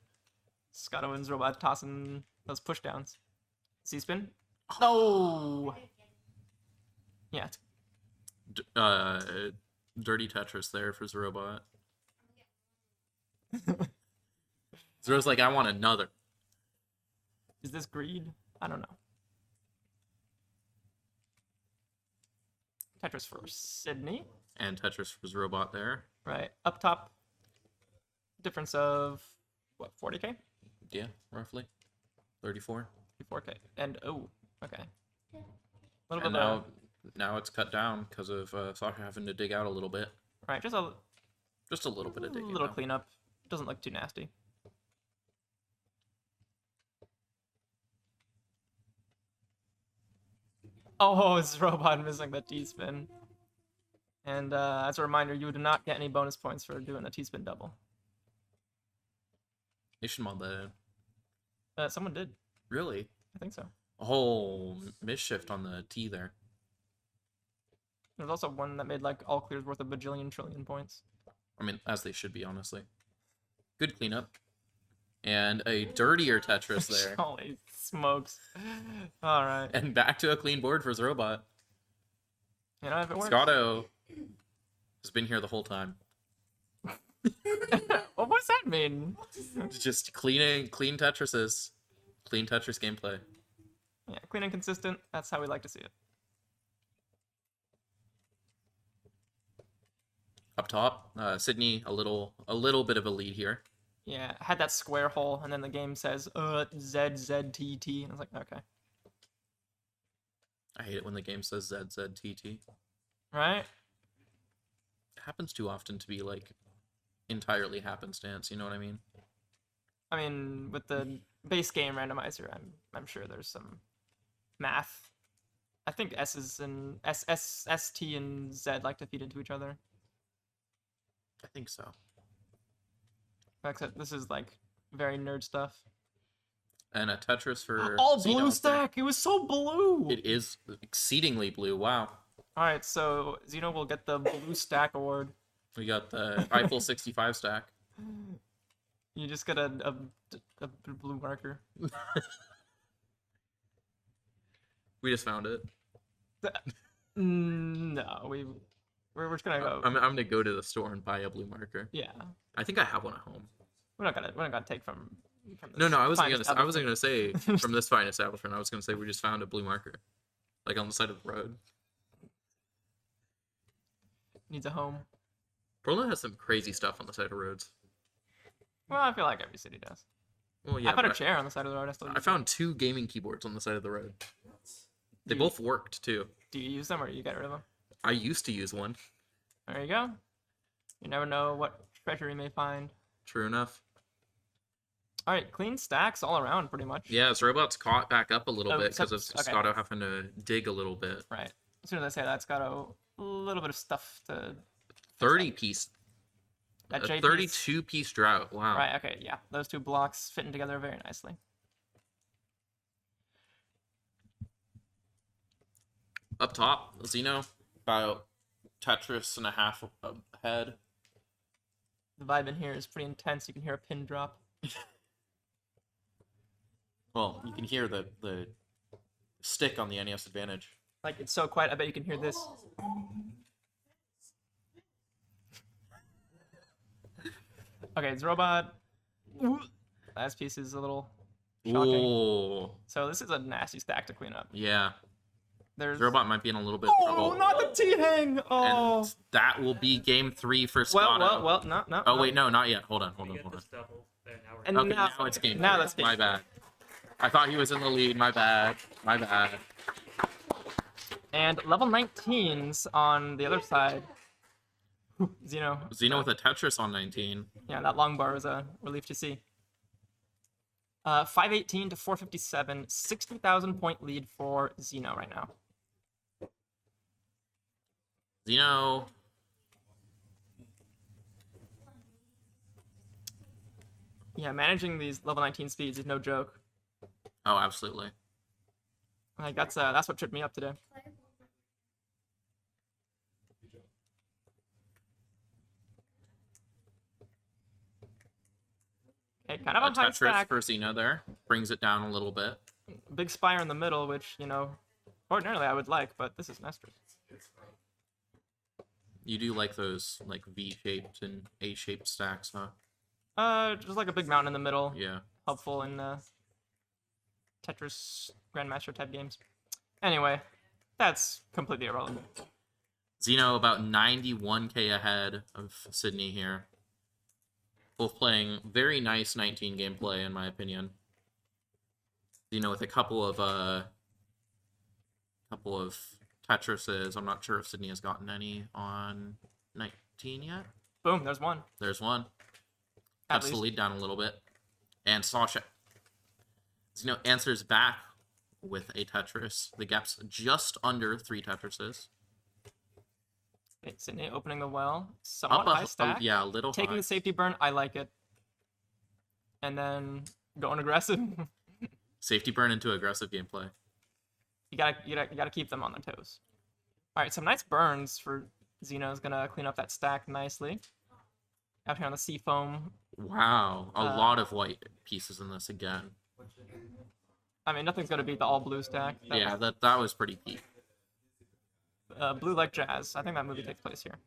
Scotto and Robot tossing those push downs. C-spin. No. Yeah.
Dirty Tetris there for Robot. Zero's like, I want another.
Is this greed? I don't know. Tetris for Sydney.
And Tetris for Robot there.
Right. Up top. Difference of, what, 40k?
Yeah, roughly. 34.
34k. And, oh, okay. A little
And
bit
now it's cut down because of Sasha having to dig out a little bit.
Right, just a
little bit of digging.
little cleanup. Doesn't look too nasty. Oh, it's Robot missing the T-spin. And as a reminder, you do not get any bonus points for doing a T-spin double.
They should mod that in.
Someone did.
Really?
I think so.
A whole misshift on the T there.
There's also one that made like all clears worth a bajillion trillion points.
I mean, as they should be, honestly. Good cleanup. And a dirtier Tetris there.
Holy smokes. Alright.
And back to a clean board for Robot.
You know, if it works.
Scotto has been here the whole time.
What does that mean?
Just clean Tetrises. Clean Tetris gameplay.
Yeah, clean and consistent. That's how we like to see it.
Up top, Sydney, a little bit of a lead here.
Yeah, had that square hole, and then the game says, ZZTT, and I was like, okay.
I hate it when the game says ZZTT.
Right?
happens too often to be like entirely happenstance. You know what I mean?
I mean, with the base game randomizer, I'm sure there's some math. I think S's and T and Z like to feed into each other.
I think so.
Except this is like very nerd stuff.
And a Tetris for
all
Xeno
blue
up there.
stack. It was so blue.
It is exceedingly blue. Wow.
All right, so Xeno will get the blue stack award.
We got the Eiffel 65 stack.
You just get a blue marker.
We just found it.
No, we're just gonna go.
I'm gonna go to the store and buy a blue marker.
Yeah.
I think I have one at home.
We're not gonna take from
No, I wasn't
fine
gonna say from this fine establishment. I was gonna say we just found a blue marker, like on the side of the road.
Needs a home.
Portland has some crazy stuff on the side of roads.
Well, I feel like every city does.
Well, yeah.
I found a
but
chair on the side of the road.
I found 2 gaming keyboards on the side of the road. They both worked too.
Do you use them or you get rid of them?
I used to use one.
There you go. You never know what treasure you may find.
True enough.
All right, clean stacks all around, pretty much.
Yeah, his robot's caught back up a little bit because of
okay.
Scotto having to dig a little bit.
Right. As soon as I say that, Scotto, a little bit of stuff to.
30-piece. A 32-piece drought. Wow.
Right. Okay. Yeah, those 2 blocks fitting together very nicely.
Up top, Xeno, about Tetris and a half ahead.
The vibe in here is pretty intense. You can hear a pin drop.
Well, you can hear the stick on the NES Advantage.
Like, it's so quiet, I bet you can hear this. Okay, it's robot. Last piece is a little shocking.
Ooh.
So this is a nasty stack to clean up.
Yeah.
There's
robot might be in a little bit of trouble.
Oh, not the T-hang! Oh.
And that will be game 3 for Scotto.
Well, no.
Oh, wait, no, not yet. Hold on.
And
okay,
now
it's game 3.
Now that's game
My bad. I thought he was in the lead. My bad.
And level 19s on the other side. Xeno
with a Tetris on 19.
Yeah, that long bar was a relief to see. 518 to 457, 60,000 point lead for Xeno right now.
Xeno.
Yeah, managing these level 19 speeds is no joke.
Oh, absolutely.
Like that's what tripped me up today. Okay, kind of
A
a high
Tetris
stack.
for Xeno there. Brings it down a little bit.
Big spire in the middle, which, ordinarily I would like, but this is Nestor.
You do like those like V-shaped and A-shaped stacks, huh?
Just like a big mountain in the middle.
Yeah.
Helpful in Tetris Grandmaster type games. Anyway, that's completely irrelevant.
Xeno about 91k ahead of Sydney here. Both playing very nice 19 gameplay in my opinion. Xeno with a couple of Tetrises. I'm not sure if Sydney has gotten any on 19 yet.
Boom, there's one.
There's one.
At
Cuts the
least.
lead down a little bit. And Sasha. Xeno answers back with a Tetris. The gap's just under 3 Tetrises.
Okay, Sydney opening the well. Somewhat high stack.
Yeah, a little
Taking
high.
the safety burn, I like it. And then going aggressive.
Safety burn into aggressive gameplay.
You gotta keep them on their toes. All right, some nice burns for Xeno's gonna clean up that stack nicely. Out here on the sea foam.
Wow, a lot of white pieces in this again.
I mean, nothing's gonna beat the all blue stack.
Yeah, that was pretty peak.
Blue Like Jazz. I think that movie takes place here.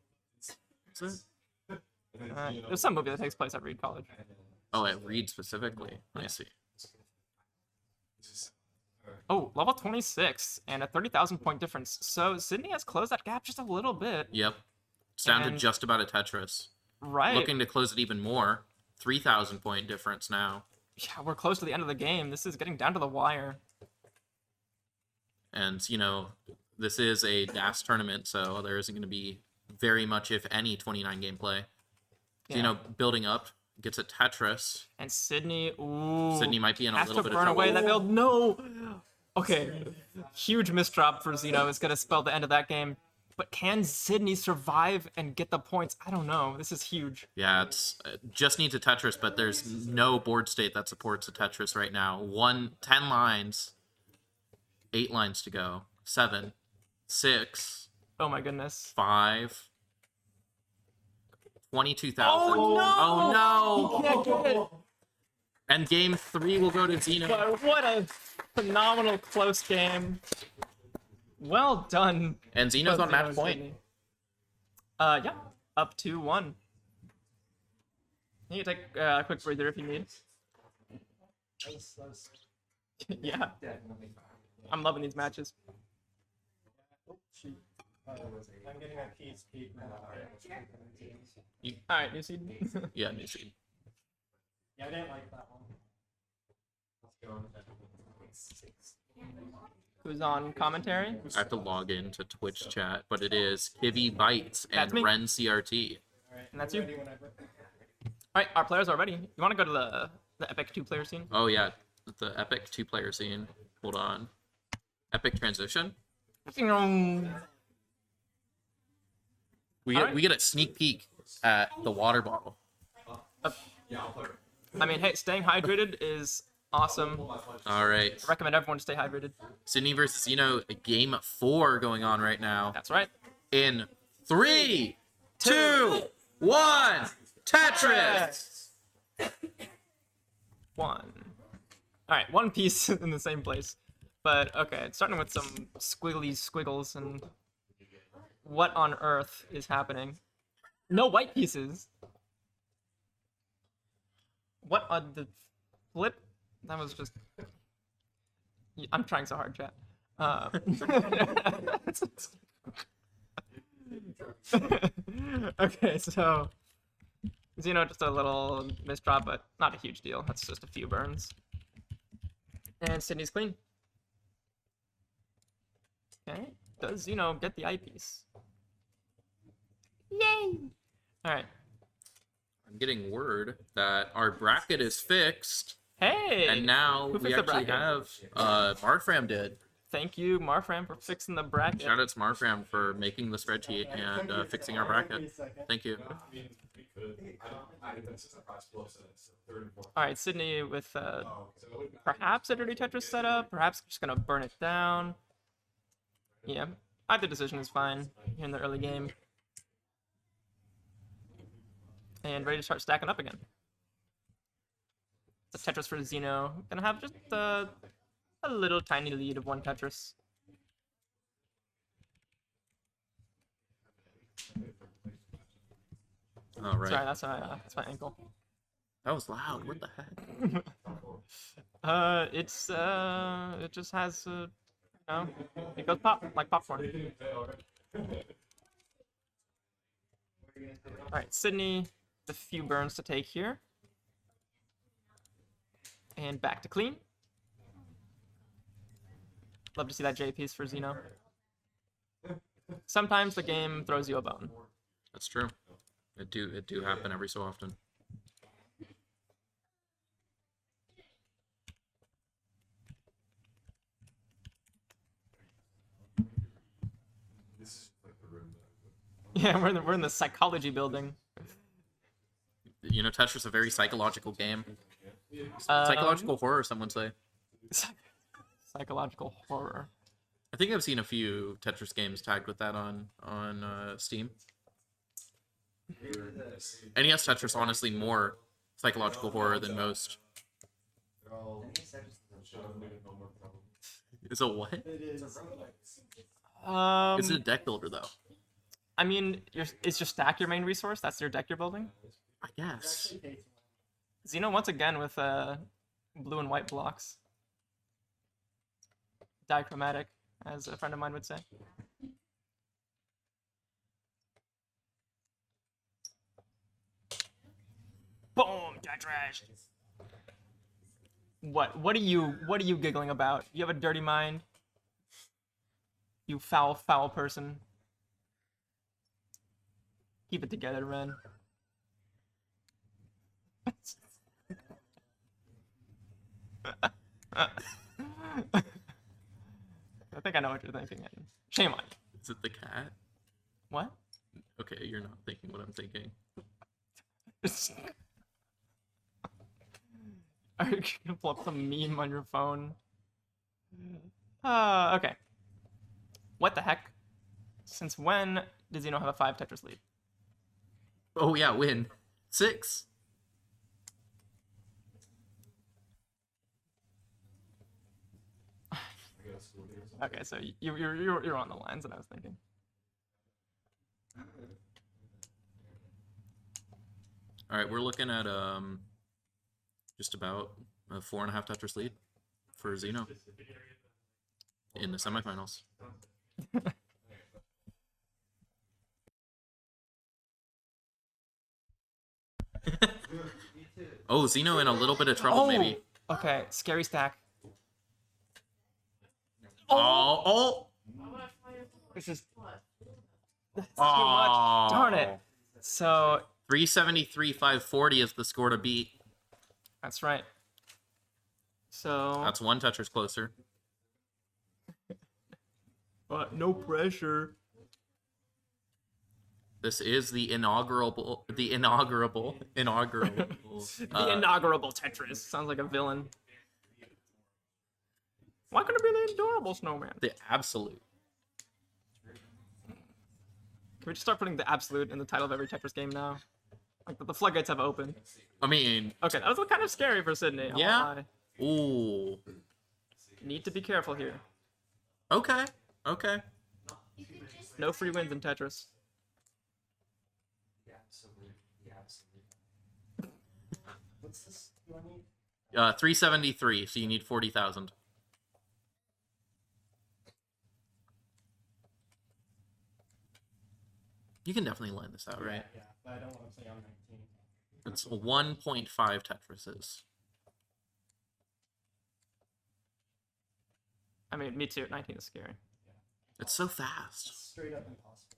Is it?
There's some movie that takes place at Reed College.
Oh, at Reed specifically. I see.
Oh, level 26 and a 30,000 point difference. So Sydney has closed that gap just a little bit.
Yep. It's down to
And-
just about a Tetris.
Right.
Looking to close it even more. 3,000 point difference now.
Yeah, we're close to the end of the game. This is getting down to the wire.
And, this is a DAS tournament, so there isn't going to be very much, if any, 29 gameplay.
Yeah.
Xeno building up, gets a Tetris.
And Sydney, ooh.
Sydney might be in a
has
little
to
bit of
burn
trouble.
away that build. No! Okay. Huge misdrop for Xeno. It's going to spell the end of that game. But can Sydney survive and get the points? I don't know. This is huge.
Yeah, it's just needs a Tetris, but there's no board state that supports a Tetris right now. 10 lines, 8 lines to go, 7, 6.
Oh my goodness.
5. 22,000.
Oh no!
Oh no!
He can't get it.
And game 3 will go to Xeno.
But what a phenomenal close game. Well done.
And Xeno's on match
Xeno's
point.
Sydney. Yeah, up 2-1. You can take a quick breather if you need. Yeah. I'm loving these matches.
Oh, shoot. I'm getting a piece peek now.
Alright, new seed.
Yeah, new seed.
Yeah, I didn't like that one.
Who's on commentary?
I have to log into Twitch chat, but it is Kivy Bites and
That's me.
Ren CRT.
And that's you. Alright, our players are ready. You want to go to the epic 2-player scene?
Oh yeah, the epic 2-player scene. Hold on. Epic transition. We get a sneak peek at the water bottle.
I mean, hey, staying hydrated is awesome.
All right.
I recommend everyone to stay hydrated.
Sydney versus Xeno, game 4 going on right now.
That's right.
In 3, 2, 1, Tetris.
1. Alright, one piece in the same place. But, okay, starting with some squiggly squiggles and what on earth is happening? No white pieces. What on the flip? That was just... I'm trying so hard, chat. Okay, so... Xeno, just a little misdrop, but not a huge deal. That's just a few burns. And Sydney's clean. Okay. Does Xeno get the eyepiece? Yay! Alright.
I'm getting word that our bracket is fixed.
Hey!
And now
Who
we
fixed the
actually
bracket?
have Marfram did.
Thank you, Marfram, for fixing the bracket.
Shout out to Marfram for making the spreadsheet and fixing our bracket. Thank you.
Alright, Sydney with perhaps a dirty Tetris setup, perhaps just gonna burn it down. Yeah, either decision is fine here in the early game. And ready to start stacking up again. It's a Tetris for Xeno. Gonna have just a little tiny lead of 1 Tetris.
All right.
Sorry, that's my ankle.
That was loud. What the heck?
It just has you know, it goes pop like popcorn. All right, Sydney, a few burns to take here, and back to clean. Love to see that J piece for Xeno. Sometimes the game throws you a bone.
That's true. It do happen every so often.
Yeah, we're in the psychology building.
You know, Tetris is a very psychological game. Psychological horror, some would say.
Psychological horror.
I think I've seen a few Tetris games tagged with that on Steam. NES Tetris, honestly, more psychological horror than most. Is it what? Is it a deck builder though?
I mean, is your stack your main resource? That's your deck you're building?
I guess.
Xeno once again with blue and white blocks. Dichromatic, as a friend of mine would say. Boom, Tetris. What are you giggling about? You have a dirty mind? You foul person. Keep it together, man. I think I know what you're thinking. Shame on you.
Is it the cat?
What?
Okay, you're not thinking what I'm thinking.
Are you gonna pull up some meme on your phone? Okay. What the heck? Since when does Xeno have a 5 Tetris lead?
Oh yeah, win. 6.
Okay, so you're on the lines that I was thinking.
All right, we're looking at just about a 4.5 Tetris lead for Xeno in the semifinals. Oh, Xeno in a little bit of trouble, maybe.
Okay, scary stack.
Oh!
This is too much. Darn it. So
373, 540 is the score to beat.
that's right. So
That's 1 Tetris closer.
no pressure.
This is the inaugural.
The inaugurable Tetris. Sounds like a villain. Why couldn't it be the adorable snowman?
The absolute.
Can we just start putting the absolute in the title of every Tetris game now? Like the floodgates have opened.
I mean,
Okay, that was kind of scary for Sydney. I won't
Yeah.
lie.
ooh.
Need to be careful here.
Okay. Okay.
No free wins in Tetris.
What's this? You need?
373. So you need 40,000. You can definitely line this out, right?
Yeah, but I don't want to play on 19.
It's 1.5 Tetrises.
I mean, me too. 19 is scary.
It's so fast.
Straight up impossible.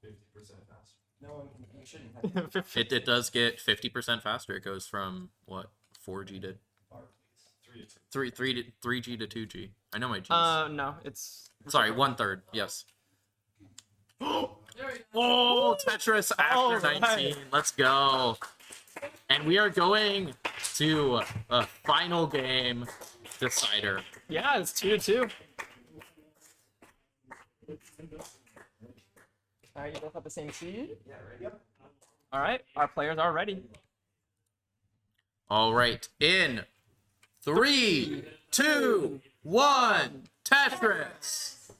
50% faster.
No one can, you shouldn't have
It does get 50% faster. It goes from what 4G to
bar, please.
3G to 2G. I know my G's.
No, it's
Sorry, 1/3. Yes. Oh, Tetris after 19. Let's go. And we are going to a final game decider.
yeah, it's 2-2. Alright, you both have the same seed?
Yeah, right. Yep.
Alright, our players are ready.
All right. In 3, 2, 1, Tetris.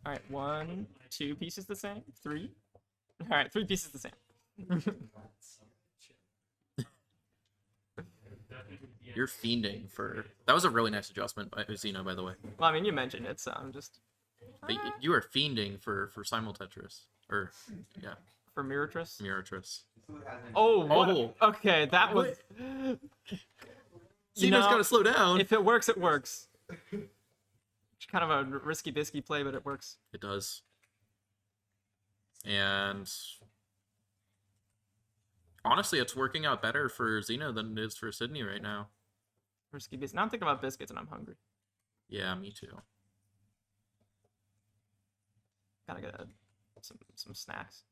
Alright, 1, 2 pieces the same? 3? Alright, 3 pieces the same.
You're fiending for. That was a really nice adjustment by Xeno, by the way.
Well, I mean, you mentioned it, so I'm just...
But you are fiending for simul Tetris. Or, yeah,
For Miratris?
Miratris.
Oh, what?
Oh.
Okay, that was...
Xeno's gotta slow down.
If it works, it works. It's kind of a risky bisky play, but it works.
It does. And honestly, it's working out better for Xeno than it is for Sydney right now.
Risky biscuits. Now I'm thinking about biscuits and I'm hungry.
Yeah, me too.
Gotta get some snacks.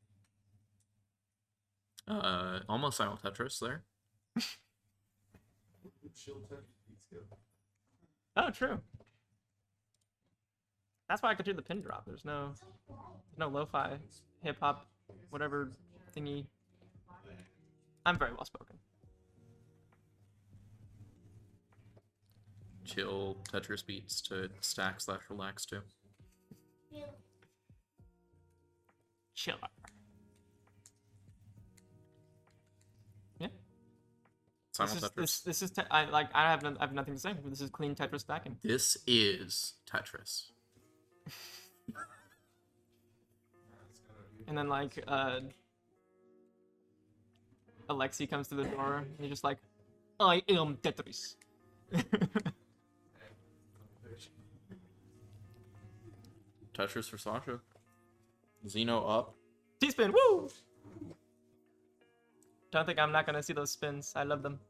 Almost simul Tetris there.
Oh, true. That's why I could do the pin drop. There's no lo-fi, hip-hop, whatever thingy. I'm very well spoken.
Chill Tetris beats to stack/relax to.
Chiller. Yeah.
Simul Tetris.
This is I have nothing to say. This is clean Tetris stacking.
This is Tetris.
And then like Alexi comes to the door and you're just like, I am Tetris.
Tetris for Sasha. Xeno up.
T-spin, woo! Don't think I'm not gonna see those spins. I love them.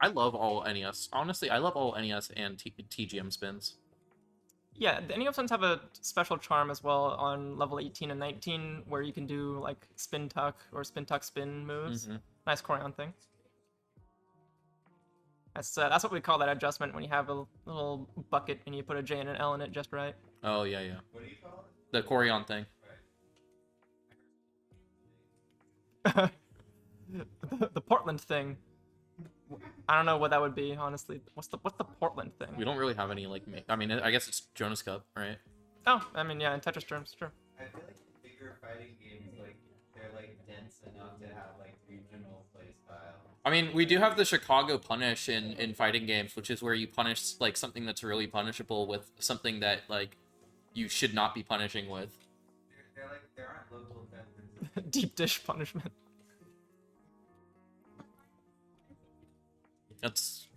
I love all NES. Honestly, I love all NES and TGM spins.
Yeah, the NES ones have a special charm as well on level 18 and 19, where you can do like spin tuck or spin tuck spin moves. Nice Corian thing. That's what we call that adjustment when you have a little bucket and you put a J and an L in it just right.
Oh yeah, yeah. What do you call it? The Corian thing.
the Portland thing. I don't know what that would be, honestly. What's the Portland thing?
We don't really have any like. I mean, I guess it's Jonas Cup, right?
Oh, I mean, yeah, in Tetris terms, sure.
I feel like bigger fighting games, like they're like dense enough to have like regional play style.
I mean, we do have the Chicago punish in fighting games, which is where you punish like something that's really punishable with something that like you should not be punishing with.
They're like there aren't local offenses.
Deep dish punishment.
That's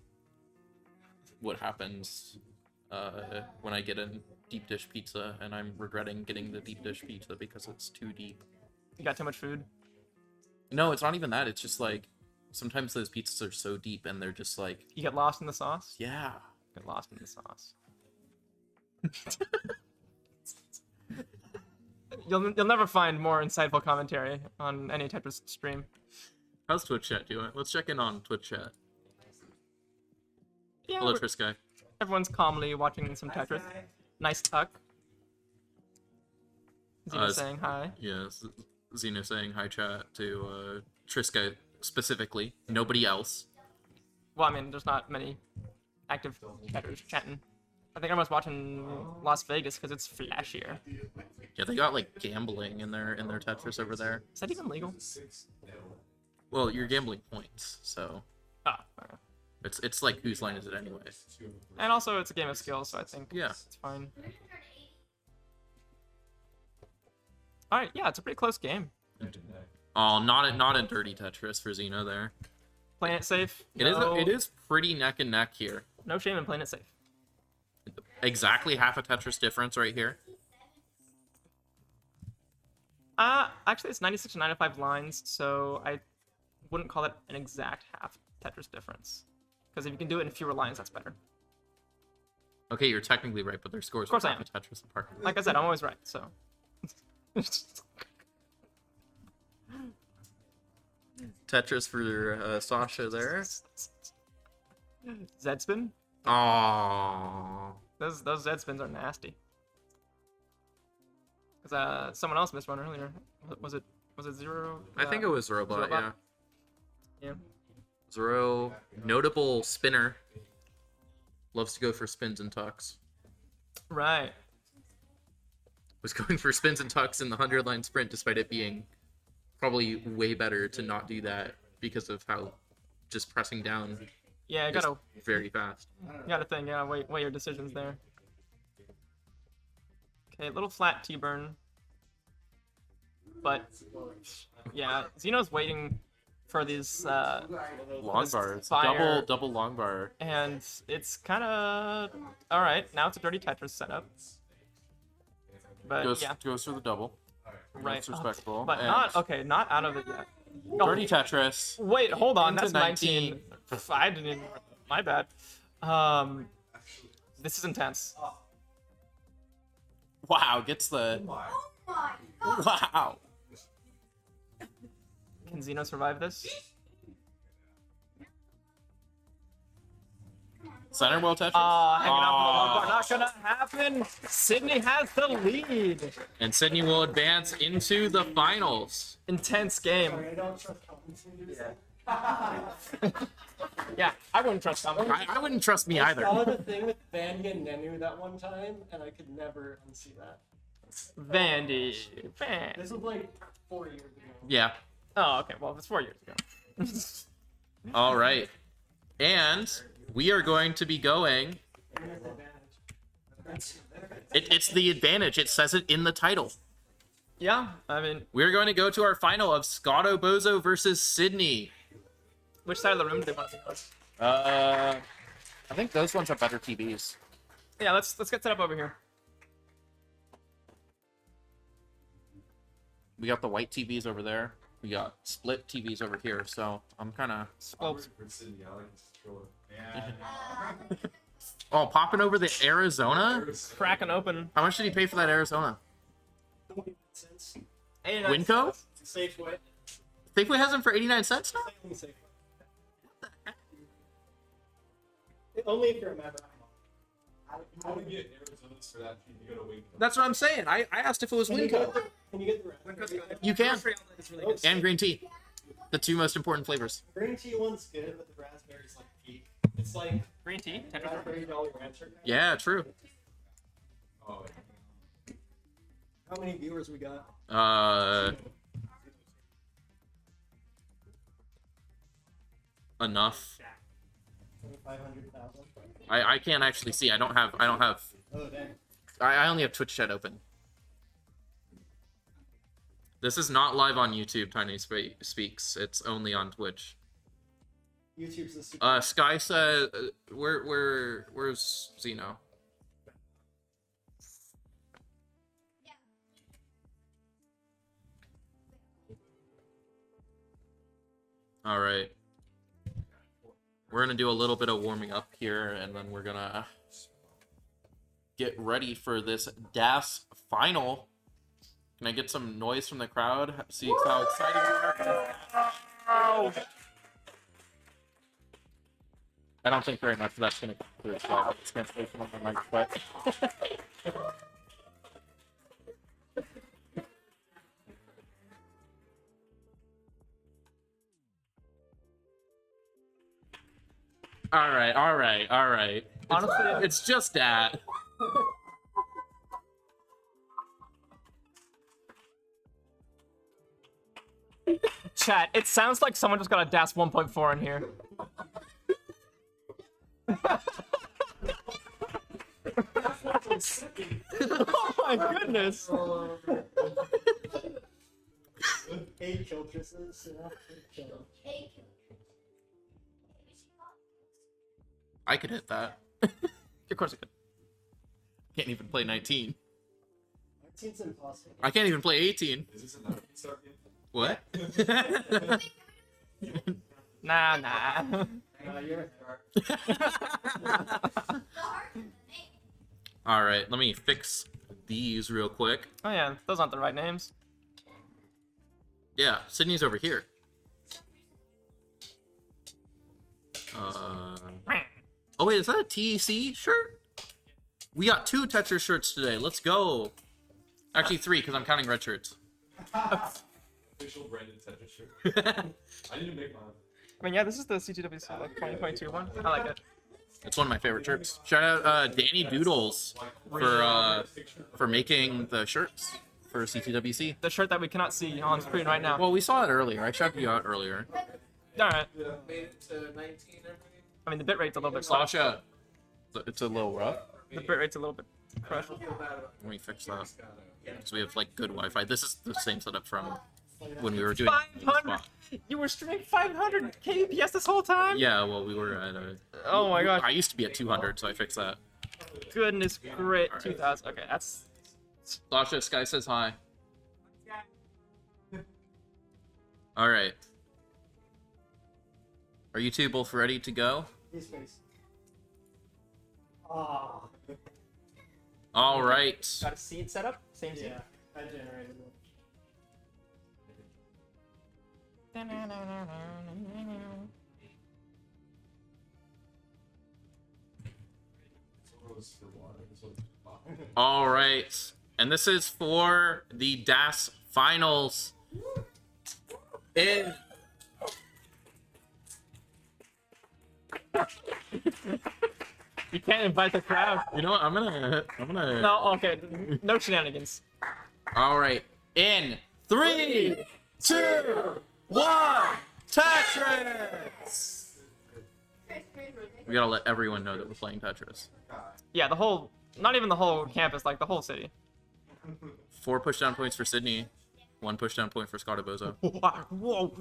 what happens when I get a deep dish pizza, and I'm regretting getting the deep dish pizza because it's too deep.
You got too much food?
No, it's not even that. It's just like sometimes those pizzas are so deep, and they're just like
you get lost in the sauce.
Yeah,
get lost in the sauce. You'll never find more insightful commentary on any Tetris stream.
How's Twitch chat doing? Let's check in on Twitch chat.
Yeah,
hello, Trisky.
Everyone's calmly watching some Tetris. Nice tuck. Xeno saying hi.
Yes, Xeno saying hi chat to Trisky specifically. Nobody else.
Well, I mean, there's not many active chatters chatting. I think everyone's watching Las Vegas because it's flashier.
Yeah, they got like gambling in their Tetris over there.
Is that even legal?
Well, you're gambling points, so.
Ah, okay.
It's like whose line is it anyway?
And also it's a game of skill, so I think
yeah,
it's fine. All right, yeah, it's a pretty close game.
Oh, not a dirty Tetris for Xeno there.
Playing it safe.
It is pretty neck and neck here.
No shame in playing it safe.
Exactly half a Tetris difference right here.
Actually it's 96 to 95 lines, so I wouldn't call it an exact half Tetris difference. Because if you can do it in fewer lines, that's better.
Okay, you're technically right, but their scores
are
half a Tetris apart.
Like I said, I'm always right, so.
Tetris for Sasha there.
Z-spin?
Aww.
Those Z-spins are nasty. Because someone else missed one earlier. Was it Zero?
I think it was Robot, yeah.
Yeah.
Zero, notable spinner. Loves to go for spins and tucks.
Right.
Was going for spins and tucks in the 100-line sprint, despite it being probably way better to not do that because of how just pressing down.
Yeah, you gotta
very fast.
You gotta think, yeah, weigh your decisions there. Okay, little flat T-burn. But yeah, Xeno's waiting for these
long bars. Double long bar.
And it's kinda alright, now it's a dirty Tetris setup. But
goes for the double.
Right.
That's respectable.
But not out of it yet.
Dirty Tetris.
Wait, hold on, that's
19.
I didn't even, my bad. This is intense.
Wow, gets the wow.
Can Xeno survive this?
Center well Tetris.
Hanging out for the long bar. Not gonna happen. Sydney has the lead.
And Sydney will advance into the finals.
Intense game. Yeah, I wouldn't trust Tom.
I wouldn't trust me either.
I saw the thing with Vandy and Nenu that one time, and I could never unsee that.
Vandy.
This was like 4 years ago.
Yeah.
Oh, okay. Well, it's 4 years ago.
All right. And we are going to be going. It's the advantage. It says it in the title.
Yeah, I mean.
We're going to go to our final of Scotto Bozo versus Sydney.
Which side of the room do they want to be on?
I think those ones have better TVs.
Yeah, let's get set up over here.
We got the white TVs over there. We got split TVs over here. So I'm kind of. Oh, popping over the Arizona?
Cracking open.
How much did he pay for that Arizona?
89
Winco?
cents. Safeway.
Safeway has them for 89 cents now?
Only Safeway. Only if you're a member.
You want to get Arizona's for that, you go to Winco.
That's what I'm saying. I asked if it was
Can you
Winco.
get the raspberry?
You can.
It's really good.
And green tea. The two most important flavors.
Green tea one's good, but the raspberry's like peak. It's like
Green tea?
raspberry Jolly Rancher.
Yeah, true.
Oh,
How many viewers we got?
Enough.
500,000.
I can't actually see. I don't have.
Oh dang.
I only have Twitch chat open. This is not live on YouTube. Tiny Speaks. It's only on Twitch.
YouTube's the super.
Sky said, where's Zeno? All right. We're gonna do a little bit of warming up here, and then we're gonna get ready for this DAS final. Can I get some noise from the crowd? See how excited we are. I don't think very much of that's gonna come through. So it's gonna stay from my mic, but. All right.
Honestly,
It's just that.
chat, it sounds like someone just got a DAS 1.4 in here. Oh my goodness!
Eight kiltresses.
I could hit that.
Of course it could.
Can't even play 19.
19's impossible.
I can't even play 18.
is this another start game?
What?
Nah.
You're
All right, let me fix these real quick.
Oh yeah, those aren't the right names.
Yeah, Sydney's over here. Oh wait, is that a TEC shirt? We got 2 Tetris shirts today. Let's go. Actually 3, because I'm counting red shirts.
Official branded Tetris shirt. I need to make mine.
I mean, yeah, this is the CTWC like 2022 one. I like it.
It's one of my favorite shirts. Shout out Danny Doodles for making the shirts for CTWC.
The shirt that we cannot see on screen right now.
Well, we saw it earlier. I shouted you out earlier.
Alright.
Made it to 19 everything.
I mean, the bitrate's a little bit rough.
Sasha, it's a little rough.
The bitrate's a little bit crushed.
Let me fix that. So we have like good Wi-Fi. This is the same setup from when we were doing
500! You were streaming 500 kbps this whole time?
Yeah, well, we were at
Oh my god.
I used to be at 200, so I fixed that.
Goodness, great.
Alright.
2000. Okay, that's.
Sasha, Sky says hi. All right. Are you two both ready to go?
His face. Ah.
All right.
Got a seed set up? Same seed?
Yeah, I generated one.
All right. And this is for the DAS finals. In
You can't invite the crowd.
You know what? I'm gonna.
No, okay. No shenanigans.
All right. In 3, 2, 1, Tetris. We gotta let everyone know that we're playing Tetris.
Yeah, the whole. Not even the whole campus, like the whole city.
4 pushdown points for Sydney. 1 pushdown point for Scotto Bozo.
Whoa.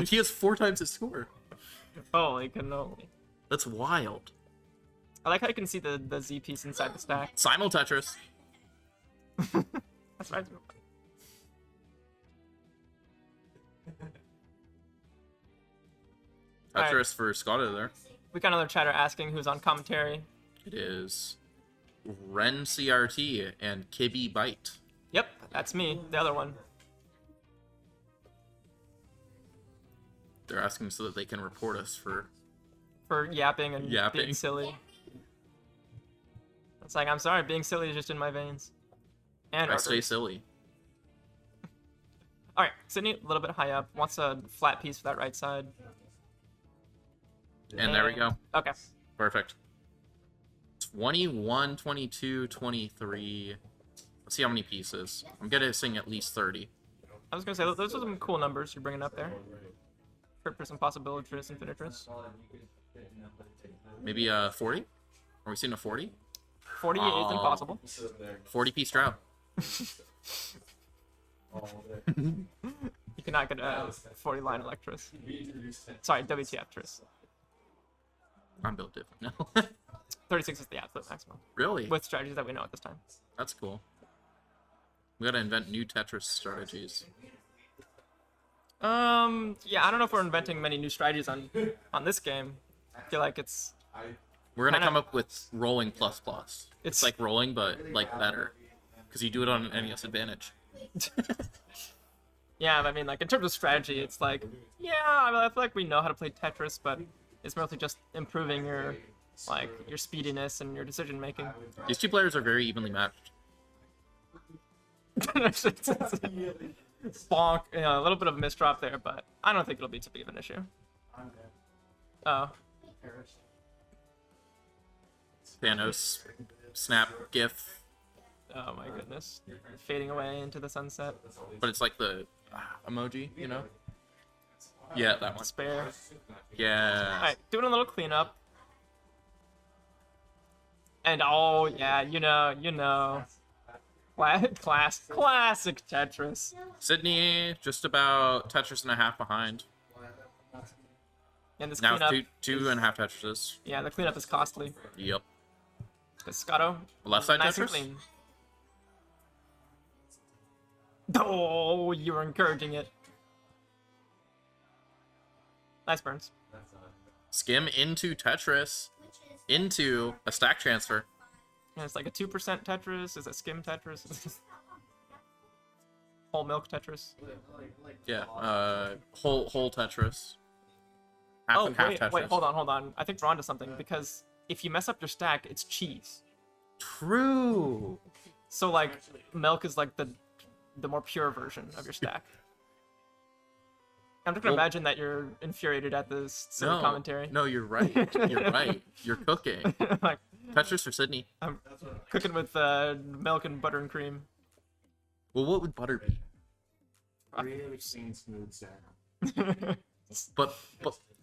He has 4 times his score.
Holy cannoli.
That's wild.
I like how you can see the Z piece inside the stack.
Simul Tetris.
That's right. Alright.
Tetris for Scotto there.
We got another chatter asking who's on commentary.
It is Ren CRT and Kibby Bite.
Yep, that's me, the other one.
They're asking so that they can report us for
yapping and
Yapping.
being silly. It's like, I'm sorry, being silly is just in my veins. And
I
arteries.
stay silly.
Alright, Sydney, a little bit high up, wants a flat piece for that right side.
And there we go.
Okay.
Perfect. 21, 22, 23. Let's see how many pieces. I'm guessing at least 30.
I was gonna say, those are some cool numbers you're bringing up there. Triptris and Possibilitris and Finitris.
Maybe 40? Are we seeing a 40?
48 is impossible.
40 piece drought.
You cannot get a 40 line Electris. Sorry, WTF Tris.
I'm built different now.
36 is the absolute maximum.
Really?
With strategies that we know at this time.
That's cool. We gotta invent new Tetris strategies.
Yeah, I don't know if we're inventing many new strategies on this game. I feel like it's...
We're gonna
kinda-
come up with rolling plus plus. It's
It's-
like rolling, but like better. Because you do it on an NES Advantage.
Yeah, but I mean, like, in terms of strategy, it's like, yeah, I mean, I feel like we know how to play Tetris, but it's mostly just improving your, like, your speediness and your decision making.
These two players are very evenly matched.
Bonk, you know, a little bit of a misdrop there, but I don't think it'll be too big of an issue. Oh.
Thanos, snap, gif.
Oh my goodness. Fading away into the sunset.
But it's like the emoji, you know? Yeah, that one.
Spare.
Yeah.
Alright, doing a little cleanup. And oh yeah, you know. Classic Tetris.
Sydney, just about Tetris and a half behind.
And this
Now
cleanup.
two and a half Tetrises.
Yeah, the cleanup is costly.
Yep.
Scotto.
Left side
nice and
Tetris?
clean. Oh, you were encouraging it. Nice burns.
Skim into Tetris. Into a stack transfer.
And it's like a 2% Tetris. Is it skim Tetris? Whole milk Tetris.
Yeah, whole Tetris. Half
Oh,
and half
wait,
Tetris.
wait, hold on. I think we're onto something, because if you mess up your stack, it's cheese.
True.
So, like, milk is like the more pure version of your stack. I'm just gonna
Well-
imagine that you're infuriated at this silly
No,
commentary.
no, you're right. You're right. You're cooking.
Like,
Tetris for Sydney.
I'm cooking with milk and butter and cream.
Well, what would butter be?
Really clean, smooth sound.
But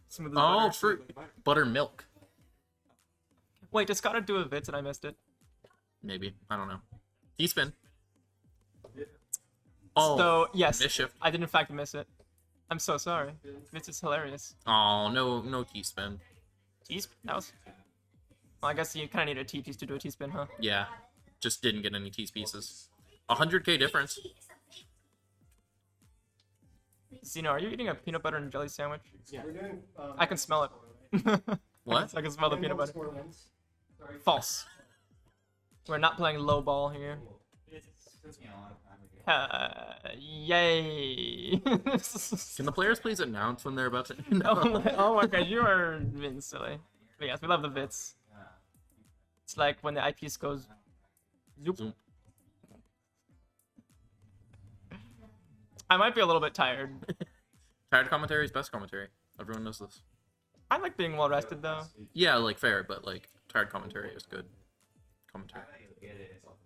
Smooth as
oh,
butter.
true. Buttermilk.
Wait, does Scotto do a Vitz and I missed it?
Maybe. I don't know. T-spin. Oh,
So, yes,
mischief.
I did in fact miss it. I'm so sorry. Vitz is hilarious.
Oh, no T-spin.
T-spin? That was... Well, I guess you kind of need a T-piece to do a T-spin, huh?
Yeah. Just didn't get any T-pieces. 100k difference.
Zeno, are you eating a peanut butter and jelly sandwich?
Yeah.
We're doing,
I can smell it.
What?
I can smell the peanut butter. False. We're not playing low ball here. Yay!
Can the players please announce when they're about to...
Oh my god, you are being silly. But yes, we love the Vitz. It's like when the eyepiece goes... Zoop.
Zoom.
I might be a little bit tired.
Tired commentary is best commentary. Everyone knows this.
I like being well rested though.
Yeah, like fair, but like tired commentary is good commentary.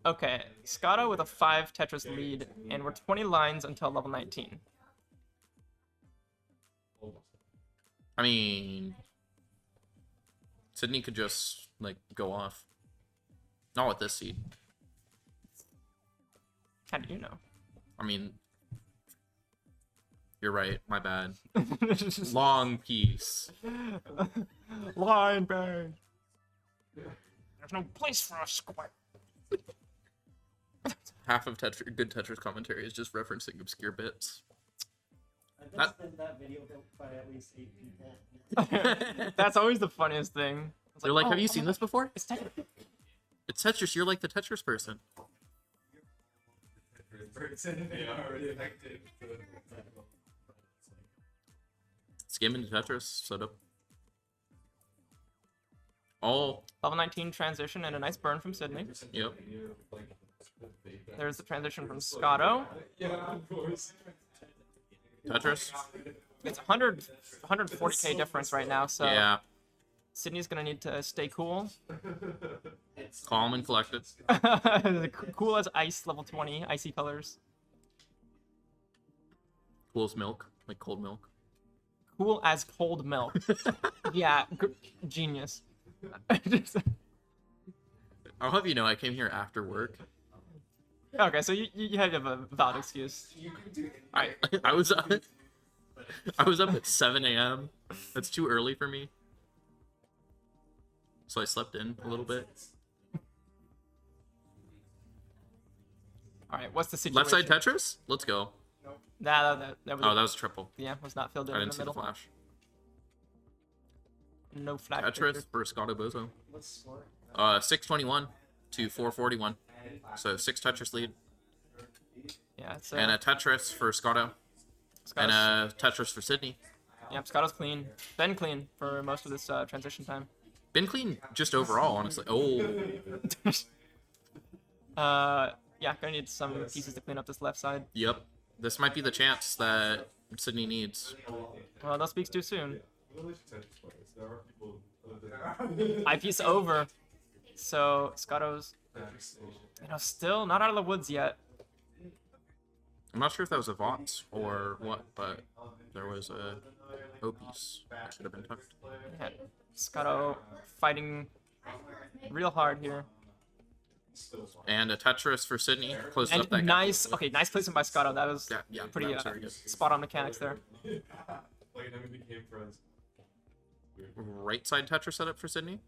Okay, Scotto with a 5 Tetris lead, and we're 20 lines until level 19.
I mean, Sydney could just like go off. Not with this seed.
How do you know?
I mean, you're right. My bad. Long piece.
Line bang. There's no place for a square.
Half of good Tetris commentary is just referencing obscure bits.
I bet that video built by at least 8 people.
That's always the funniest thing. It's
They're like,
oh,
have you
oh
seen
my
this before?
It's Tetris.
It's Tetris. You're like the Tetris person.
They already affected.
Skim into Tetris setup. All.
Level 19 transition and a nice burn from Sydney.
Yep.
There's the transition from Scotto.
Yeah, of course.
Tetris.
It's 140k difference right now, so
Yeah.
Sydney's gonna need to stay cool.
Calm and collected.
Cool as ice, level 20, icy colors.
Cool as milk, like cold milk.
Cool as cold milk. Yeah, genius.
I'll have you know I came here after work.
Okay, so you have a valid excuse.
I was up at 7 a.m. That's too early for me. So I slept in a little bit.
All right, what's the situation?
Left side Tetris? Let's go.
Nah, that was
Oh, that was triple.
Yeah, was not filled in
I
in
didn't
the
see the
middle.
flash.
No flash.
Tetris for Scotto Bozo.
What's the score?
621 to 441. So 6 Tetris lead.
Yeah, it's
And a Tetris for Scotto. And a Tetris for Sydney.
Yep, Scotto's clean. Been clean for most of this transition time.
Been clean just overall, honestly. Oh.
Yeah, gonna need some pieces to clean up this left side.
Yep. This might be the chance that Sydney needs.
Well, that speaks too soon. Eyepiece over. So Scotto's, still not out of the woods yet.
I'm not sure if that was a VOD or what, but there was a O-piece that should have been tucked.
Yeah, Scotto fighting real hard here.
And a Tetris for Sydney. Closes up that gap.
Nice, okay, nice placement by Scotto. That was pretty
that was very good.
spot on mechanics there.
Right side Tetris setup for Sydney.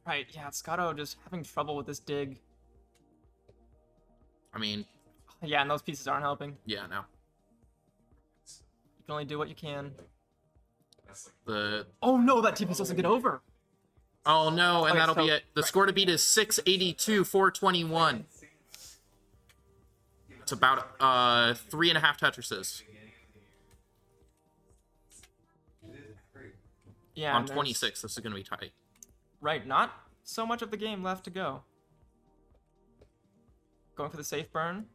Right, yeah, Scotto just having trouble with this dig.
I mean,
yeah, and those pieces aren't helping.
yeah, no.
You can only do what you can.
The
Oh no, that T-piece doesn't get over.
Oh no, and
Okay,
that'll
so-
be it. The score to beat is 682, 421. It's about 3.5 Tetrises
Yeah,
on
and there's-
26. This is gonna be tight.
Right, not so much of the game left to go. Going for the safe burn.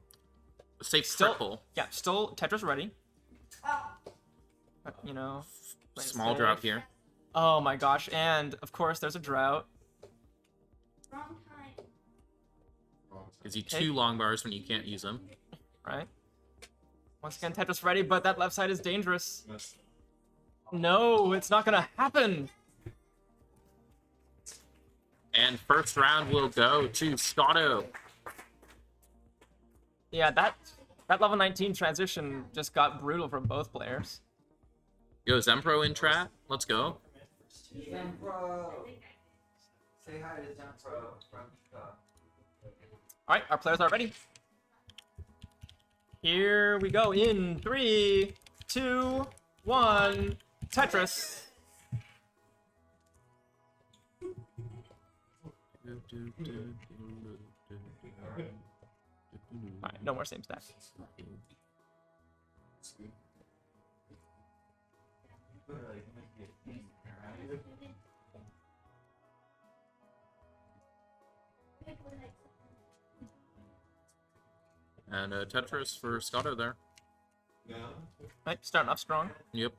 Safe
Still,
triple.
yeah, still Tetris ready. But, playing
Small
safe.
drought here.
Oh my gosh, and of course there's a drought.
Wrong time.
Gives you 2 long bars when you can't use them.
Right? Once again, Tetris ready, but that left side is dangerous. No, it's not gonna happen.
And first round will go to Scotto.
Yeah, that level 19 transition just got brutal from both players.
Yo, Zempro in chat. Let's go.
Zempro. Say hi to Zempro from
Alright, our players are ready. Here we go in 3, 2, 1, Tetris. Alright, no more same stack.
And Tetris for Scotto there.
Right, starting off strong.
Yep.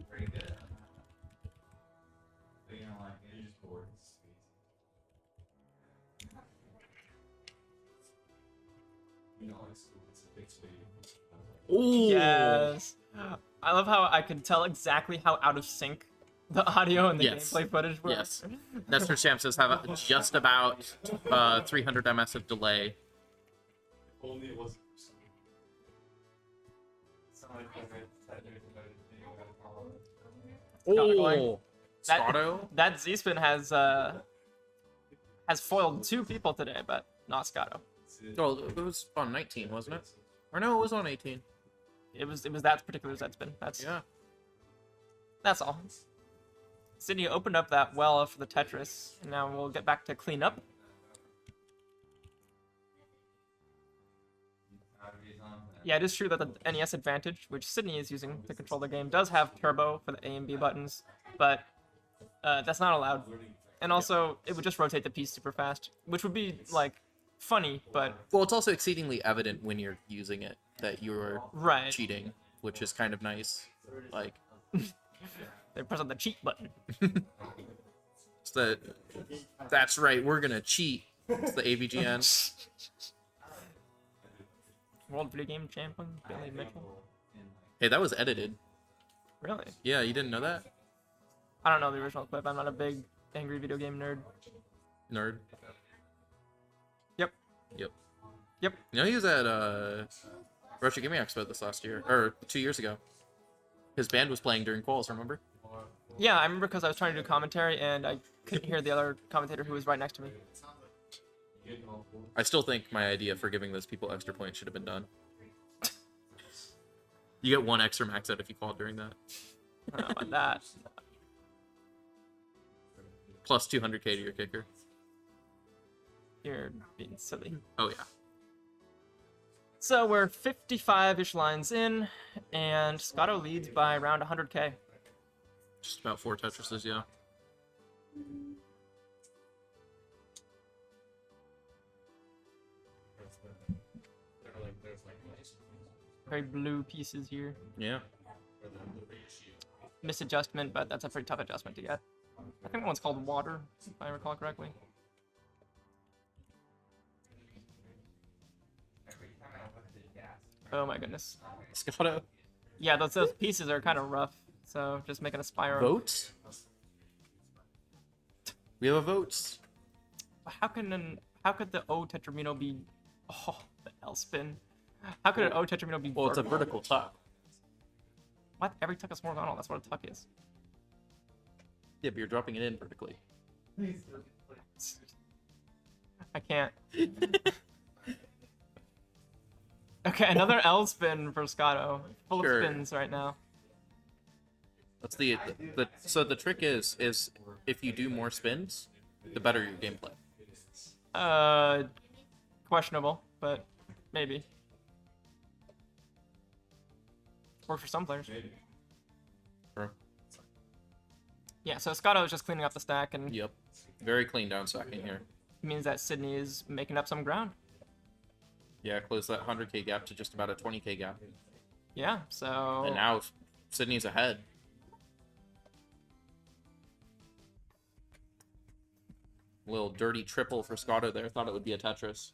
Pretty good. But you're just bored.
Ooh.
Yes. I love how I can tell exactly how out of sync the audio and the
Yes.
gameplay footage were.
Yes. Nestor Champ says have just about 300 ms of delay.
Only it wasn't.
Oh,
That,
Scotto.
that Z-spin has foiled 2 people today, but not Scotto.
Oh, it was on 19, wasn't it? Or no, it was on 18.
It was that particular Zed spin. That's all. Sydney opened up that well for the Tetris. And now we'll get back to cleanup. Yeah, it is true that the NES Advantage, which Sydney is using to control the game, does have turbo for the A and B buttons, but that's not allowed. And also, it would just rotate the piece super fast, which would be, like, funny, but...
Well, it's also exceedingly evident when you're using it that you're
right.
cheating, which is kind of nice. Like...
They press on the cheat button.
It's that's right, we're gonna cheat. It's the AVGN.
World Video Game Champion, Billy Mitchell.
Hey, that was edited.
Really?
Yeah, you didn't know that?
I don't know the original clip. I'm not a big angry video game nerd.
Nerd.
Yep.
Yep.
Yep.
You know, he was at Retro Gaming Expo this last year, or 2 years ago. His band was playing during quals, remember?
Yeah, I remember because I was trying to do commentary and I couldn't hear the other commentator who was right next to me.
I still think my idea for giving those people extra points should have been done. You get 1 extra max out if you call during that.
I don't know about that.
Plus 200k to your kicker.
You're being silly.
Oh, yeah.
So we're 55-ish lines in, and Scotto leads by around 100k.
Just about 4 Tetrises, yeah.
Very blue pieces here.
Yeah.
Misadjustment, but that's a pretty tough adjustment to get. I think one's called water, if I recall correctly. Oh my goodness.
Scotto.
Yeah, those pieces are kind of rough, so just making a spiral.
Votes? We have a votes.
How could the O Tetramino be... Oh, the L spin. How could an O Tetramino be...
Well, it's a vertical tuck.
What? Every tuck is horizontal. That's what a tuck is.
Yeah, but you're dropping it in vertically.
I can't. Okay, another L spin for Scotto. Full
Sure.
of spins right now.
That's so the trick is if you do more spins, the better your gameplay.
Questionable, but maybe. Works for some players.
Sure.
Yeah, so Scotto is just cleaning up the stack, and
Yep. Very clean down stacking here.
means that Sydney is making up some ground.
Yeah, close that 100k gap to just about a 20k gap.
Yeah, so...
And now Sydney's ahead. Little dirty triple for Scotto there. Thought it would be a Tetris.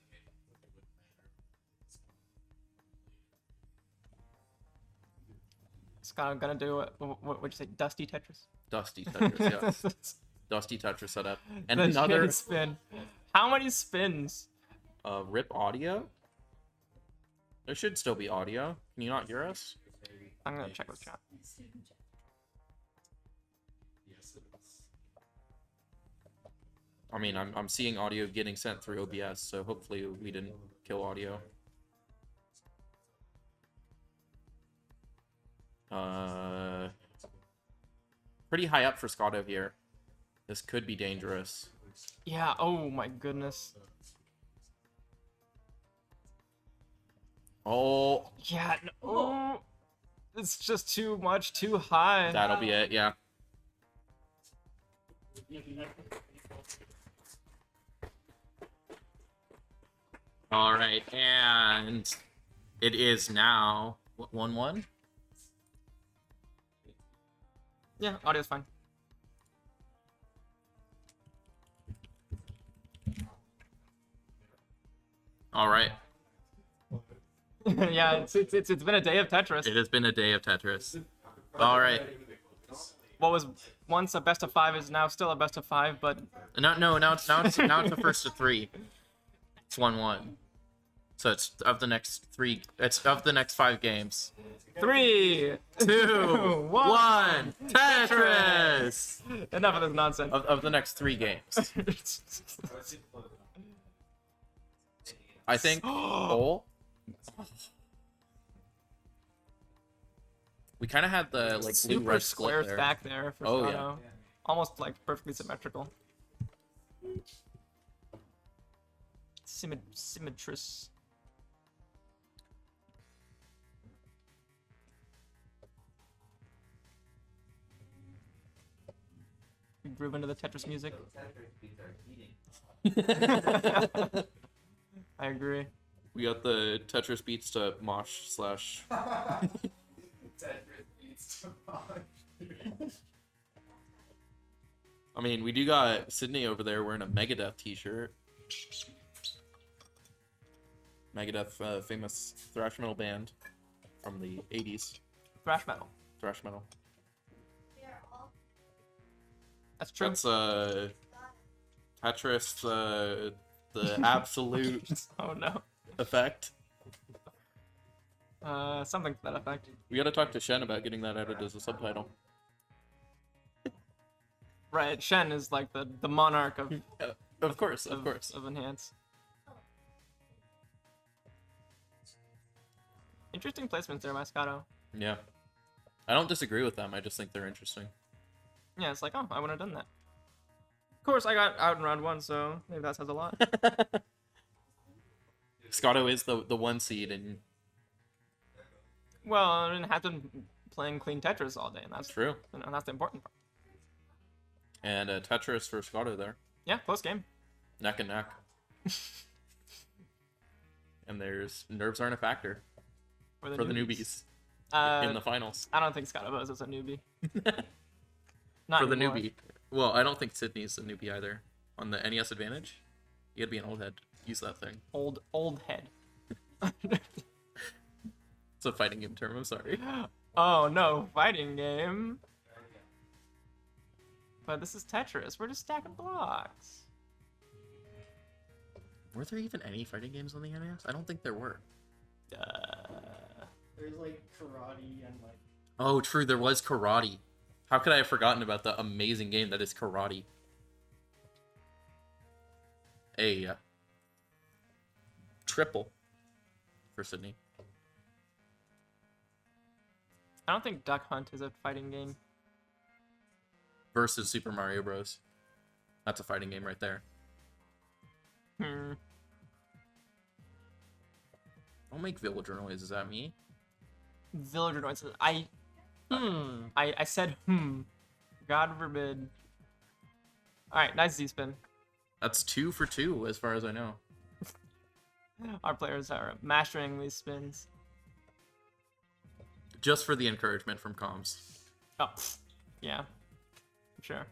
Scotto gonna do what would you say? Dusty Tetris.
Dusty Tetris, yeah. Dusty Tetris setup. And
The
another
shitty spin. How many spins?
rip audio. There should still be audio. Can you not hear us?
I'm gonna check with chat.
I mean, I'm seeing audio getting sent through OBS, so hopefully we didn't kill audio. Pretty high up for Scotto here. This could be dangerous.
Yeah, oh my goodness.
Oh.
Yeah, no, oh, it's just too much, too high.
That'll be it, yeah. All right, and it is now 1-1.
Yeah, audio's fine.
All right.
Yeah, it's been a day of Tetris.
It has been a day of Tetris. All right.
What was once a best of 5 is now still a best of 5, but
Now it's a first of 3. It's 1-1. So it's of the next 3. It's of the next 5 games.
3,
2, 1, Tetris.
Enough of this nonsense.
Of the next 3 games. I think. Oh. We kind of had the like blue
Super
red
square
split there.
stack there for
Oh,
Scotto. Almost like perfectly symmetrical. Symmetrous. We groove into the Tetris music. I agree.
We got the Tetris beats to mosh slash. I mean, we do got Sydney over there wearing a Megadeth t-shirt. Megadeth, famous thrash metal band from the 80s.
Thrash metal.
Thrash metal.
That's true.
That's Tetris, the absolute
Oh no.
effect.
Something to that effect.
We gotta talk to Shen about getting that added as a subtitle.
Right, Shen is like the monarch of
Of course, of course.
of Enhance. Interesting placements there by Scotto.
Yeah. I don't disagree with them, I just think they're interesting.
Yeah, it's like, oh, I wouldn't have done that. Of course, I got out in round 1, so maybe that says a lot.
Scotto is the 1 seed, and
Well, I didn't have to playing clean Tetris all day, and that's
true.
You know, that's the important part.
And Tetris for Scotto there.
Yeah, close game.
Neck and neck. And there's nerves aren't a factor for the newbies in the finals.
I don't think Scotto Bose is a newbie. Not
For the
anymore.
newbie. Well, I don't think Sydney's a newbie either. On the NES Advantage, you had to be an old head. Use that thing.
Old head.
It's a fighting game term, I'm sorry.
Oh no, fighting game. But this is Tetris. We're just stacking blocks.
Were there even any fighting games on the NES? I don't think there were.
There's like karate and like.
Oh, true, there was Karate. How could I have forgotten about the amazing game that is Karate? A triple for Sydney.
I don't think Duck Hunt is a fighting game.
Versus Super Mario Bros. That's a fighting game right there. Don't make villager noises, is that me?
Villager noises. I said God forbid. Alright, nice Z-spin.
That's 2 for 2 as far as I know.
Our players are mastering these spins.
Just for the encouragement from comms.
Oh, yeah. Sure.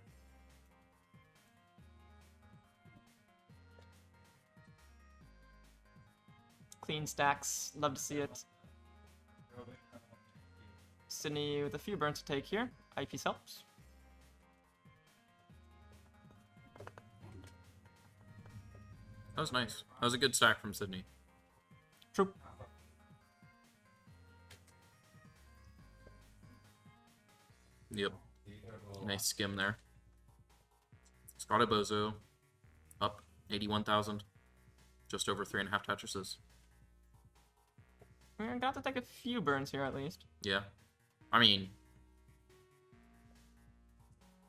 Clean stacks. Love to see it. Sydney with a few burns to take here. Eyepiece helps.
That was nice. That was a good stack from Sydney.
True.
Yep. Nice skim there. Scotto Bozo up 81,000. Just over 3.5 Tetrises.
We got to take a few burns here at least.
Yeah. I mean,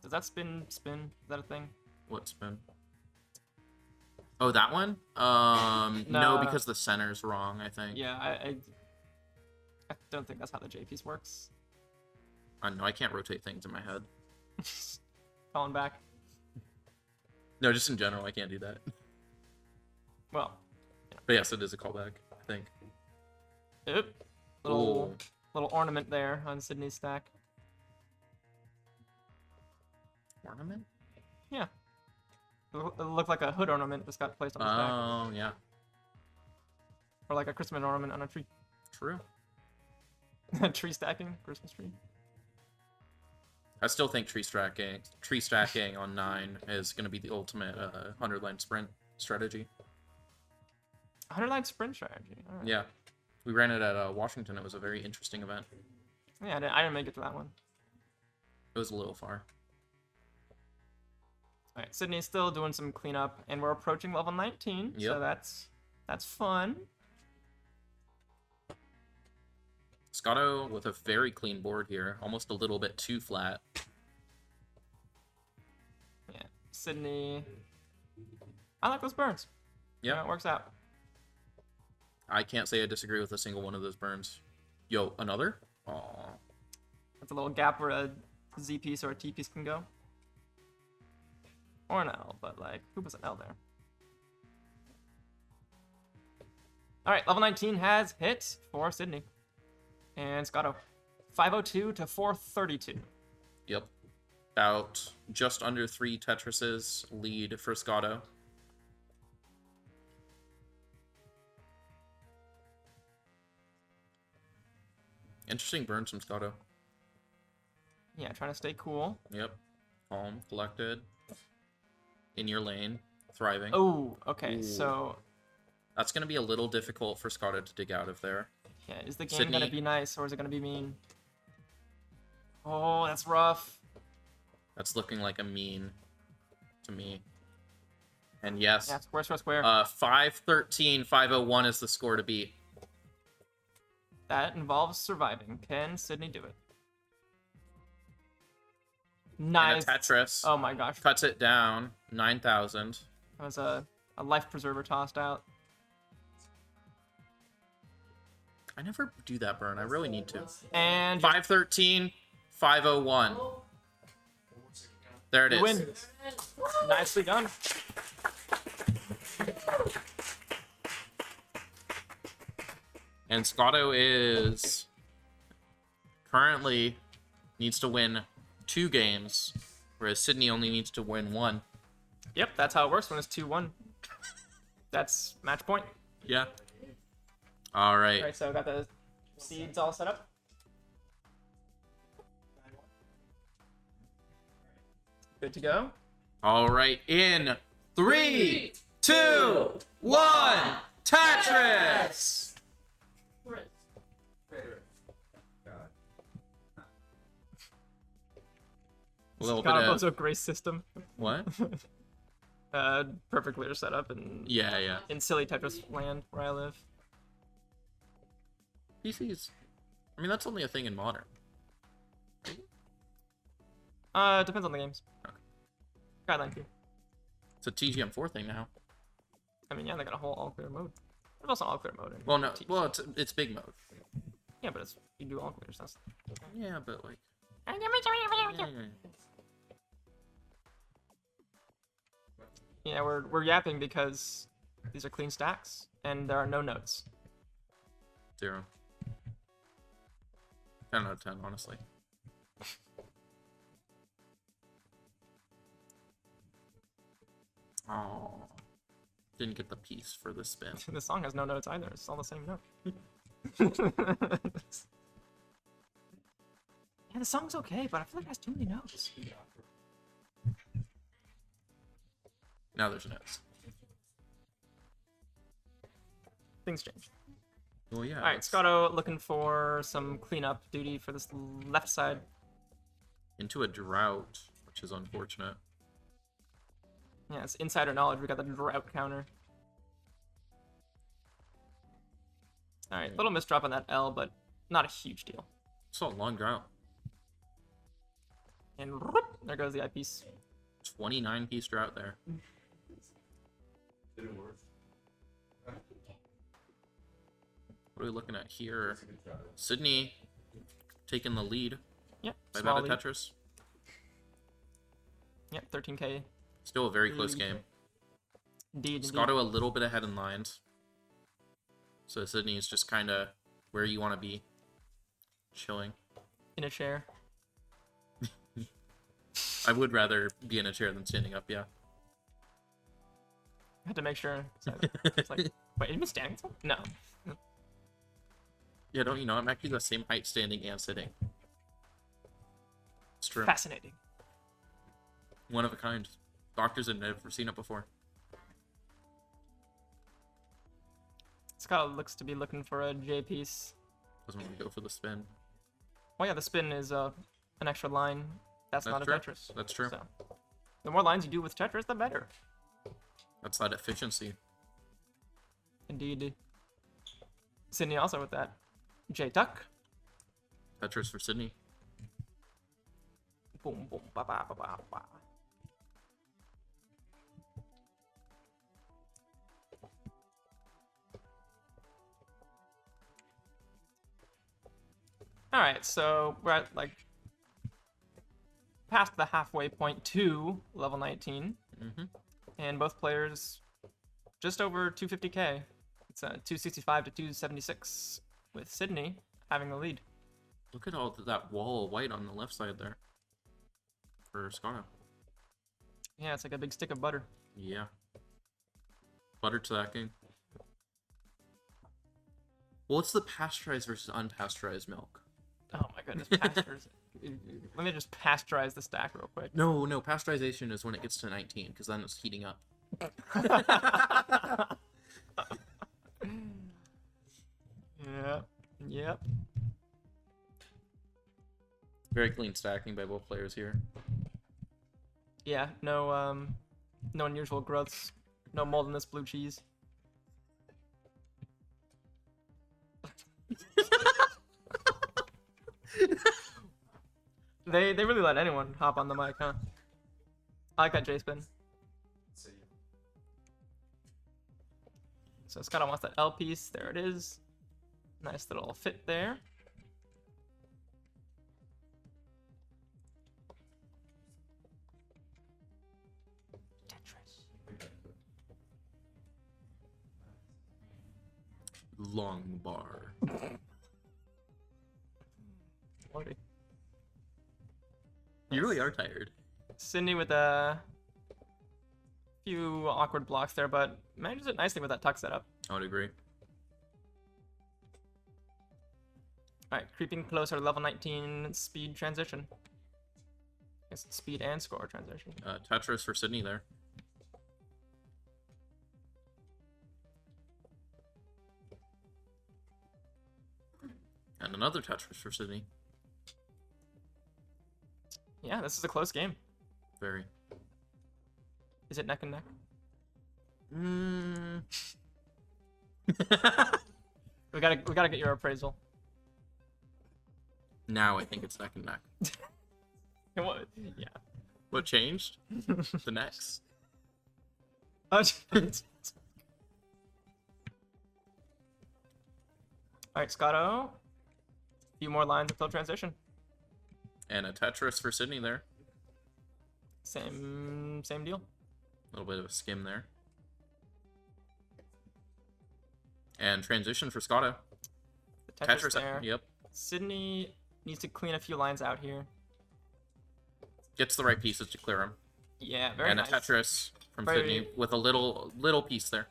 does that spin? Is that a thing?
what spin? Oh, that one? No, because the center's wrong, I think.
Yeah, I don't think that's how the J piece works.
I know, I can't rotate things in my head.
Calling back.
No, just in general, I can't do that.
Well.
But yes, it is a callback, I think.
Oop. Little ornament there on Sydney's stack.
Ornament?
Yeah. It looked like a hood ornament just got placed on the stack.
Oh, yeah.
Or like a Christmas ornament on a tree.
True.
Tree stacking? Christmas tree?
I still think tree stacking on 9 is going to be the ultimate 100-line sprint strategy.
100-line sprint strategy. All right.
Yeah. We ran it at Washington. It was a very interesting event.
Yeah, I didn't make it to that one.
It was a little far.
Alright, Sydney's still doing some cleanup, and we're approaching level 19, so
Yep.
that's fun.
Scotto with a very clean board here, almost a little bit too flat.
Yeah, Sydney. I like those burns.
Yeah,
it works out.
I can't say I disagree with a single one of those burns. Yo, another? Aw.
That's a little gap where a Z piece or a T piece can go. Or an L, but like, who puts an L there? Alright, level 19 has hit for Sydney. And Scotto. 502 to 432.
Yep. About just under 3 Tetrises lead for Scotto. Interesting burns from Scotto.
Yeah, trying to stay cool.
Yep. Calm, collected. In your lane. Thriving.
Oh, okay,
Ooh.
so...
That's going to be a little difficult for Scotto to dig out of there.
Yeah, is the game
Sydney.
gonna be nice or is it gonna be mean? Oh, that's rough.
That's looking like a mean to me. And yes.
Yeah, square, square, square.
513, 501 is the score to beat.
That involves surviving. Can Sydney do it? Nice.
And a Tetris.
Oh my gosh.
Cuts it down. 9,000.
That was a life preserver tossed out.
I never do that burn. I really need to.
And
513, 501. There it is.
Win. Nicely done.
And Scotto is currently needs to win 2 games, whereas Sydney only needs to win 1.
Yep, that's how it works when it's 2-1. That's match point.
Yeah. All right.
Alright, so got the seeds all set up. Good to go.
All right. In 3, 2, 1, Tetris. A little bit of
Bozo Grace system.
what?
Perfect leader setup and
Yeah.
in silly Tetris land where I live.
PCs. I mean, that's only a thing in modern.
Depends on the games.
Okay.
Guideline fee.
It's a TGM4 thing now.
I mean, yeah, they got a whole all clear mode. There's also all clear mode. In
Well, no.
TGM.
Well, it's big mode.
Yeah, but it's you do all clears. That's.
Yeah, but like.
Yeah, we're yapping because these are clean stacks and there are no notes.
0. 10 out of 10, honestly. Oh, didn't get the piece for the spin.
The song has no notes either. It's all the same note. Yeah, the song's okay, but I feel like it has too many notes.
Now there's notes.
Things change.
Well, yeah.
Alright, Scotto looking for some cleanup duty for this left side.
Into a drought, which is unfortunate.
Yeah, it's insider knowledge. We got the drought counter. Alright, little misdrop on that L, but not a huge deal.
It's a long drought.
And whoop, there goes the eyepiece.
29-piece drought there.
Didn't work.
What are we looking at here? Sydney taking the lead.
Yep,
By
small
about a
lead.
Tetris.
Yep, 13k.
Still a very close game.
Indeed.
Scotto a little bit ahead in lines. So Sydney is just kind of where you want to be. Chilling.
In a chair.
I would rather be in a chair than standing up, yeah.
I had to make sure. So it's like, wait, you been standing? No.
Yeah, don't you know? I'm actually the same height standing and sitting. It's true.
Fascinating.
One of a kind. Doctors had never seen it before.
Scott looks to be looking for a J piece.
Doesn't want to go for the spin.
Oh yeah, the spin is an extra line. That's not a
true.
Tetris.
That's true.
So, the more lines you do with Tetris, the better.
That's that efficiency.
Indeed. Sydney also with that J tuck.
Tetris for Sydney.
Boom, boom, ba ba ba ba ba. All right, so we're at like past the halfway point to level 19, and both players just over 250k. It's 265 to 276, with Sydney having the lead.
Look at all that wall of white on the left side there for Scotto.
Yeah, it's like a big stick of butter.
Yeah. Butter to that game. Well, it's the pasteurized versus unpasteurized milk.
Oh my goodness, pasteurized. Let me just pasteurize the stack real quick.
No, pasteurization is when it gets to 19, because then it's heating up.
Yep.
Very clean stacking by both players here.
Yeah, no unusual growths, no mold in this blue cheese. They really let anyone hop on the mic, huh? I like that J-spin. So Scotto wants that L piece. There it is. Nice little fit there. Tetris.
Long bar.
Lordy.
You really are tired.
Sydney with a few awkward blocks there, but manages it nicely with that tuck setup.
I would agree.
Alright, creeping closer to level 19 speed transition. I guess it's speed and score transition.
Tetris for Sydney there. And another Tetris for Sydney.
Yeah, this is a close game.
Very.
Is it neck and neck? We gotta get your appraisal.
Now I think it's neck and neck.
What? Yeah.
What changed? The next.
Alright, Scotto. A few more lines until transition.
And a Tetris for Sydney there.
Same deal.
A little bit of a skim there. And transition for Scotto.
The Tetris
Tetris
there.
Yep.
Sydney needs to clean a few lines out here.
Gets the right pieces to clear them.
Yeah, very
and
nice.
a Tetris from
Very-
Sydney with a little piece there.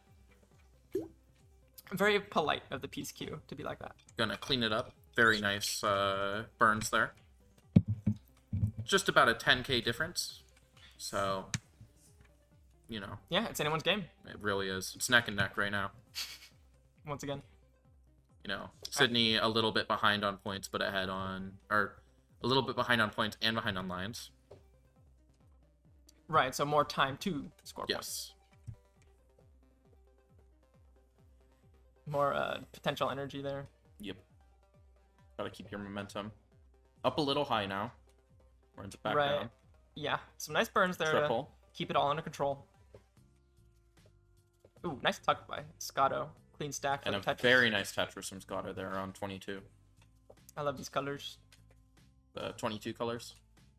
Very polite of the piece queue to be like that.
Gonna clean it up. Very nice burns there. Just about a 10k difference. So, you know.
Yeah, it's anyone's game.
It really is. It's neck and neck right now.
Once again.
You know, Sydney a little bit behind on points, but ahead on, or a little bit behind on points and behind on lines.
Right, so more time to score
Yes.
points. More potential energy there.
Yep. Gotta keep your momentum. Up a little high now. Runs it back
Right.
down.
Yeah, some nice burns there
Triple.
to keep it all under control. Ooh, nice tuck by Scotto. Clean stack for
And
the
a
Tetris.
very nice Tetris from Scotto there on 22.
I love these colors.
The 22 colors.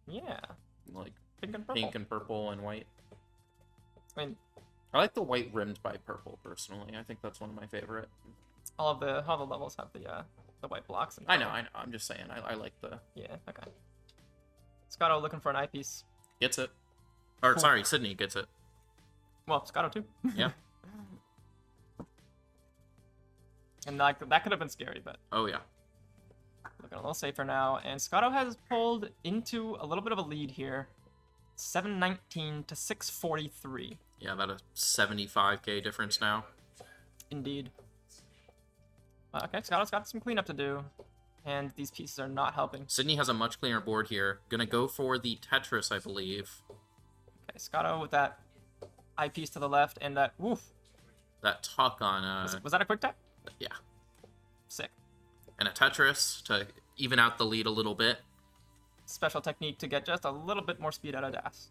Yeah.
Like
Pink and purple.
pink and purple and white.
I mean,
I like the white rimmed by purple personally. I think that's one of my favorite.
all the levels have the white blocks. And
I know. I'm just saying. I like the.
Yeah. Okay. Scotto looking for an eyepiece.
Gets it. Or
Cool.
sorry, Sydney gets it.
Well, Scotto too.
Yeah.
And like that could have been scary, but
Oh yeah.
looking a little safer now. And Scotto has pulled into a little bit of a lead here. 719 to 643.
Yeah, about a 75k difference now.
Indeed. Okay, Scotto's got some cleanup to do. And these pieces are not helping.
Sydney has a much cleaner board here. Gonna go for the Tetris, I believe.
Okay, Scotto with that eyepiece to the left and that woof.
That tuck on
Was that a quick tap?
yeah.
Sick.
and a Tetris to even out the lead a little bit.
Special technique to get just a little bit more speed out of Das.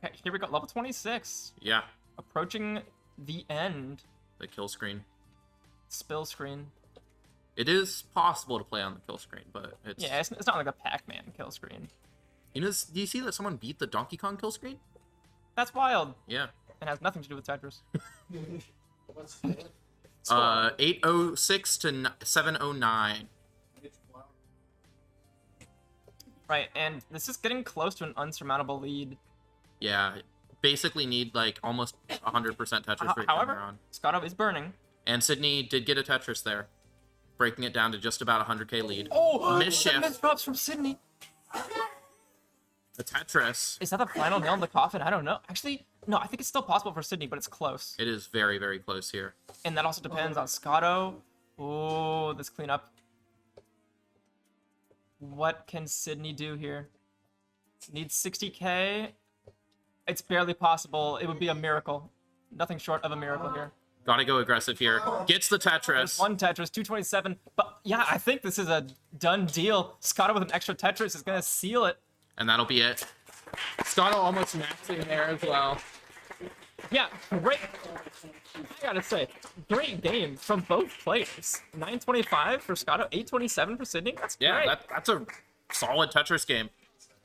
Okay, here we go. Level 26.
Yeah,
Approaching the end.
the kill screen.
Spill screen.
It is possible to play on the kill screen, but it's...
Yeah, it's not like a Pac-Man kill screen.
You know, do you see that someone beat the Donkey Kong kill screen?
That's wild.
Yeah.
It has nothing to do with Tetris.
806 to 709.
Right, and this is getting close to an unsurmountable lead.
Yeah, basically need like almost 100% Tetris rate.
However,
on.
Scotto is burning.
And Sydney did get a Tetris there, breaking it down to just about 100k lead.
Oh,
Mischief.
the drops from Sydney.
The Tetris.
Is that the final nail in the coffin? I don't know. Actually, no, I think it's still possible for Sydney, but it's close.
It is very, very close here.
And that also depends on Scotto. Oh, this cleanup. What can Sydney do here? Needs 60k. It's barely possible. It would be a miracle. Nothing short of a miracle here.
Gotta go aggressive here. Gets the Tetris.
There's one Tetris, 227. But yeah, I think this is a done deal. Scotto with an extra Tetris is gonna seal it.
And that'll be it. Scotto almost maxing there as well.
Yeah, great. I gotta say, great game from both players. 925 for Scotto, 827 for Sydney. That's great.
Yeah, that's a solid Tetris game.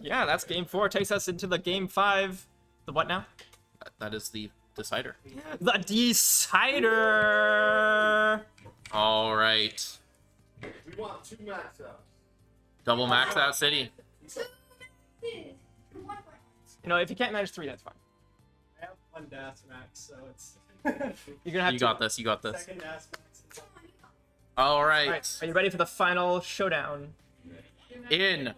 Yeah, that's game 4. Takes us into the game 5. The what now?
That is the decider.
The decider.
All right.
We want 2 max outs.
Double max out City.
You know, if you can't manage 3, that's fine.
I have 1 DAS max, so it's.
You're gonna have
You
to.
got this. You got this.
Second DAS max.
All right.
All right, are you ready for the final showdown?
In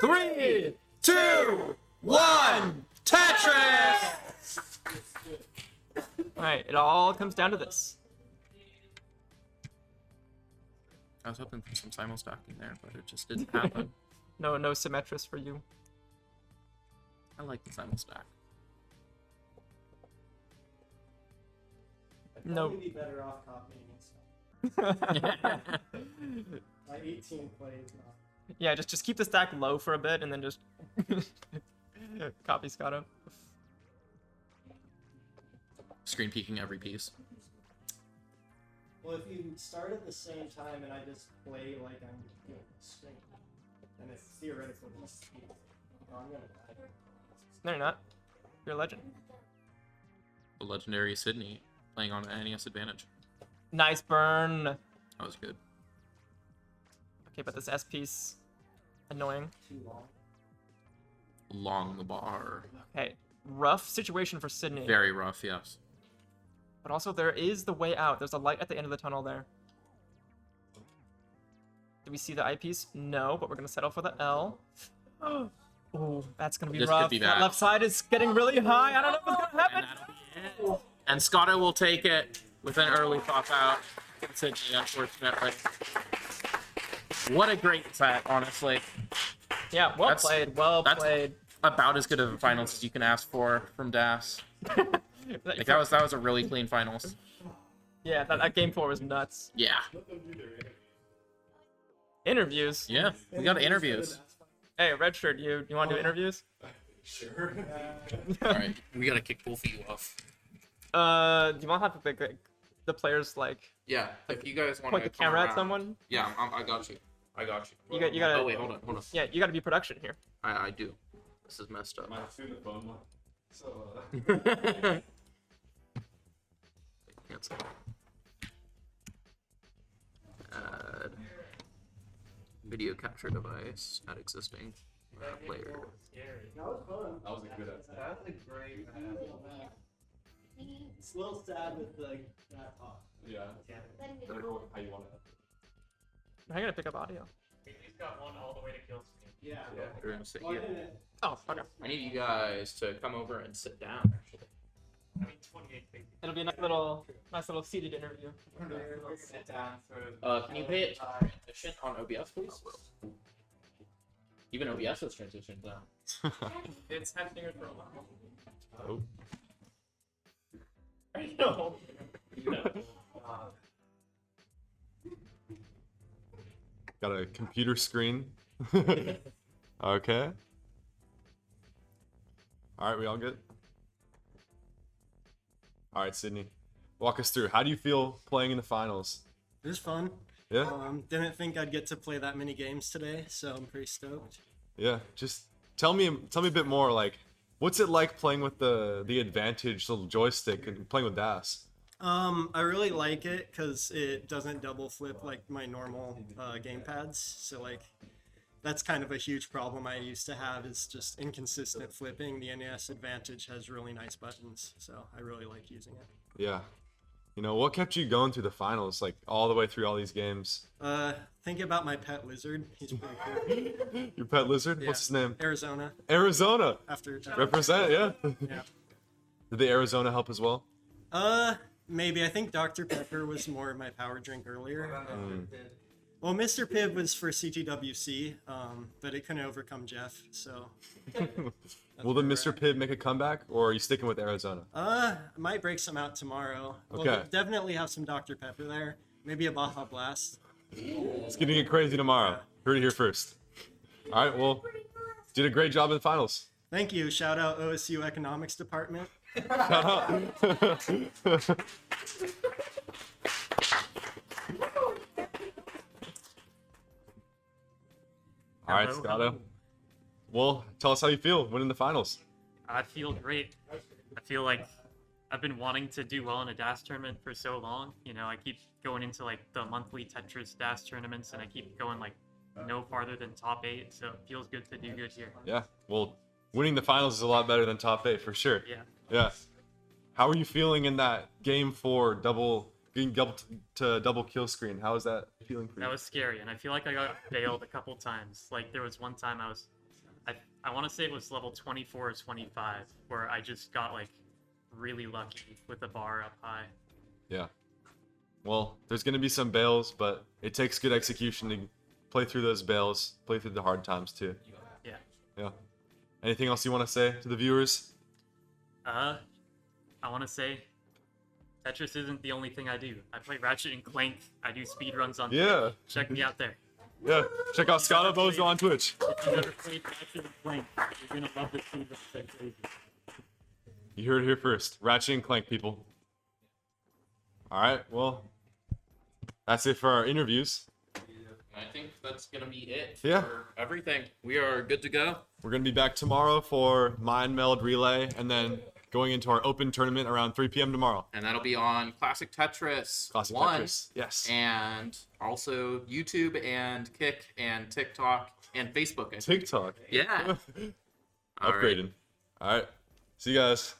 3, 2, 1, Tetris!
All right, it all comes down to this.
I was hoping for some simul stacking there, but it just didn't happen.
No Symmetris for you.
I like the simul stack.
I'd
No.
probably be better off copying and stuff. My 18 plays not.
Yeah, just keep the stack low for a bit and then just copy Scotto.
Screen peeking every piece.
Well, if you start at the same time and I just play like I'm doing screen, then it's theoretical just speed. Oh, I'm gonna die.
No, you're not. You're a legend.
The legendary Sydney playing on an NES advantage.
Nice burn.
That was good.
Okay, but this S piece, annoying.
Too long.
Long the bar.
Okay, rough situation for Sydney.
Very rough, yes.
But also there is the way out. There's a light at the end of the tunnel there. Do we see the eyepiece? No, but we're gonna settle for the L. Oh, that's gonna be
This
rough.
could be
That
bad.
left side is getting really high. I don't know what's gonna happen.
And Scotto will take it with an early pop out. Sydney, unfortunately. What a great set, honestly.
Yeah, well
That's-
played. Well
that's
played.
About as good of a finals as you can ask for from Das. Like that was a really clean finals.
Yeah, that game 4 was nuts.
Yeah.
Interviews.
Yeah, we got interviews.
Hey, Redshirt, you want to do interviews?
Sure.
All right, we gotta kick both of you off.
Do you want to have the players like
Yeah, if you guys want
point the camera at someone?
Yeah, I got you. I got you.
You gotta.
Oh wait, hold on.
Yeah, you gotta be production here.
I do. This is messed up.
Mine's through the phone one. So,
Cancel. Add video capture device. Add existing player.
That was fun.
that was a good episode.
That was a great It's a little sad with like that talk.
Yeah. I don't know how you want it.
I'm gonna pick up audio.
He's got one all the way to kill screen. Yeah.
Yeah, we're gonna sit
Plug
here.
it in.
Oh, okay.
I need you guys to come over and sit down. Actually.
I mean, 28 feet.
It'll be a nice little seated interview.
Sit down.
Can you pay attention on OBS, please? Even OBS has transitioned now.
It's happening for a while.
Oh.
I know.
Got a computer screen. Okay. All right, we all good? All right, Sydney. Walk us through. How do you feel playing in the finals?
It was fun.
Yeah?
Didn't think I'd get to play that many games today, so I'm pretty stoked.
Yeah. Just tell me a bit more, like, what's it like playing with the advantage little joystick and playing with DAS?
I really like it because it doesn't double flip like my normal game pads. So like, that's kind of a huge problem I used to have, is just inconsistent flipping. The NES Advantage has really nice buttons, so I really like using it.
Yeah. You know, what kept you going through the finals, like all the way through all these games?
Think about my pet lizard. He's pretty cool.
Your pet lizard?
Yeah.
What's his name?
Arizona.
Arizona.
After
Represent, yeah.
Yeah.
Did the Arizona help as well?
Maybe. I think Dr. Pepper was more of my power drink earlier. Well, Mr. Pibb was for CTWC, but it couldn't overcome Jeff, so.
Will the Mr. Pibb make a comeback, or are you sticking with Arizona?
I might break some out tomorrow.
Okay.
We'll definitely have some Dr. Pepper there. Maybe a Baja Blast.
It's gonna get crazy tomorrow. Heard it here first. All right, well, did a great job in the finals.
Thank you. Shout out OSU Economics Department.
Shout out. All right,
Hello,
Scotto.
hello.
Well, tell us how you feel winning the finals.
I feel great. I feel like I've been wanting to do well in a DAS tournament for so long. You know, I keep going into like the monthly Tetris DAS tournaments, and I keep going like no farther than top 8. So it feels good to do good here.
Yeah, well, winning the finals is a lot better than top 8 for sure.
Yeah.
Yeah. How are you feeling in that game 4 getting double kill screen? How is that feeling for you?
That was scary, and I feel like I got bailed a couple times. Like there was one time I want to say it was level 24 or 25, where I just got like really lucky with the bar up high.
Yeah. Well, there's going to be some bails, but it takes good execution to play through those bails, play through the hard times too.
Yeah.
Yeah. Anything else you want to say to the viewers?
I want to say Tetris isn't the only thing I do. I play Ratchet and Clank. I do speedruns on
Yeah.
Twitch. Check me out there.
Yeah. Check out Scotto Bozo on Twitch.
If you've ever played Ratchet and Clank, you're going to love the speedruns. They're crazy.
You heard it here first. Ratchet and Clank, people. All right. Well, that's it for our interviews.
I think that's gonna be it
Yeah.
for everything. We are good to go.
We're going to be back tomorrow for Mind Meld Relay, and then going into our open tournament around 3 p.m. tomorrow.
And that'll be on Classic Tetris
Classic
1.
Tetris, yes.
And also YouTube and Kick and TikTok and Facebook. I think.
TikTok.
Yeah. All right.
Upgrading. All right. See you guys.